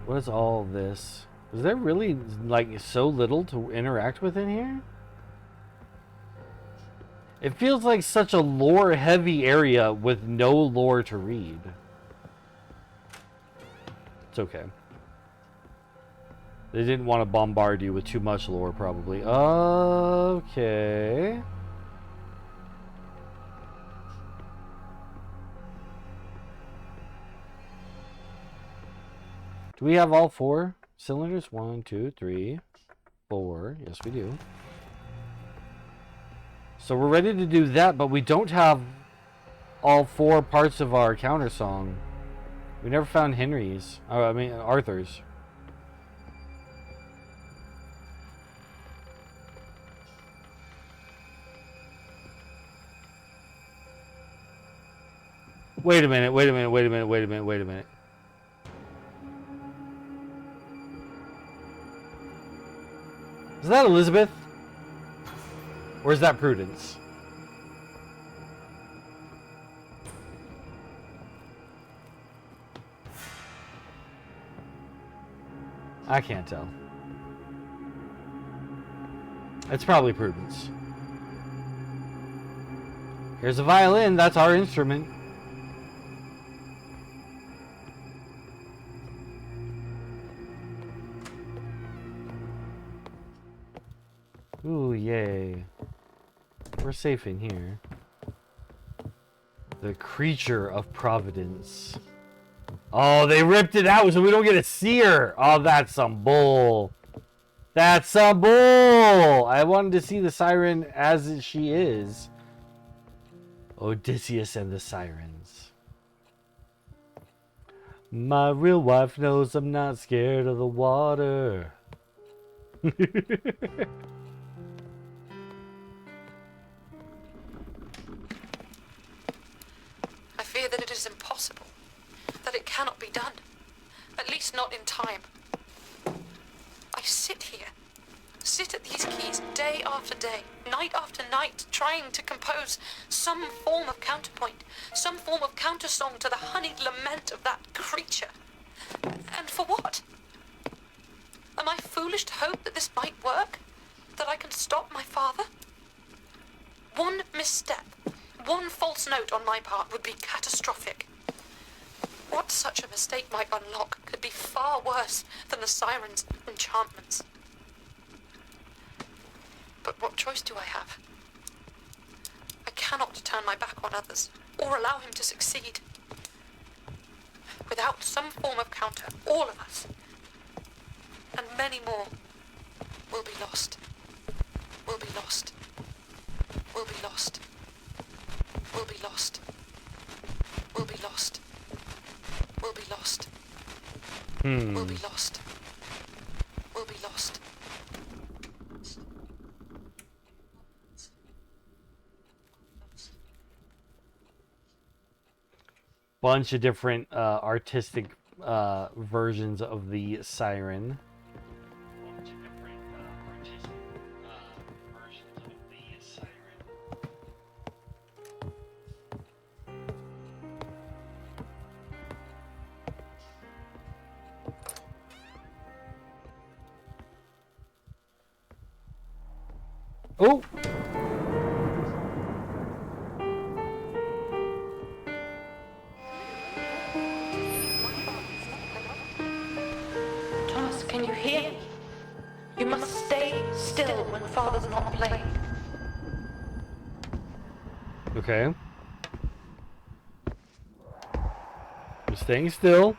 What is all this? Is there really, like, so little to interact with in here? It feels like such a lore-heavy area with no lore to read. It's okay. They didn't want to bombard you with too much lore, probably. Okay. Do we have all 4 cylinders? 1, 2, 3, 4. Yes, we do. So we're ready to do that, but we don't have all 4 parts of our counter song. We never found Henry's. Oh, I mean, Arthur's. Wait a minute, wait a minute, wait a minute, wait a minute, wait a minute. Is that Elisabeth? Or is that Prudence? I can't tell. It's probably Prudence. Here's a violin, that's our instrument. Ooh, yay. We're safe in here. The creature of Providence. Oh, they ripped it out so we don't get to see her. Oh, that's some bull. That's some bull. I wanted to see the siren as she is. Odysseus and the Sirens. My real wife knows I'm not scared of the water. I fear that it is impossible, that it cannot be done, at least not in time. I sit at these keys day after day, night after night, trying to compose some form of counterpoint, some form of countersong to the honeyed lament of that creature. And for what? Am I foolish to hope that this might work? That I can stop my father? One misstep, one false note on my part would be catastrophic. What such a mistake might unlock could be far worse than the siren's enchantments. But what choice do I have? I cannot turn my back on others, or allow him to succeed. Without some form of counter, all of us, and many more, will be lost. Will be lost. Will be lost. Will be lost. Will be lost. Will be lost. Will be lost. Will be lost. Bunch of different artistic versions of the siren. Bunch of different artistic versions of the siren. Oh! Thomas, can you hear me? You must stay still when Father's not playing. Okay. Staying still.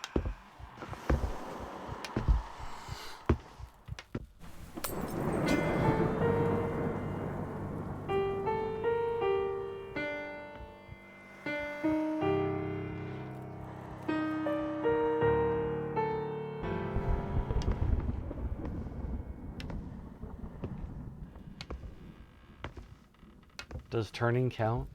Does turning count?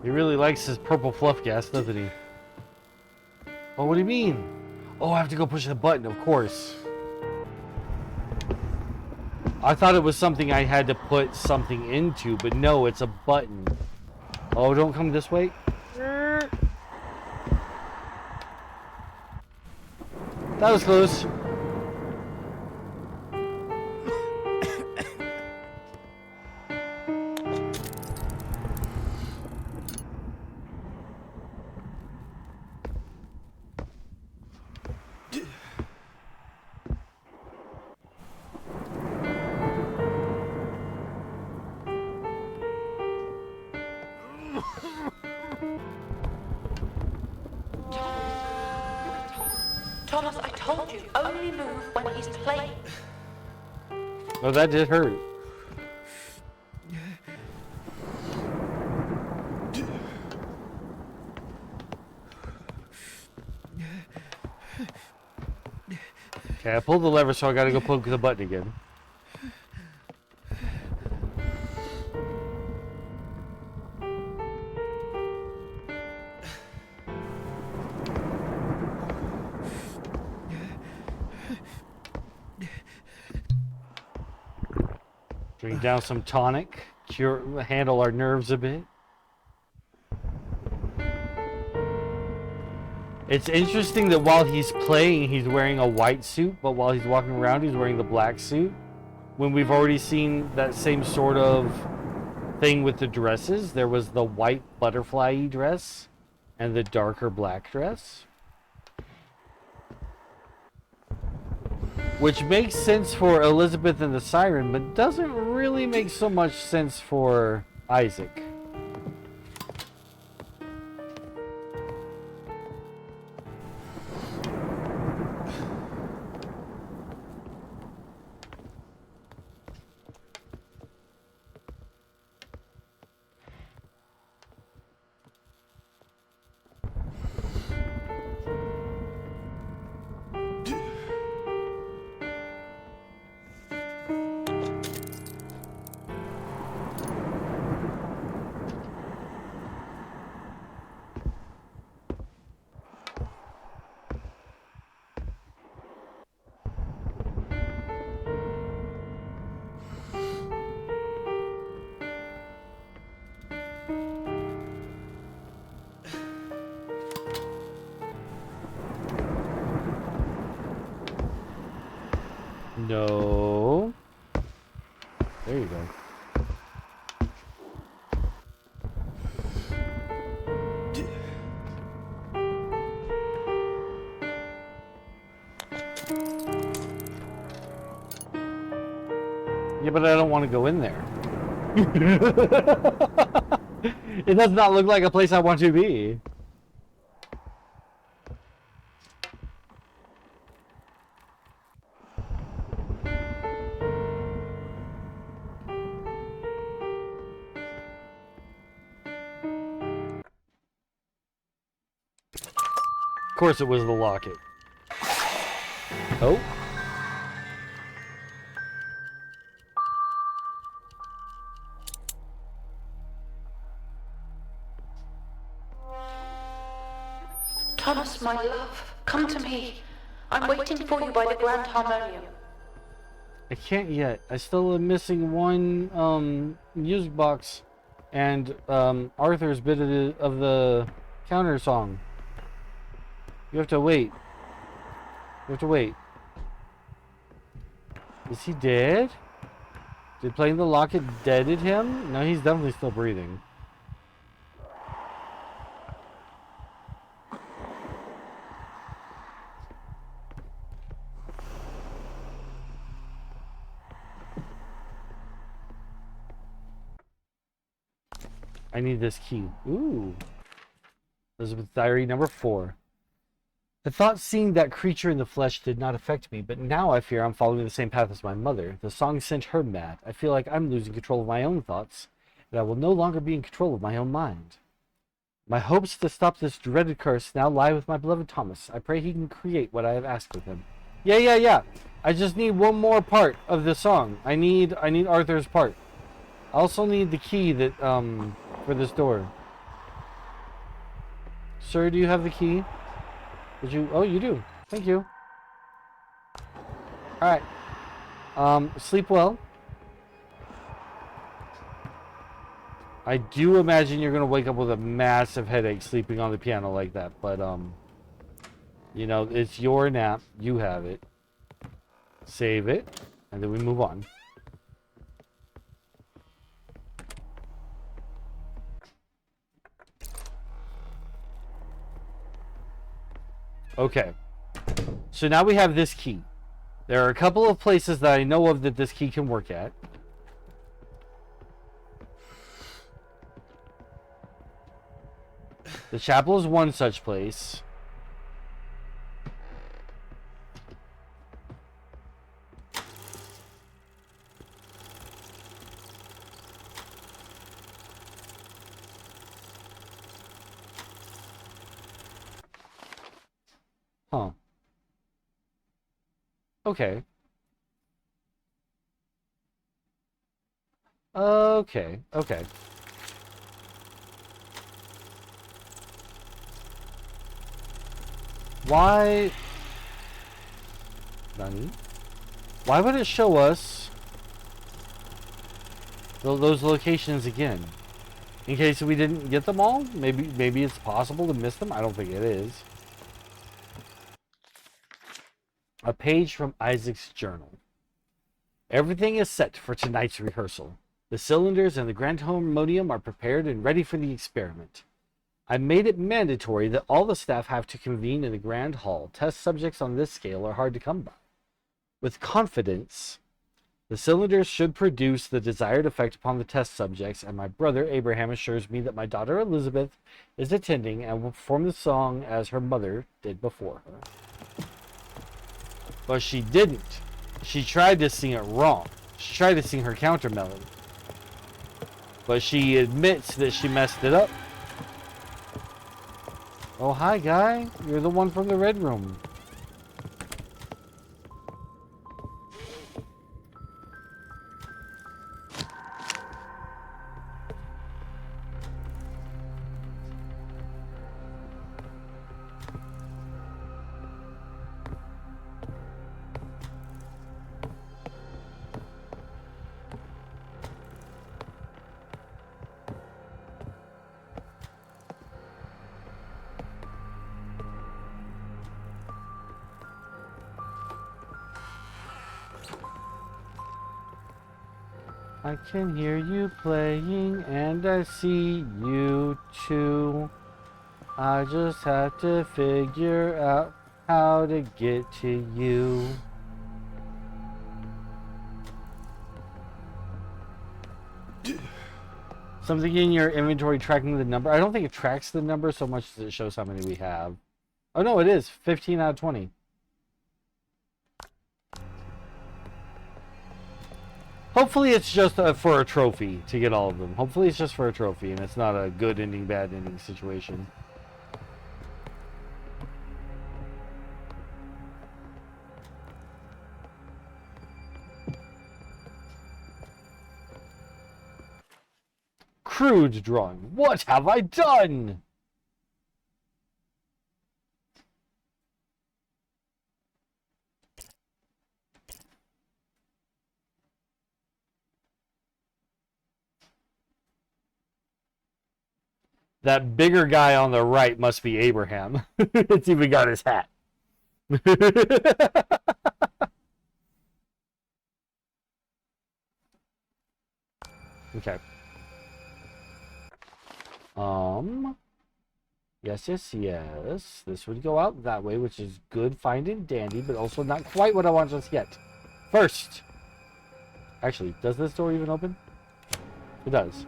He really likes his purple fluff gas, doesn't he? Oh, what do you mean? Oh, I have to go push the button, of course. I thought it was something I had to put something into, but no, it's a button. Oh, don't come this way. That was close. Thomas, I told you, only move when he's playing. Oh, that did hurt. Okay, I pulled the lever, so I gotta go poke the button again. Drink down some tonic, handle our nerves a bit. It's interesting that while he's playing, he's wearing a white suit, but while he's walking around, he's wearing the black suit. When we've already seen that same sort of thing with the dresses, there was the white butterfly-y dress and the darker black dress. Which makes sense for Elisabeth and the Siren, but doesn't really make so much sense for Isaac. No. There you go. Yeah, but I don't want to go in there. It does not look like a place I want to be. Of course it was the locket. Oh. Thomas, my love, come to me. I'm waiting for you by the grand harmonium. I can't yet. I still am missing one music box and Arthur's bit of the counter song. You have to wait. You have to wait. Is he dead? Did playing the locket deaded him? No, he's definitely still breathing. I need this key. Ooh. Elisabeth's diary number 4. The thought seeing that creature in the flesh did not affect me, but now I fear I'm following the same path as my mother. The song sent her mad. I feel like I'm losing control of my own thoughts, and I will no longer be in control of my own mind. My hopes to stop this dreaded curse now lie with my beloved Thomas. I pray he can create what I have asked of him. Yeah. I just need one more part of the song. I need Arthur's part. I also need the key that for this door. Sir, do you have the key? Did you? Oh, you do. Thank you. All right. Sleep well. I do imagine you're gonna wake up with a massive headache sleeping on the piano like that, but you know, it's your nap. You have it. Save it, and then we move on. Okay, so now we have this key. There are a couple of places that I know of that this key can work at. The chapel is one such place. Huh. Okay. Okay. Why? Nani? Why would it show us those locations again? In case we didn't get them all? Maybe it's possible to miss them? I don't think it is. A page from Isaac's journal. Everything is set for tonight's rehearsal. The cylinders and the grand harmonium are prepared and ready for the experiment. I made it mandatory that all the staff have to convene in the grand hall. Test subjects on this scale are hard to come by. With confidence, the cylinders should produce the desired effect upon the test subjects, and my brother Abraham assures me that my daughter Elisabeth is attending and will perform the song as her mother did before her. But she didn't. She tried to sing it wrong. She tried to sing her counter melody. But she admits that she messed it up. Oh, hi, guy. You're the one from the red room. I can hear you playing and I see you too. I just have to figure out how to get to you. Something in your inventory tracking the number. I don't think it tracks the number so much as it shows how many we have. Oh no, it is 15 out of 20. Hopefully it's just for a trophy to get all of them. Hopefully it's just for a trophy and it's not a good ending, bad ending situation. Crude drawing. What have I done? That bigger guy on the right must be Abraham. It's even got his hat. Okay. Yes, yes, yes. This would go out that way, which is good, fine, and dandy, but also not quite what I want just yet. First. Actually, does this door even open? It does.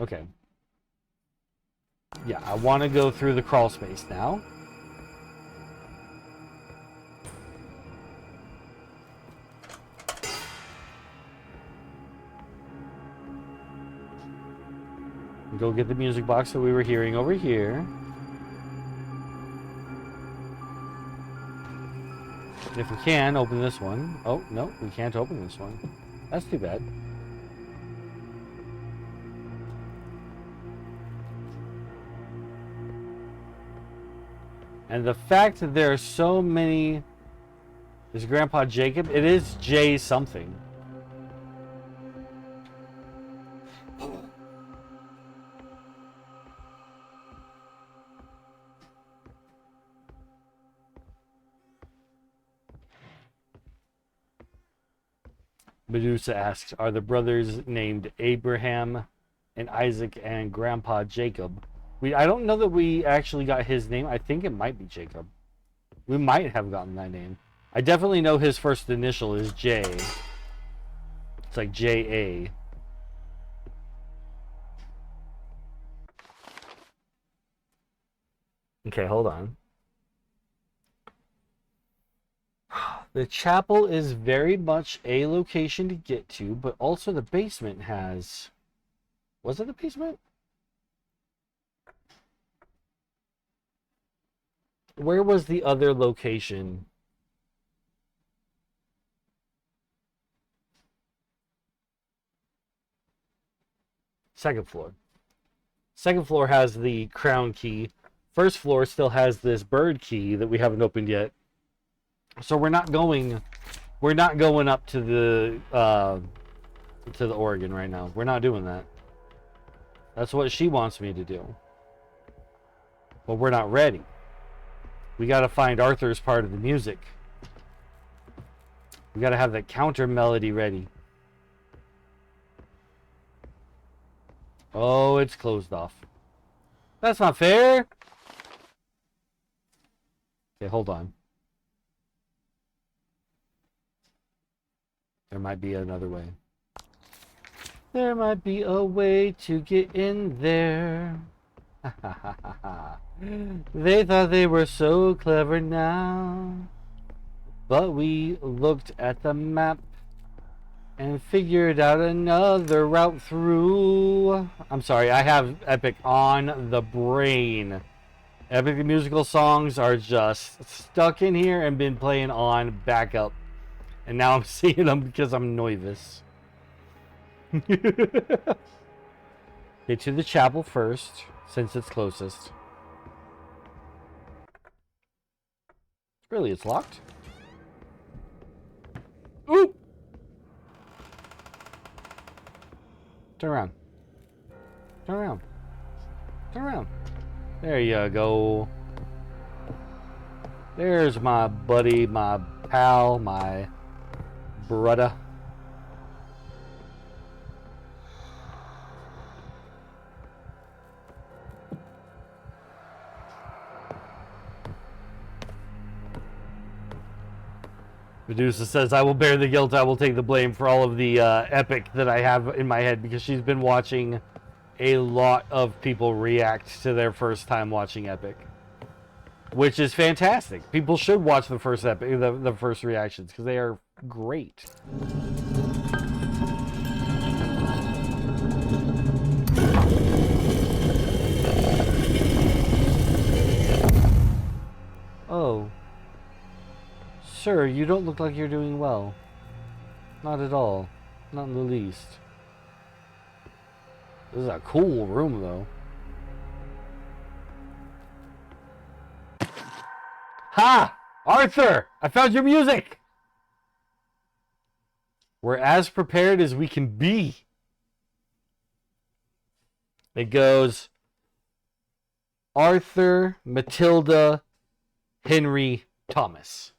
Okay. Yeah, I want to go through the crawl space now. Go get the music box that we were hearing over here. If we can, open this one. Oh, no, we can't open this one. That's too bad. And the fact that there are so many... Is Grandpa Jacob? It is J something. Medusa asks, are the brothers named Abraham and Isaac and Grandpa Jacob? I don't know that we actually got his name. I think it might be Jacob. We might have gotten that name. I definitely know his first initial is J. It's like J-A. Okay, hold on. The chapel is very much a location to get to, but also the basement has... Was it the basement? Where was the other location? Second floor. Second floor has the crown key. First floor still has this bird key that we haven't opened yet. So we're not going up to the organ right now. We're not doing that. That's what she wants me to do. But we're not ready. We got to find Arthur's part of the music. We got to have that counter melody ready. Oh, it's closed off. That's not fair. Okay, hold on. There might be another way. There might be a way to get in there. They thought they were so clever now. But we looked at the map and figured out another route through. I'm sorry, I have Epic on the brain. Epic musical songs are just stuck in here and been playing on backup. And now I'm seeing them because I'm nervous. Get to the chapel first, since it's closest. Really, it's locked? Ooh! Turn around. Turn around. Turn around. There you go. There's my buddy, my pal, my brother. Medusa says, I will bear the guilt, I will take the blame for all of the epic that I have in my head, because she's been watching a lot of people react to their first time watching Epic. Which is fantastic. People should watch the first Epic, the first reactions, because they are great. Oh. Sir, you don't look like you're doing well. Not at all. Not in the least. This is a cool room, though. Ha! Arthur! I found your music! We're as prepared as we can be. It goes Arthur, Matilda, Henry, Thomas.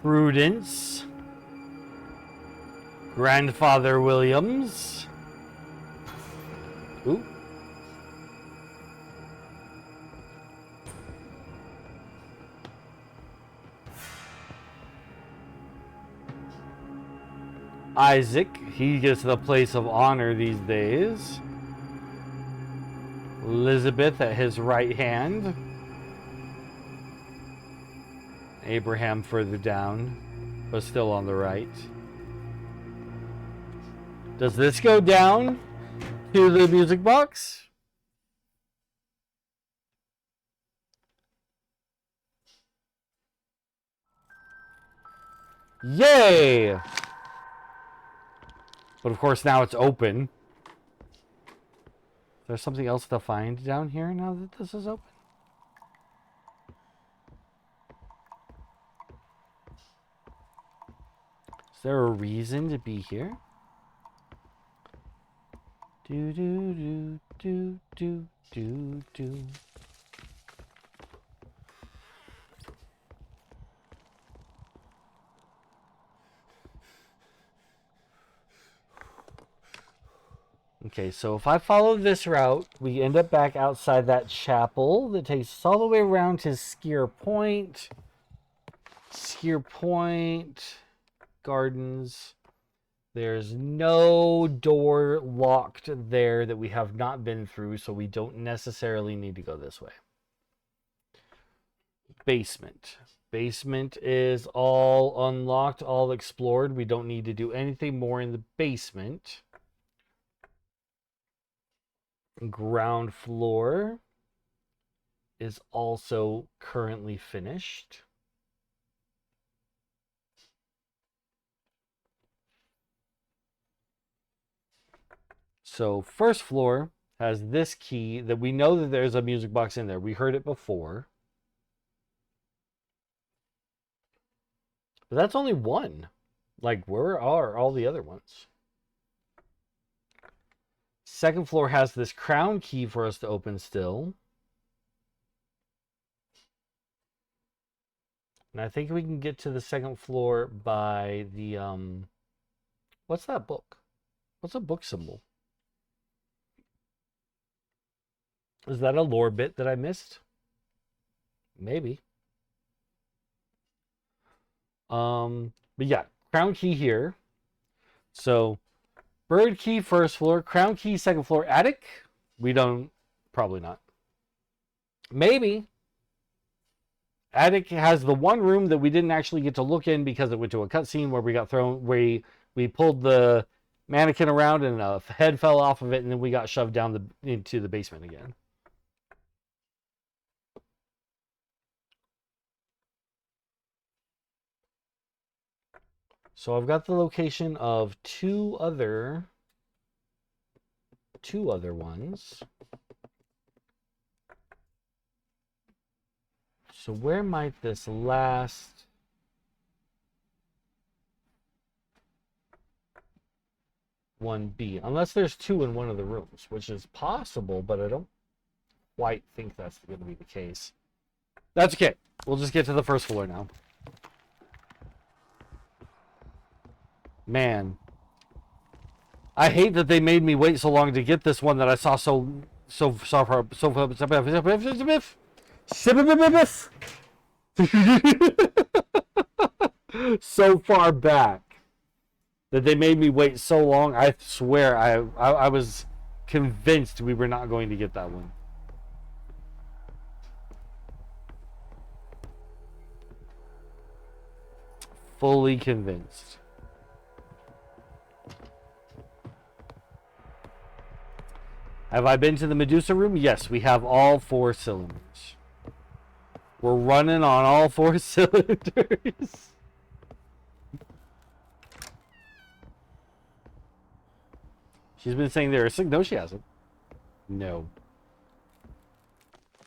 Prudence, Grandfather Williams. Ooh. Isaac, he gets the place of honor these days. Elisabeth at his right hand. Abraham further down, but still on the right. Does this go down to the music box? Yay! But of course now it's open. There's something else to find down here now that this is open. Is there a reason to be here? Do do do do do do do. Okay, so if I follow this route, we end up back outside that chapel that takes us all the way around to Sker Point. Sker Point Gardens. There's no door locked there that we have not been through, so we don't necessarily need to go this way. Basement. Basement is all unlocked, all explored. We don't need to do anything more in the basement. Ground floor is also currently finished. So first floor has this key that we know that there's a music box in there. We heard it before. But that's only one. Like, where are all the other ones? Second floor has this crown key for us to open still. And I think we can get to the second floor by the, what's that book? What's a book symbol? Is that a lore bit that I missed? Maybe. But yeah, crown key here. So, bird key first floor, crown key second floor, attic. We don't, probably not. Maybe. Attic has the one room that we didn't actually get to look in because it went to a cutscene where we got thrown, we pulled the mannequin around and a head fell off of it, and then we got shoved down into the basement again. So I've got the location of two other ones. So where might this last one be? Unless there's two in one of the rooms, which is possible, but I don't quite think that's going to be the case. That's okay. We'll just get to the first floor now. Man, I hate that they made me wait so long to get this one that I saw so far back that they made me wait so long. I swear I was convinced we were not going to get that one. Fully convinced. Have I been to the Medusa room? Yes, we have all 4 cylinders. We're running on all 4 cylinders. She's been saying there are 6. No, she hasn't. No.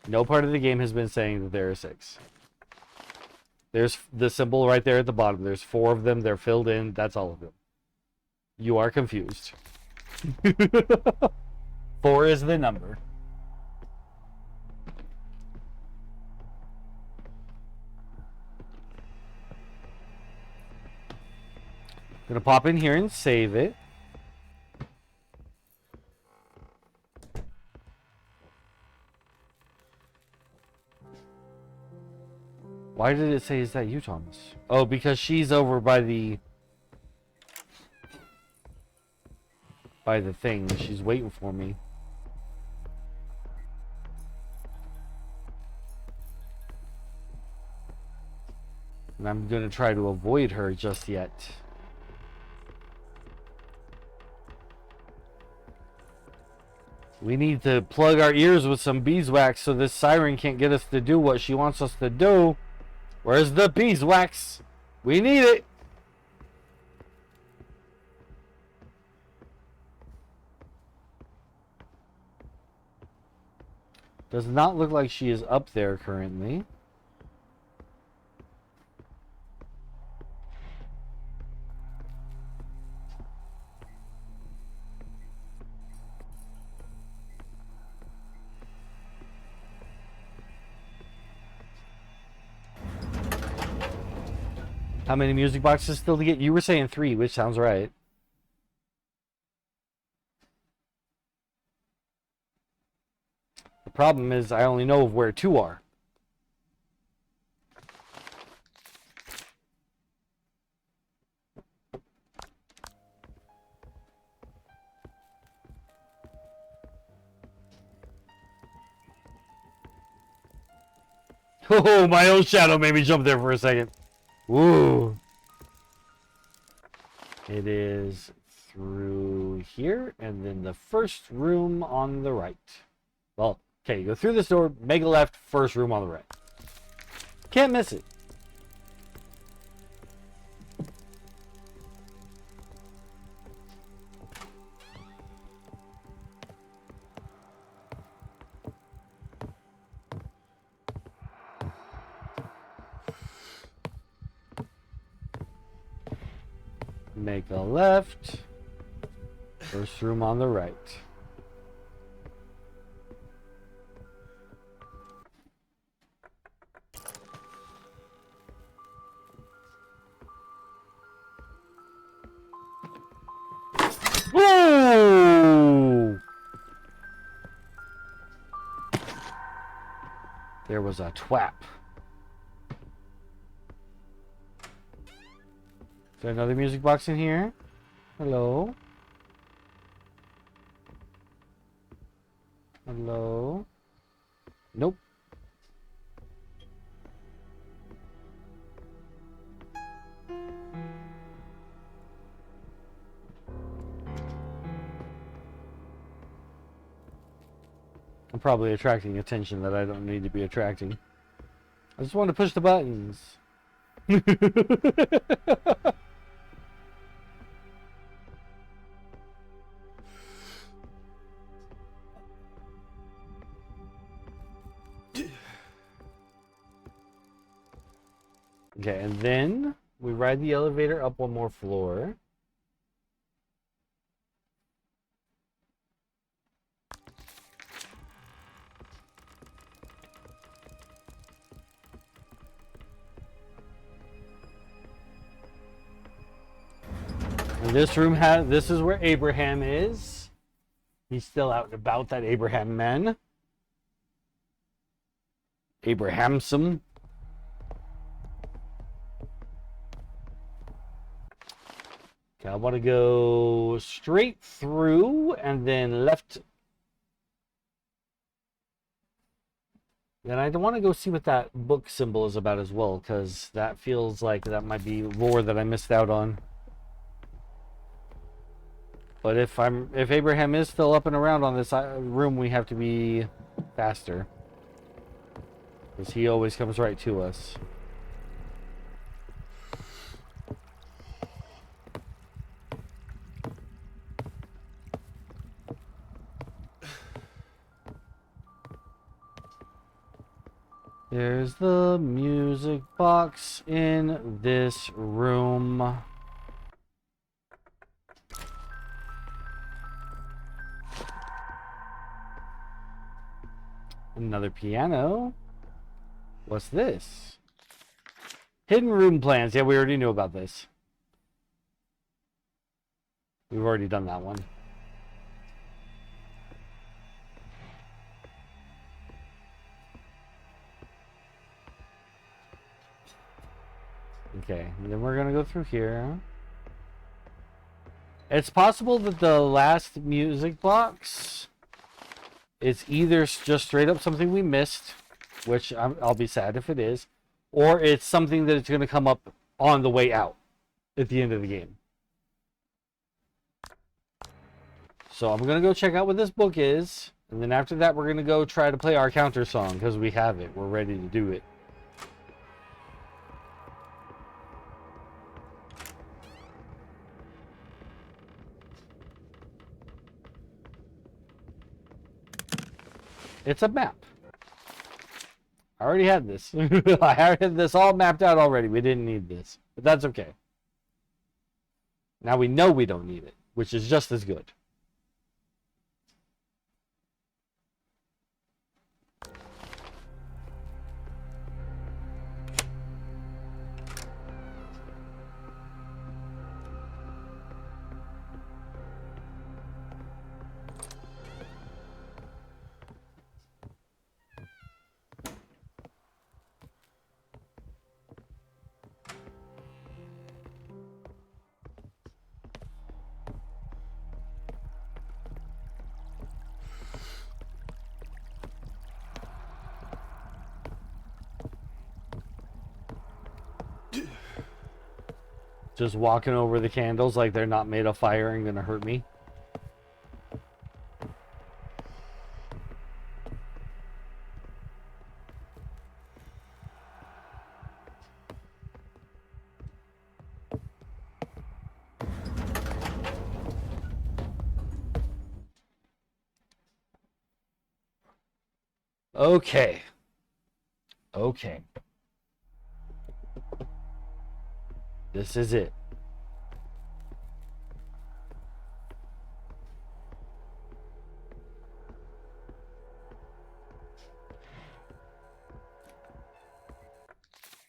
No part of the game has been saying that there are 6. There's the symbol right there at the bottom. There's 4 of them. They're filled in. That's all of them. You are confused. 4 is the number. Gonna pop in here and save it. Why did it say, is that you, Thomas? Oh, because she's over by the thing. She's waiting for me. And I'm gonna try to avoid her just yet. We need to plug our ears with some beeswax so this siren can't get us to do what she wants us to do. Where's the beeswax? We need it. Does not look like she is up there currently. How many music boxes still to get? You were saying 3, which sounds right. The problem is I only know of where 2 are. Oh, my own shadow made me jump there for a second. Woo. It is through here, and then the first room on the right. Well, okay, you go through this door, make a left, first room on the right. Can't miss it. Make a left. First room on the right. Whoa! There was a twap. Is there another music box in here? Hello? Hello? Nope. I'm probably attracting attention that I don't need to be attracting. I just want to push the buttons. Okay, and then we ride the elevator up 1 more floor. And this room this is where Abraham is. He's still out and about, that Abraham man. Abrahamson. Okay, I want to go straight through and then left. Then I want to go see what that book symbol is about as well, because that feels like that might be lore that I missed out on. But if Abraham is still up and around on this room, we have to be faster, because he always comes right to us. There's the music box in this room. Another piano. What's this? Hidden room plans. Yeah, we already knew about this. We've already done that one. Okay, and then we're gonna go through here. It's possible that the last music box is either just straight up something we missed, which I'll be sad if it is, or it's something that it's gonna come up on the way out at the end of the game. So I'm gonna go check out what this book is, and then after that we're gonna go try to play our counter song because we have it. We're ready to do it. It's a map. I already had this. I had this all mapped out already. We didn't need this, but that's okay. Now we know we don't need it, which is just as good. Just walking over the candles like they're not made of fire and gonna hurt me. Okay. Okay. This is it.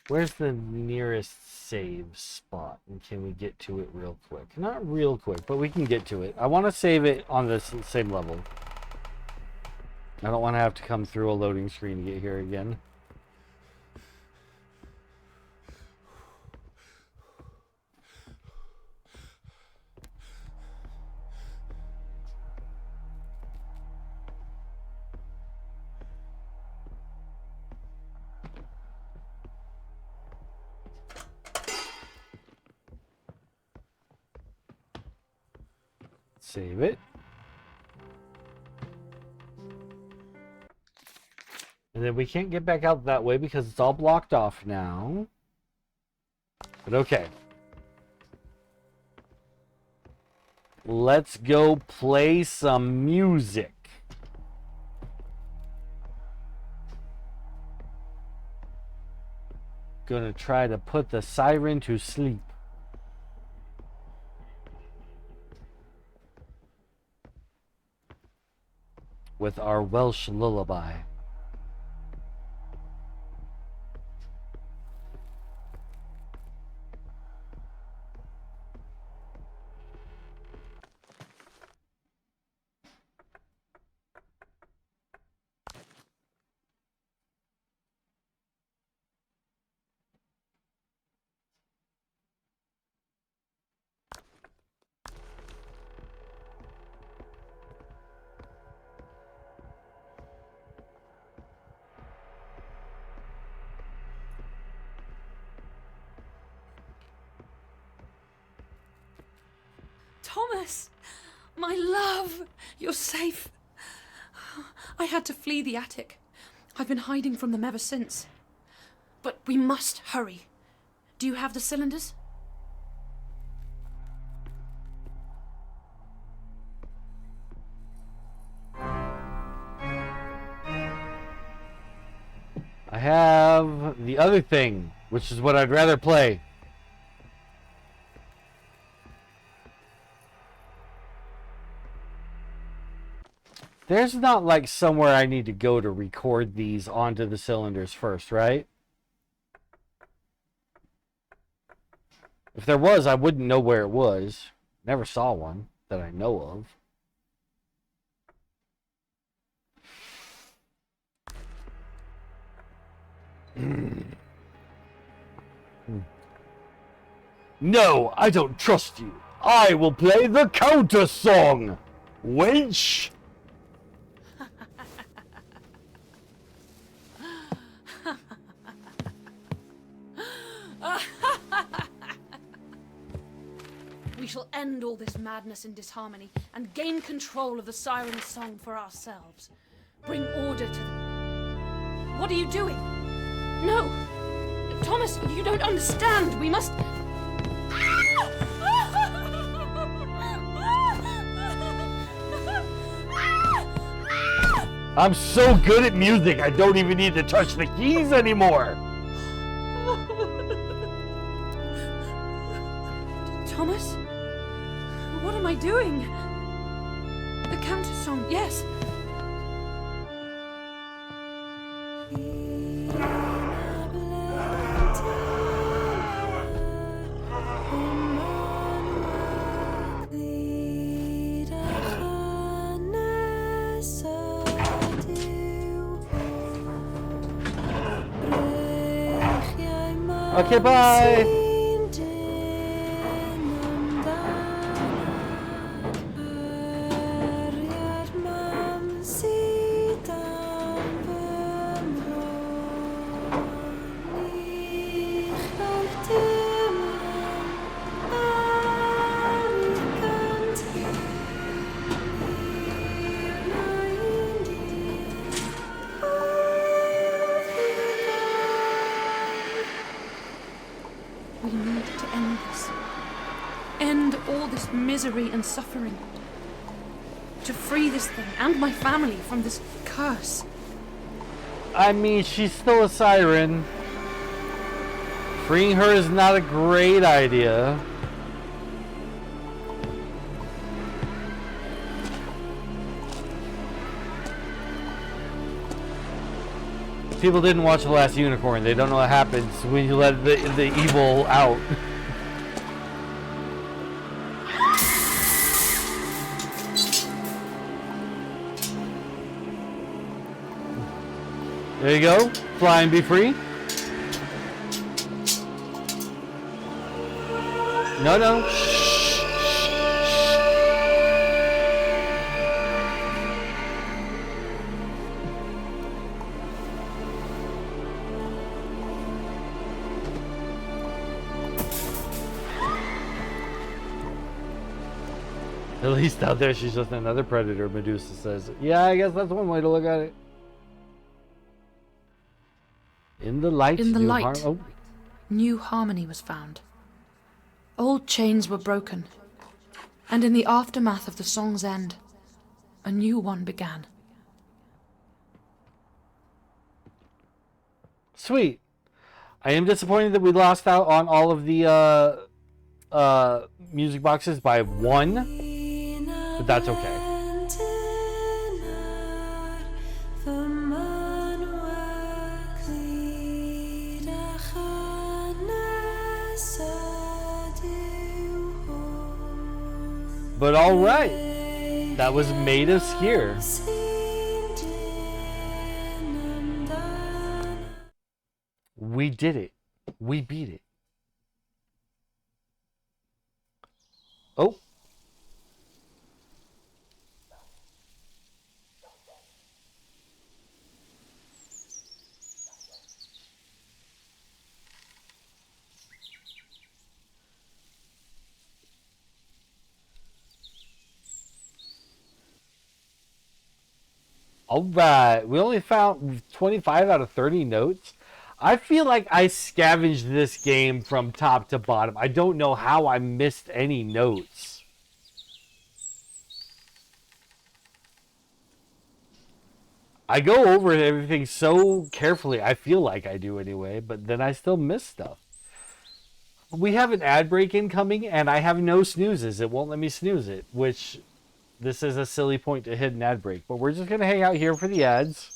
Where's the nearest save spot? And can we get to it real quick? Not real quick, but we can get to it. I want to save it on the same level. I don't want to have to come through a loading screen to get here again. Save it. And then we can't get back out that way because it's all blocked off now. But okay. Let's go play some music. Gonna try to put the siren to sleep. With our Welsh lullaby. Thomas! My love! You're safe. I had to flee the attic. I've been hiding from them ever since. But we must hurry. Do you have the cylinders? I have the other thing, which is what I'd rather play. There's not like somewhere I need to go to record these onto the cylinders first, right? If there was, I wouldn't know where it was. Never saw one that I know of. No, I don't trust you. I will play the counter song, wench. We shall end all this madness and disharmony and gain control of the siren's song for ourselves. Bring order to them. What are you doing? No! Thomas, you don't understand. We must... I'm so good at music, I don't even need to touch the keys anymore. Thomas? What am I doing? The counter song, yes. Okay, bye. We need to end this. End all this misery and suffering. To free this thing and my family from this curse. I mean, she's still a siren. Freeing her is not a great idea. People didn't watch The Last Unicorn. They don't know what happens when you let the evil out. There you go. Fly and be free. No, no. At least out there she's just another predator, Medusa says. Yeah, I guess that's one way to look at it. In the light, new harmony was found. Old chains were broken, and in the aftermath of the song's end, a new one began. Sweet. I am disappointed that we lost out on all of the music boxes by one, but that's okay. But all right, that was Maid of Sker. We did it. We beat it. Oh. All right, we only found 25 out of 30 notes. I feel like I scavenged this game from top to bottom. I don't know how I missed any notes. I go over everything so carefully. I feel like I do anyway, but then I still miss stuff. We have an ad break incoming, and I have no snoozes. It won't let me snooze it, which this is a silly point to hit an ad break. But we're just going to hang out here for the ads.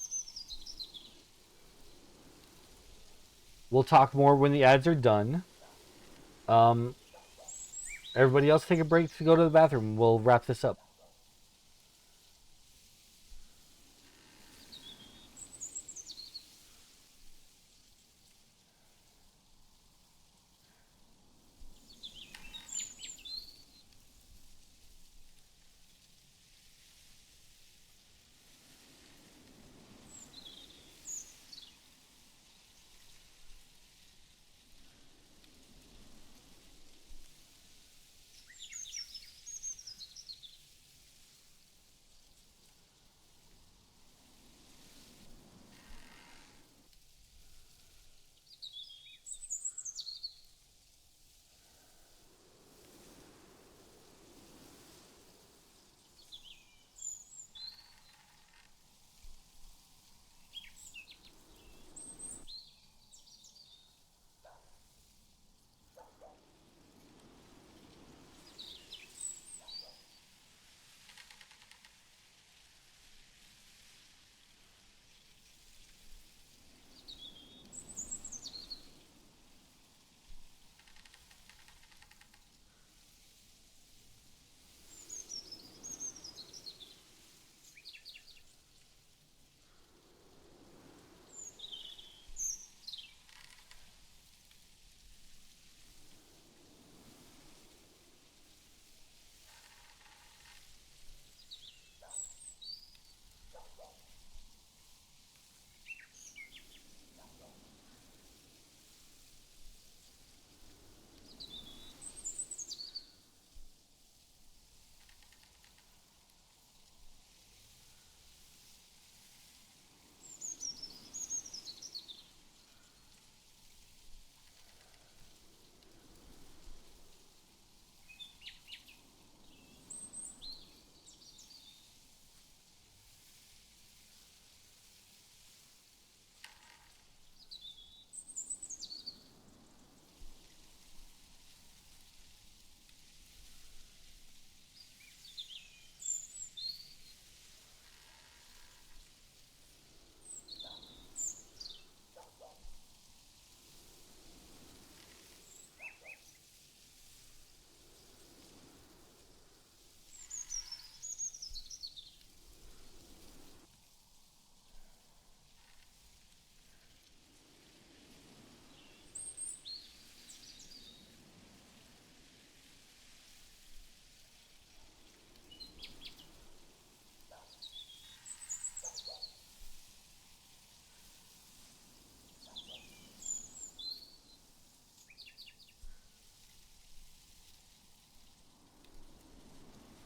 We'll talk more when the ads are done. Everybody else take a break to go to the bathroom. We'll wrap this up.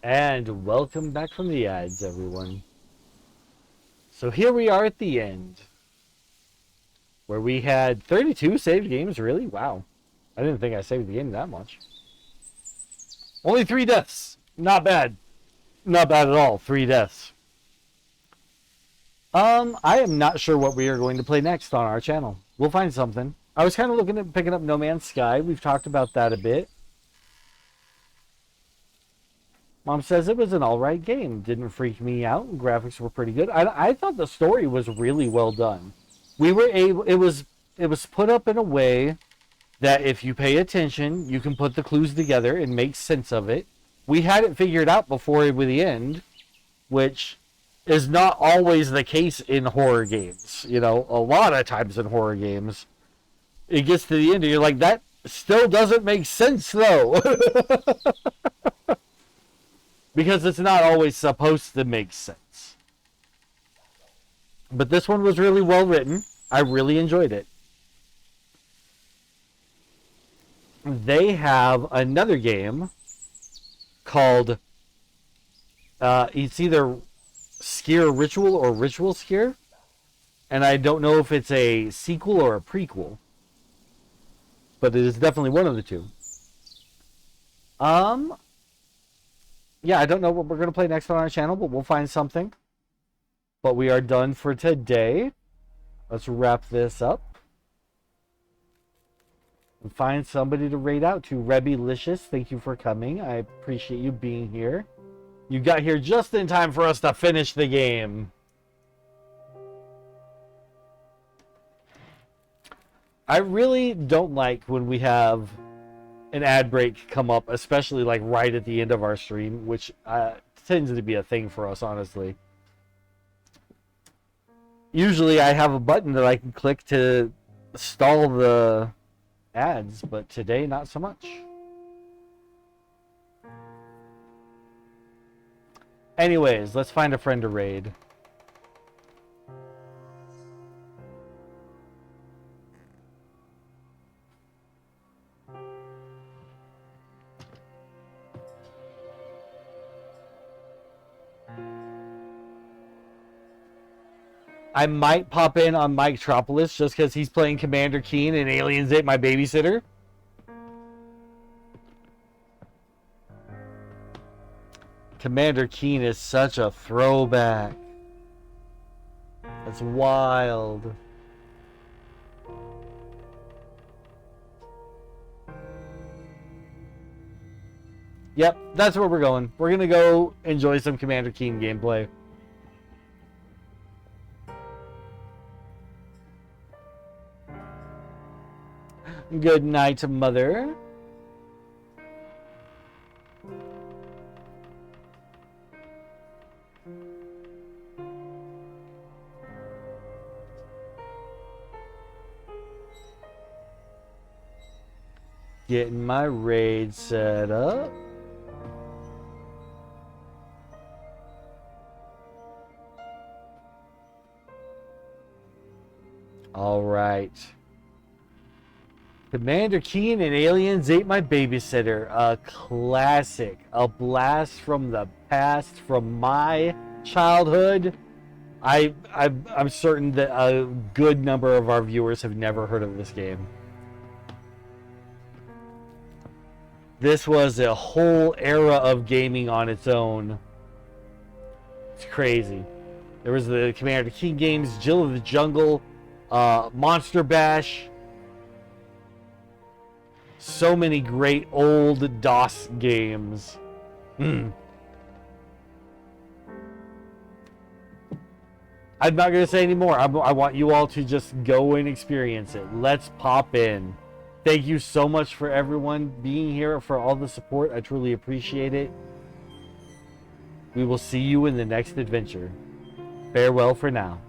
And welcome back from the ads, everyone. So here we are at the end, where we had 32 saved games. Really? Wow. I didn't think I saved the game that much. Only 3 deaths. Not bad. Not bad at all. 3 deaths. I am not sure what we are going to play next on our channel. We'll find something. I was kind of looking at picking up No Man's Sky. We've talked about that a bit. Mom says it was an alright game. Didn't freak me out. Graphics were pretty good. I thought the story was really well done. We were able. It was put up in a way that if you pay attention, you can put the clues together and make sense of it. We had it figured out before the end, which is not always the case in horror games. You know, a lot of times in horror games, it gets to the end and you're like, that still doesn't make sense though. Because it's not always supposed to make sense. But this one was really well written. I really enjoyed it. They have another game called, it's either Sker Ritual or Ritual Sker. And I don't know if it's a sequel or a prequel. But it is definitely one of the two. Yeah, I don't know what we're going to play next on our channel, but we'll find something. But we are done for today. Let's wrap this up. And find somebody to raid out to. Rebby-licious, thank you for coming. I appreciate you being here. You got here just in time for us to finish the game. I really don't like when we have an ad break come up, especially like right at the end of our stream, which tends to be a thing for us, honestly. Usually I have a button that I can click to stall the ads, but today not so much. Anyways, let's find a friend to raid. I might pop in on Mike Tropolis just because he's playing Commander Keen and Aliens Ate My Babysitter. Commander Keen is such a throwback. That's wild. Yep, that's where we're going. We're going to go enjoy some Commander Keen gameplay. Good night, Mother. Getting my raid set up. All right. Commander Keen and Aliens Ate My Babysitter. A classic. A blast from the past, from my childhood. I'm certain that a good number of our viewers have never heard of this game. This was a whole era of gaming on its own. It's crazy. There was the Commander Keen games, Jill of the Jungle, Monster Bash. So many great old DOS games. I'm not going to say any more. I want you all to just go and experience it. Let's pop in. Thank you so much for everyone being here, for all the support. I truly appreciate it. We will see you in the next adventure. Farewell for now.